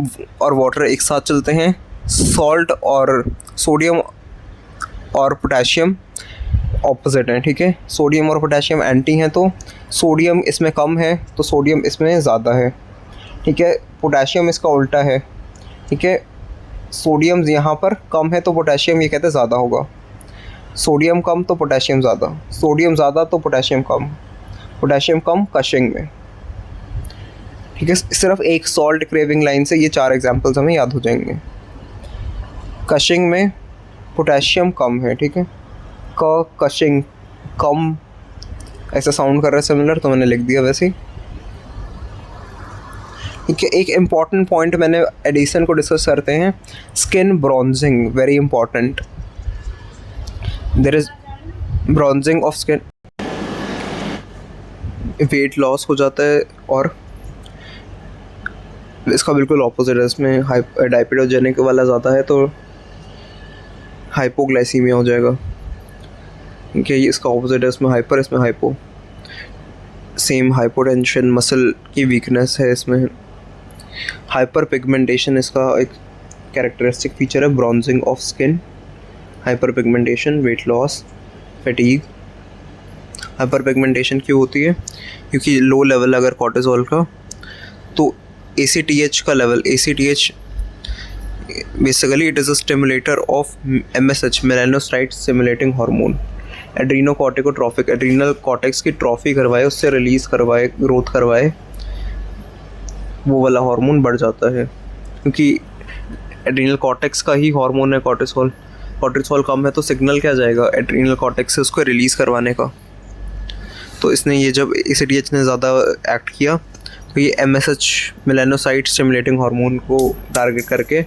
और वाटर एक साथ चलते हैं, सॉल्ट और सोडियम और पोटेशियम ऑपोजिट हैं। ठीक है, सोडियम और पोटेशियम एंटी हैं, तो सोडियम इसमें कम है तो सोडियम इसमें ज़्यादा है। ठीक है, पोटेशियम इसका उल्टा है। ठीक है, सोडियम यहाँ पर कम है तो पोटेशियम ये कहते हैं ज़्यादा होगा, सोडियम कम तो पोटेशियम ज़्यादा, सोडियम ज़्यादा तो पोटेशियम कम, पोटेशियम कम कशिंग में। ठीक है, सिर्फ एक सॉल्ट क्रेविंग लाइन से ये 4 एग्जांपल्स हमें याद हो जाएंगे। कशिंग में पोटेशियम कम है। ठीक है, कशिंग कम ऐसा साउंड कर रहा है सिमिलर, तो मैंने लिख दिया वैसे ही। ठीक है, एक इम्पॉर्टेंट पॉइंट मैंने एडिशन को डिस्कस करते हैं, skin bronzing, very important. There is bronzing of skin, weight loss हो जाता है, और इसका बिल्कुल ऑपोजिट है, इसमें डायपेटोजेनिक वाला ज़्यादा है तो हाइपोग्लाइसीमिया हो जाएगा। ठीक है, इसका ऑपोजिट है, इसमें हाइपर, इसमें हाइपो। सेम हाइपोटेंशन, मसल की वीकनेस है इसमें। हाइपर पिगमेंटेशन इसका एक कैरेक्टरिस्टिक फीचर है, bronzing of skin, hyper pigmentation, weight loss, fatigue. Hyper pigmentation क्यों होती है, क्योंकि लो लेवल अगर कॉर्टिसोल का, तो ACTH का level, ACTH basically it is a stimulator of MSH, melanocyte stimulating hormone. Adrenocorticotropic, adrenal cortex की ट्रॉफी करवाए, उससे रिलीज़ करवाए, ग्रोथ करवाए, वो वाला हार्मोन बढ़ जाता है, क्योंकि एड्रीनल कॉर्टेक्स का ही हार्मोन है कॉर्टिसोल। कॉर्टिसोल कम है तो सिग्नल क्या जाएगा एड्रीनल कॉर्टेक्स से उसको रिलीज़ करवाने का। तो इसने ये जब ACTH ने ज़्यादा एक्ट किया तो ये MSH, मेलानोसाइट स्टिमुलेटिंग हार्मोन को टारगेट करके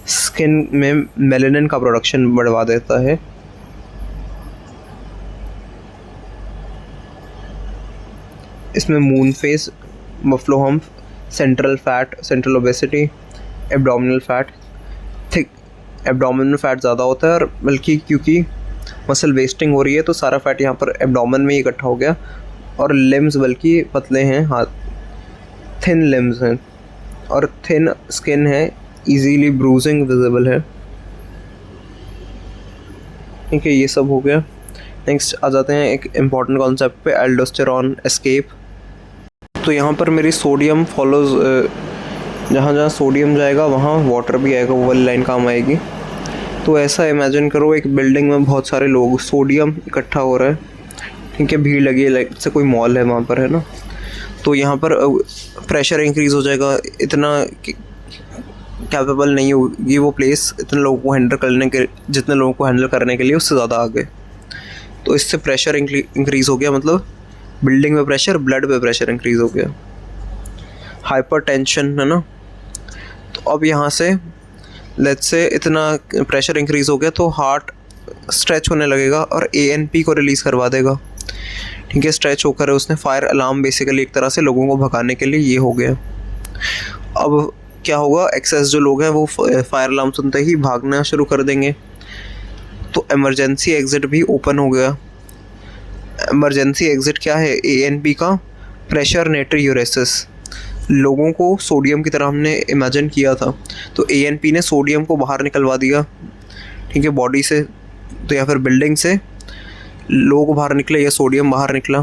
स्किन में मेलानिन का प्रोडक्शन बढ़वा देता है। इसमें moon face, buffalo hump, central fat, central obesity, abdominal fat, thick abdominal fat ज़्यादा होता है, और बल्कि क्योंकि मसल वेस्टिंग हो रही है तो सारा फैट यहाँ पर एब्डोमेन में ही इकट्ठा हो गया, और लिम्स बल्कि पतले हैं, हाथ थिन लिम्स हैं, और थिन स्किन है, इजीली ब्रूजिंग विजिबल है। ठीक है, ये सब हो गया। नेक्स्ट आ जाते हैं एक इम्पॉर्टेंट कॉन्सेप्ट पे, एल्डोस्टेरॉन एस्केप। तो यहाँ पर मेरी सोडियम फॉलोज, जहाँ जहाँ सोडियम जाएगा वहाँ वाटर भी आएगा, वो वाली लाइन काम आएगी। तो ऐसा इमेजिन करो, एक बिल्डिंग में बहुत सारे लोग, सोडियम इकट्ठा हो रहा है। ठीक है, भीड़ लगी है, लाइक से कोई मॉल है वहाँ पर, है ना, तो यहाँ पर प्रेशर इंक्रीज़ हो जाएगा, इतना कैपेबल नहीं होगी वो प्लेस इतने लोगों को हैंडल करने के, जितने लोगों को हैंडल करने के लिए उससे ज़्यादा आ गए। तो इससे प्रेशर इंक्रीज़ हो गया, मतलब बिल्डिंग में प्रेशर, ब्लड पे प्रेशर इंक्रीज़ हो गया, हाइपरटेंशन, है ना। तो अब यहाँ से लेट्स से इतना प्रेशर इंक्रीज़ हो गया तो हार्ट स्ट्रेच होने लगेगा और ANP को रिलीज़ करवा देगा। ठीक है, स्ट्रेच होकर उसने फायर अलार्म बेसिकली एक तरह से लोगों को भगाने के लिए ये हो गया। अब क्या होगा, एक्सेस जो लोग हैं वो फायर अलार्म सुनते ही भागना शुरू कर देंगे, तो इमरजेंसी एग्ज़िट भी ओपन हो गया। इमरजेंसी एग्ज़िट क्या है, ANP का प्रेशर नेट्रियूरेसिस। लोगों को सोडियम की तरह हमने इमेजिन किया था, तो ANP ने सोडियम को बाहर निकलवा दिया। ठीक है, बॉडी से तो या फिर बिल्डिंग से लोग बाहर निकले या सोडियम बाहर निकला,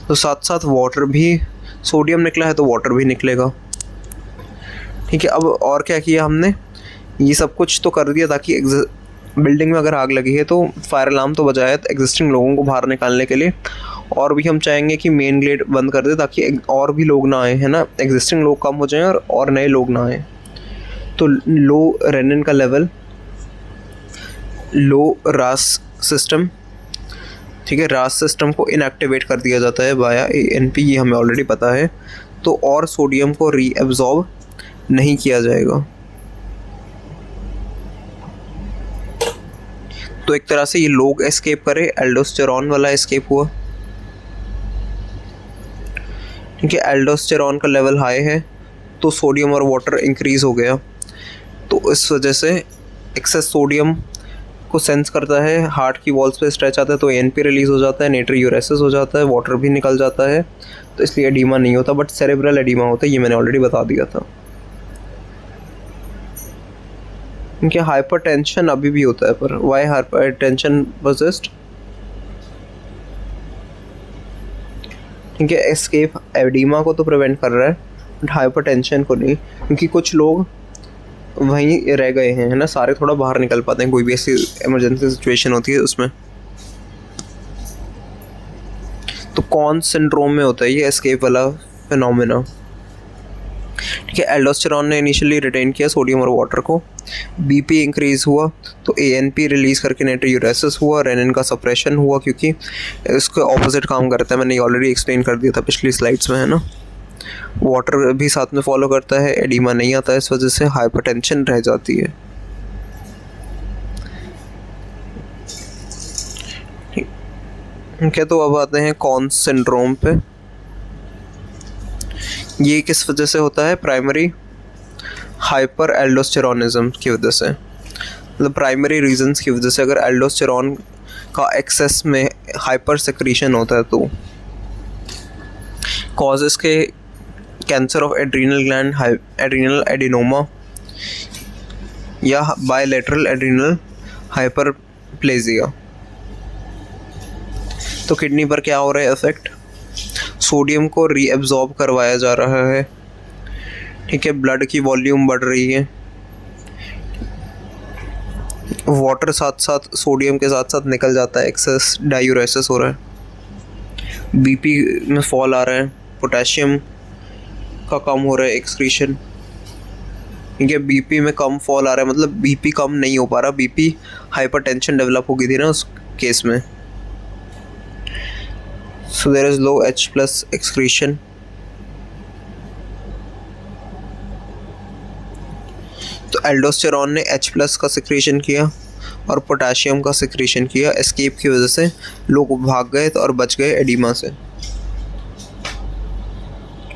तो साथ साथ वाटर भी, सोडियम निकला है तो वाटर भी निकलेगा। ठीक है, अब और क्या किया हमने, ये सब कुछ तो कर दिया ताकि बिल्डिंग में अगर आग लगी है तो फायर अलार्म तो बजाया एग्जिस्टिंग लोगों को बाहर निकालने के लिए, और भी हम चाहेंगे कि मेन गेट बंद कर दे ताकि और भी लोग ना आए, है ना, एग्जिस्टिंग लोग कम हो जाएं और नए लोग ना आए। तो लो रेनिन का लेवल, लो रास सिस्टम, ठीक है, रास सिस्टम को इनएक्टिवेट कर दिया जाता है बाया ANP, ये हमें ऑलरेडी पता है। तो और सोडियम को रीएब्जॉर्ब नहीं किया जाएगा। तो एक तरह से ये लोग एस्केप करे, एल्डोस्टेरॉन वाला एस्केप हुआ। क्योंकि एल्डोस्टेरॉन का लेवल हाई है तो सोडियम और वाटर इंक्रीज़ हो गया, तो इस वजह से एक्सेस सोडियम को सेंस करता है, हार्ट की वॉल्स पे स्ट्रेच आता है तो एएनपी रिलीज़ हो जाता है, नेट्रियूरेसिस हो जाता है, वाटर भी निकल जाता है, तो इसलिए एडीमा नहीं होता, बट सेरेब्रल एडीमा होता है, ये मैंने ऑलरेडी बता दिया था। क्योंकि हाइपरटेंशन अभी भी होता है, पर वाई हाइपरटेंशन परसिस्ट? क्योंकि एस्केप एडीमा को तो प्रिवेंट कर रहा है बट हाइपरटेंशन को नहीं, क्योंकि कुछ लोग वहीं रह गए हैं, है ना, सारे थोड़ा बाहर निकल पाते हैं, कोई भी ऐसी इमरजेंसी सिचुएशन होती है उसमें। तो कौन सिंड्रोम में होता है ये एस्केप वाला फिनोमेना? ठीक है, एल्डोस्टेरॉन ने इनिशियली रिटेन किया सोडियम और वाटर को, बीपी इंक्रीज हुआ तो एएनपी रिलीज करके नेट्रियूरेसिस हुआ, रेनिन का सप्रेशन हुआ, क्योंकि इसके ऑपोजिट काम करता है, मैंने ऑलरेडी एक्सप्लेन कर दिया था पिछली स्लाइड्स में, है ना। वाटर भी साथ में फॉलो करता है, एडीमा नहीं आता है, इस वजह से हाइपरटेंशन रह जाती है। ठीक है, तो अब आते हैं कौन सिंड्रोम पे। ये किस वजह से होता है? प्राइमरी हाइपर एल्डोस्टेरोनिज्म की वजह से, मतलब प्राइमरी रीजंस की वजह से। अगर एल्डोस्टेरॉन का एक्सेस में हाइपर सेक्रीशन होता है तो कॉजेस के cancer of adrenal gland, adrenal adenoma या बायलैटरल एड्रीनल हाइपरप्लेजिया। तो किडनी पर क्या हो रहा है इफेक्ट? सोडियम को रीएब्जॉर्ब करवाया जा रहा है, ठीक है, ब्लड की वॉल्यूम बढ़ रही है, वाटर साथ साथ सोडियम के साथ साथ निकल जाता है, एक्सेस डायूरेसिस हो रहा है, बीपी में फॉल आ रहा है, पोटेशियम का कम हो रहा है एक्सक्रीशन, ठीक है, बीपी में कम फॉल आ रहा है, मतलब बीपी कम नहीं हो पा रहा, बीपी हाइपरटेंशन डेवलप हो गई थी ना उस केस में। So there is low H plus excretion. तो एल्डोस्टेरॉन ने H प्लस का सिक्रीशन किया और पोटेशियम का सिक्रीशन किया, एस्केप की वजह से लोग भाग गए और बच गए एडीमा से,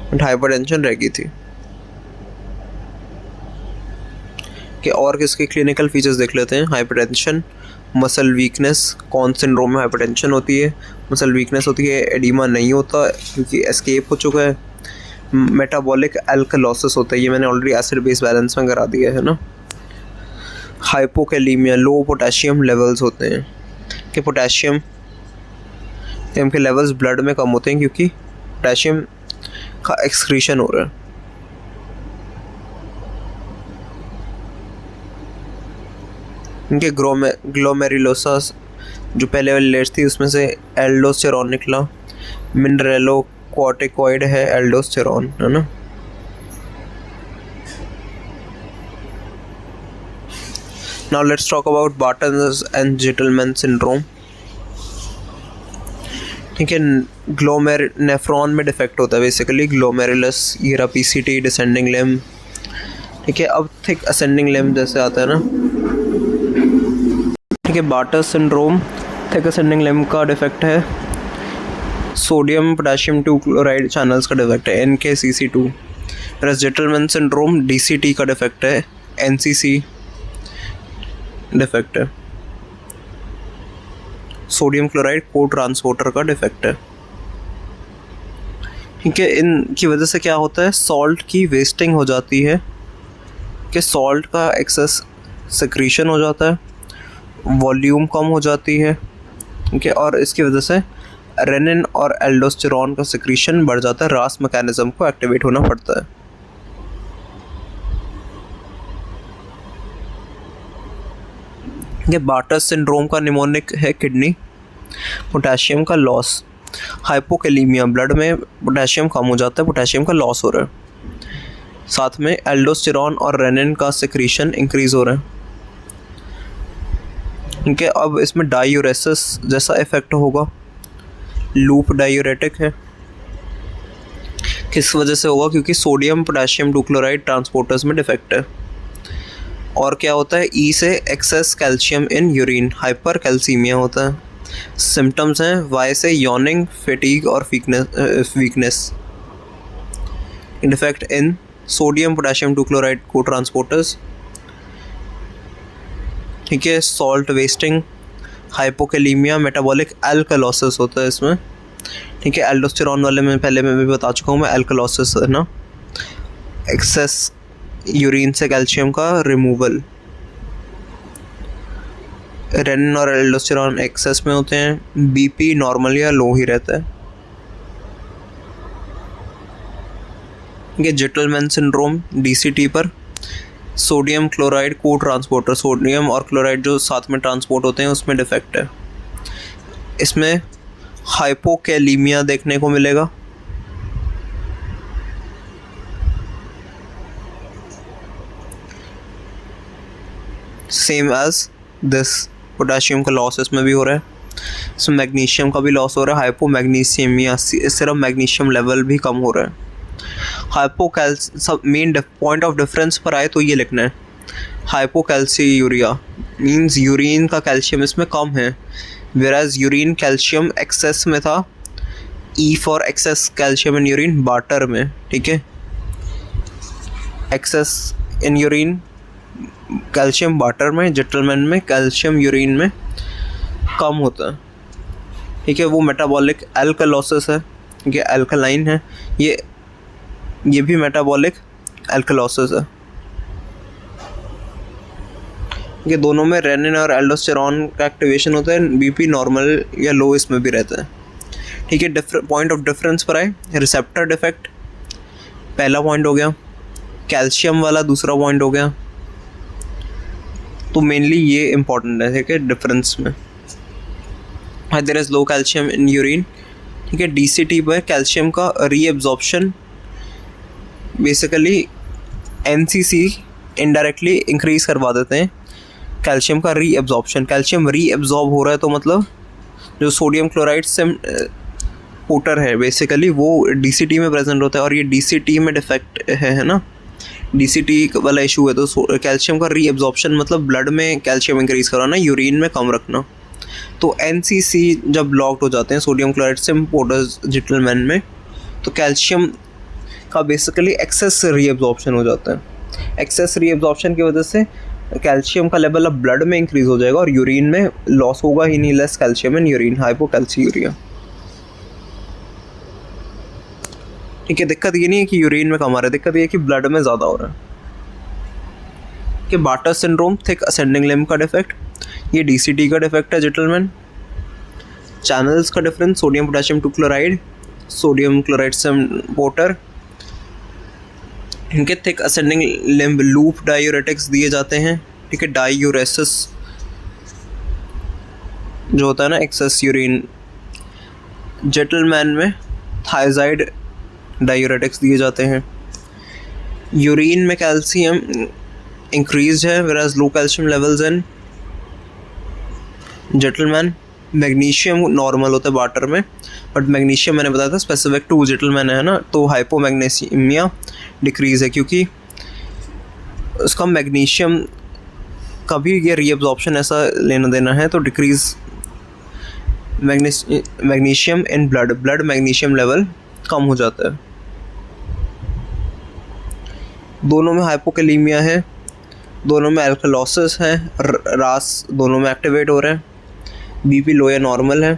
बट हाइपरटेंशन रह गई थी। कि और किसके क्लिनिकल फीचर्स देख लेते हैं। हाइपरटेंशन, मसल वीकनेस, कौन सिंड्रोम में हाइपरटेंशन होती है, मसल वीकनेस होती है, एडीमा नहीं होता क्योंकि एस्केप हो चुका है, मेटाबॉलिक एल्कलोसिस होता है, ये मैंने ऑलरेडी एसिड बेस बैलेंस में करा दिया है ना। हाइपोकैलीमिया, लो पोटेशियम लेवल्स होते हैं, कि पोटेशियम के लेवल्स ब्लड में कम होते हैं क्योंकि पोटेशियम का एक्सक्रीशन हो रहा है। इनके ग्लोमेरुलोसा जो पहले वाली लेयर्स थी उसमें से एल्डोस्टेरॉन निकला, मिनरेलो कॉर्टिकॉइड है एल्डोस्टेरॉन, है ना। Now let's talk about Bartter's and Gitelman syndrome. ठीक है, नेफ्रॉन में डिफेक्ट होता है बेसिकली, ग्लोमेरुलस, ईरा पीसीटी, डिसेंडिंग लिम्ब, ठीक है। अब थिक असेंडिंग लिम्ब जैसे आता है ना, ठीक है। Barters syndrome thick ascending limb का डिफेक्ट है, सोडियम पोटेशियम 2 क्लोराइड चैनल्स का डिफेक्ट है, NKCC2। जेटलमैन सिंड्रोम DCT का डिफेक्ट है, NCC डिफेक्ट है, सोडियम क्लोराइड को ट्रांसपोर्टर का डिफेक्ट है, ठीक है। इनकी वजह से क्या होता है, सॉल्ट की वेस्टिंग हो जाती है, कि सॉल्ट का एक्सेस सिक्रीशन हो जाता है, वॉल्यूम कम हो जाती है, ठीक है, और इसकी वजह से रेनिन और एल्डोस्टेरॉन का सिक्रीशन बढ़ जाता है, रास मैकेनिज्म को एक्टिवेट होना पड़ता है। ये बार्टर्स सिंड्रोम का निमोनिक है किडनी, पोटेशियम का लॉस, हाइपोकैलीमिया, ब्लड में पोटेशियम कम हो जाता है, पोटेशियम का लॉस हो रहा है, साथ में एल्डोस्टेरॉन और रेनिन का सिक्रीशन इंक्रीज हो रहा है, ठीक है। अब इसमें डायूरेसिस जैसा इफेक्ट होगा, लूप डायूरेटिक है, किस वजह से होगा, क्योंकि सोडियम पोटेशियम 2 क्लोराइड ट्रांसपोर्टर्स में डिफेक्ट है, और क्या होता है, ई से excess calcium in urine, hypercalcemia होता है। सिम्टम्स हैं वाई से यॉर्निंग, फैटीग और weakness. Defect in sodium potassium 2 chloride cotransporters, ठीक है। Salt wasting, hypokalemia, metabolic alkalosis होता है इसमें, ठीक है। एल्डोस्टेरॉन वाले में पहले मैं भी बता चुका हूँ मैं, एल्कलोसिस है ना, एक्सेस यूरिन से कैल्शियम का रिमूवल। रेनिन और एल्डोस्टेरॉन एक्सेस में होते हैं। बीपी नॉर्मल या लो ही रहता है। ये जिटलमैन सिंड्रोम डीसीटी पर सोडियम क्लोराइड को ट्रांसपोर्टर, सोडियम और क्लोराइड जो साथ में ट्रांसपोर्ट होते हैं उसमें डिफेक्ट है। इसमें हाइपोकैलीमिया देखने को मिलेगा। सेम एज दिस, पोटेशियम का लॉस इसमें भी हो रहा है। इसमें मैग्नीशियम का भी लॉस हो रहा है, हाइपोमैग्नीशियमिया, सिर्फ मैग्नीशियम लेवल भी कम हो रहा है। हाइपोकैल्स सब मेन पॉइंट ऑफ डिफरेंस पर आए तो ये लिखना है, हाइपोकैल्सीयूरिया मींस यूरिन का कैल्शियम इसमें कम है, वेराज यूरिन कैल्शियम एक्सेस में था, E for excess calcium in urine Bartter में, ठीक है। Excess in urine calcium Bartter में, जिटलमैन में कैल्शियम यूरिन में कम होता है, ठीक है। वो मेटाबॉलिक एल्कलोसिस है, ये एल्कलाइन है, ये भी मेटाबॉलिक एल्कलोसिस है। ये दोनों में रेनिन और एल्डोस्टेरॉन का एक्टिवेशन होता है। बीपी नॉर्मल या लो इसमें भी रहता है, ठीक है। पॉइंट ऑफ डिफरेंस पर आए, रिसेप्टर डिफेक्ट पहला पॉइंट हो गया, कैल्शियम वाला दूसरा पॉइंट हो गया। तो मेनली ये इंपॉर्टेंट है, ठीक है, डिफरेंस में। There is low calcium in urine, ठीक है। डीसीटी पर कैल्शियम का reabsorption, basically NCC indirectly increase करवा देते हैं कैल्शियम का रीएब्जॉर्प्शन। कैल्शियम रीएब्जॉर्ब हो रहा है तो मतलब जो सोडियम क्लोराइड से पोटर है बेसिकली वो डीसीटी में प्रेजेंट होता है, और ये डीसीटी में डिफेक्ट है ना, डीसीटी वाला इशू है। तो कैल्शियम का रीएब्जॉर्प्शन मतलब ब्लड में कैल्शियम इंक्रीज कराना, यूरिन में कम रखना। तो एनसीसी जब ब्लॉक्ड हो जाते हैं सोडियम क्लोराइड से पोटर्स जिटलमैन में, तो कैल्शियम का बेसिकली एक्सेस रीएब्जॉर्प्शन हो जाता है। एक्सेस रीएब्जॉर्प्शन की वजह से कैल्शियम का लेवल अब ब्लड में इंक्रीज हो जाएगा और यूरिन में लॉस होगा ही नहीं, लेस कैल्शियम इन यूरिन, हाइपोकैल्सीयूरिया, ठीक है। दिक्कत ये नहीं है कि यूरिन में कम आ रहा है, दिक्कत ये है कि ब्लड में ज़्यादा हो रहा है, कि barter syndrome, thick ascending limb का डिफेक्ट, ये डीसीटी का डिफेक्ट है जिटलमैन। चैनल्स का difference, sodium potassium 2 chloride, sodium chloride से पोटर, इनके thick ascending limb loop diuretics दिए जाते हैं, ठीक है। डायूरेसिस जो होता है ना, एक्सेस यूरिन, जिटलमैन में थायजाइड डायूरेटिक्स दिए जाते हैं। यूरिन में कैल्शियम इंक्रीज है, whereas low calcium levels in Gitelman. Magnesium normal होता है वाटर में, बट मैग्नीशियम मैंने बताया था स्पेसिफिक टू जिटलमैन है ना, तो हाइपोमैग्नीशियमिया डिक्रीज है क्योंकि उसका मैग्नीशियम का भी ये रीअब्जॉर्प्शन ऐसा लेना देना है, तो decrease magnesium in blood magnesium level कम हो जाता है। दोनों में हाइपोकैलीमिया है, दोनों में एल्कलोसिस है, रास दोनों में एक्टिवेट हो रहे हैं। बीपी लो या नॉर्मल है,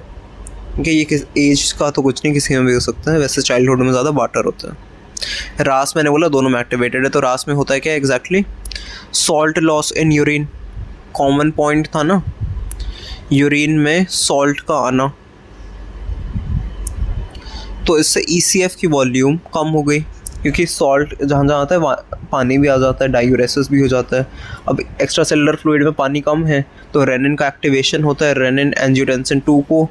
कि ये किस एज का तो कुछ नहीं, किसी में भी हो सकता है, वैसे चाइल्डहुड में ज़्यादा वाटर होता है। रास मैंने बोला दोनों में एक्टिवेटेड है, तो रास में होता है क्या exactly, salt loss in urine, common point था ना, यूरिन में सॉल्ट का आना, तो इससे ईसीएफ की वॉल्यूम कम हो गई, क्योंकि सॉल्ट जहाँ जहाँ आता है पानी भी आ जाता है, डायूरेसिस भी हो जाता है। अब एक्स्ट्रा सेलुलर फ्लूइड में पानी कम है तो रेनिन का एक्टिवेशन होता है, रेनिन एंजियोटेंसिन 2 को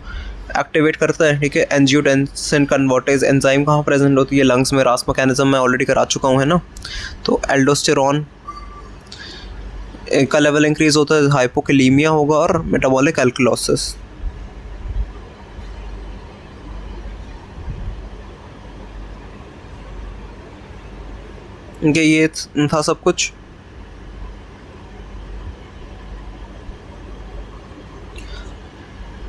एक्टिवेट करता है, ठीक है। एंजियोटेंसिन कन्वर्टेज एंजाइम कहाँ प्रेजेंट होती है, लंग्स में, रास मैकेनिज्म मैं ऑलरेडी करा चुका हूँ है ना। तो एल्डोस्टेरॉन का लेवल इंक्रीज होता है, हाइपोकैलीमिया होगा और मेटाबॉलिक एल्कलोसिस। इनके ये था सब कुछ।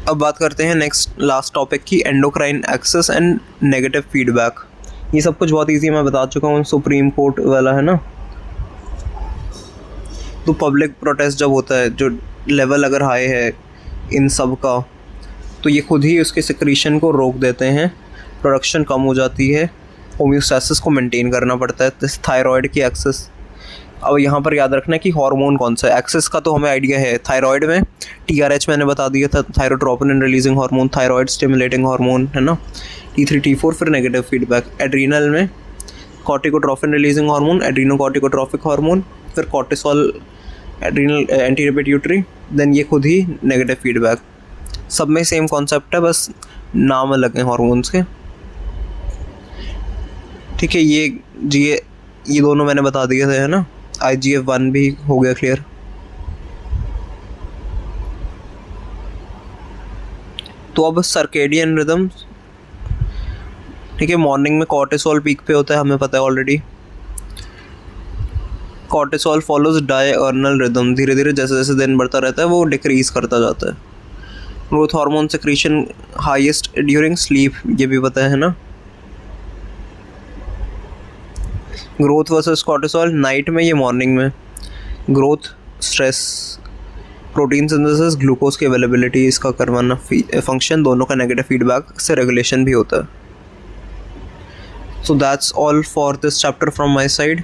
अब बात करते हैं नेक्स्ट लास्ट टॉपिक की, endocrine axis and negative feedback. ये सब कुछ बहुत इजी मैं बता चुका हूँ, सुप्रीम कोर्ट वाला है ना। तो पब्लिक प्रोटेस्ट जब होता है, जो लेवल अगर हाई है इन सब का, तो ये खुद ही उसके सिक्रीशन को रोक देते हैं, प्रोडक्शन कम हो जाती है, होम्योस्टैसिस को मेंटेन करना पड़ता है। तो थायराइड की एक्सेस, अब यहाँ पर याद रखना है कि हार्मोन कौन सा है। एक्सेस का तो हमें आइडिया है, थायराइड में TRH मैंने बता दिया था, thyrotropin releasing hormone, thyroid stimulating hormone है ना, T3 T4, फिर नेगेटिव फीडबैक। एड्रीनल में corticotropin releasing hormone, adrenocorticotropic hormone, फिर cortisol, adrenal anti pituitary, then ये खुद ही नेगेटिव फीडबैक। सब में सेम कॉन्सेप्ट है, बस नाम अलग हैं हार्मोन्स के। ठीक है, ये दोनों मैंने बता दिए थे है ना। IGF-1 भी हो गया क्लियर। तो अब सर्केडियन रिदम, ठीक है, मॉर्निंग में कॉर्टिसोल पीक पे होता है, हमें पता है already. Cortisol follows diurnal rhythm, धीरे धीरे जैसे जैसे दिन बढ़ता रहता है वो डिक्रीज करता जाता है। Growth hormone secretion highest during sleep, ये भी पता है ना। ग्रोथ वर्सेस कॉर्टिसोल नाइट में, ये मॉर्निंग में। Growth, stress, protein synthesis, glucose की अवेलेबिलिटी, इसका करवाना फंक्शन, दोनों का नेगेटिव फीडबैक से रेगुलेशन भी होता है। So that's all for this chapter from my side.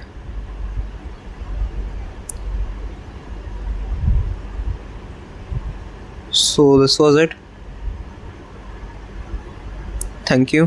So this was it. Thank you.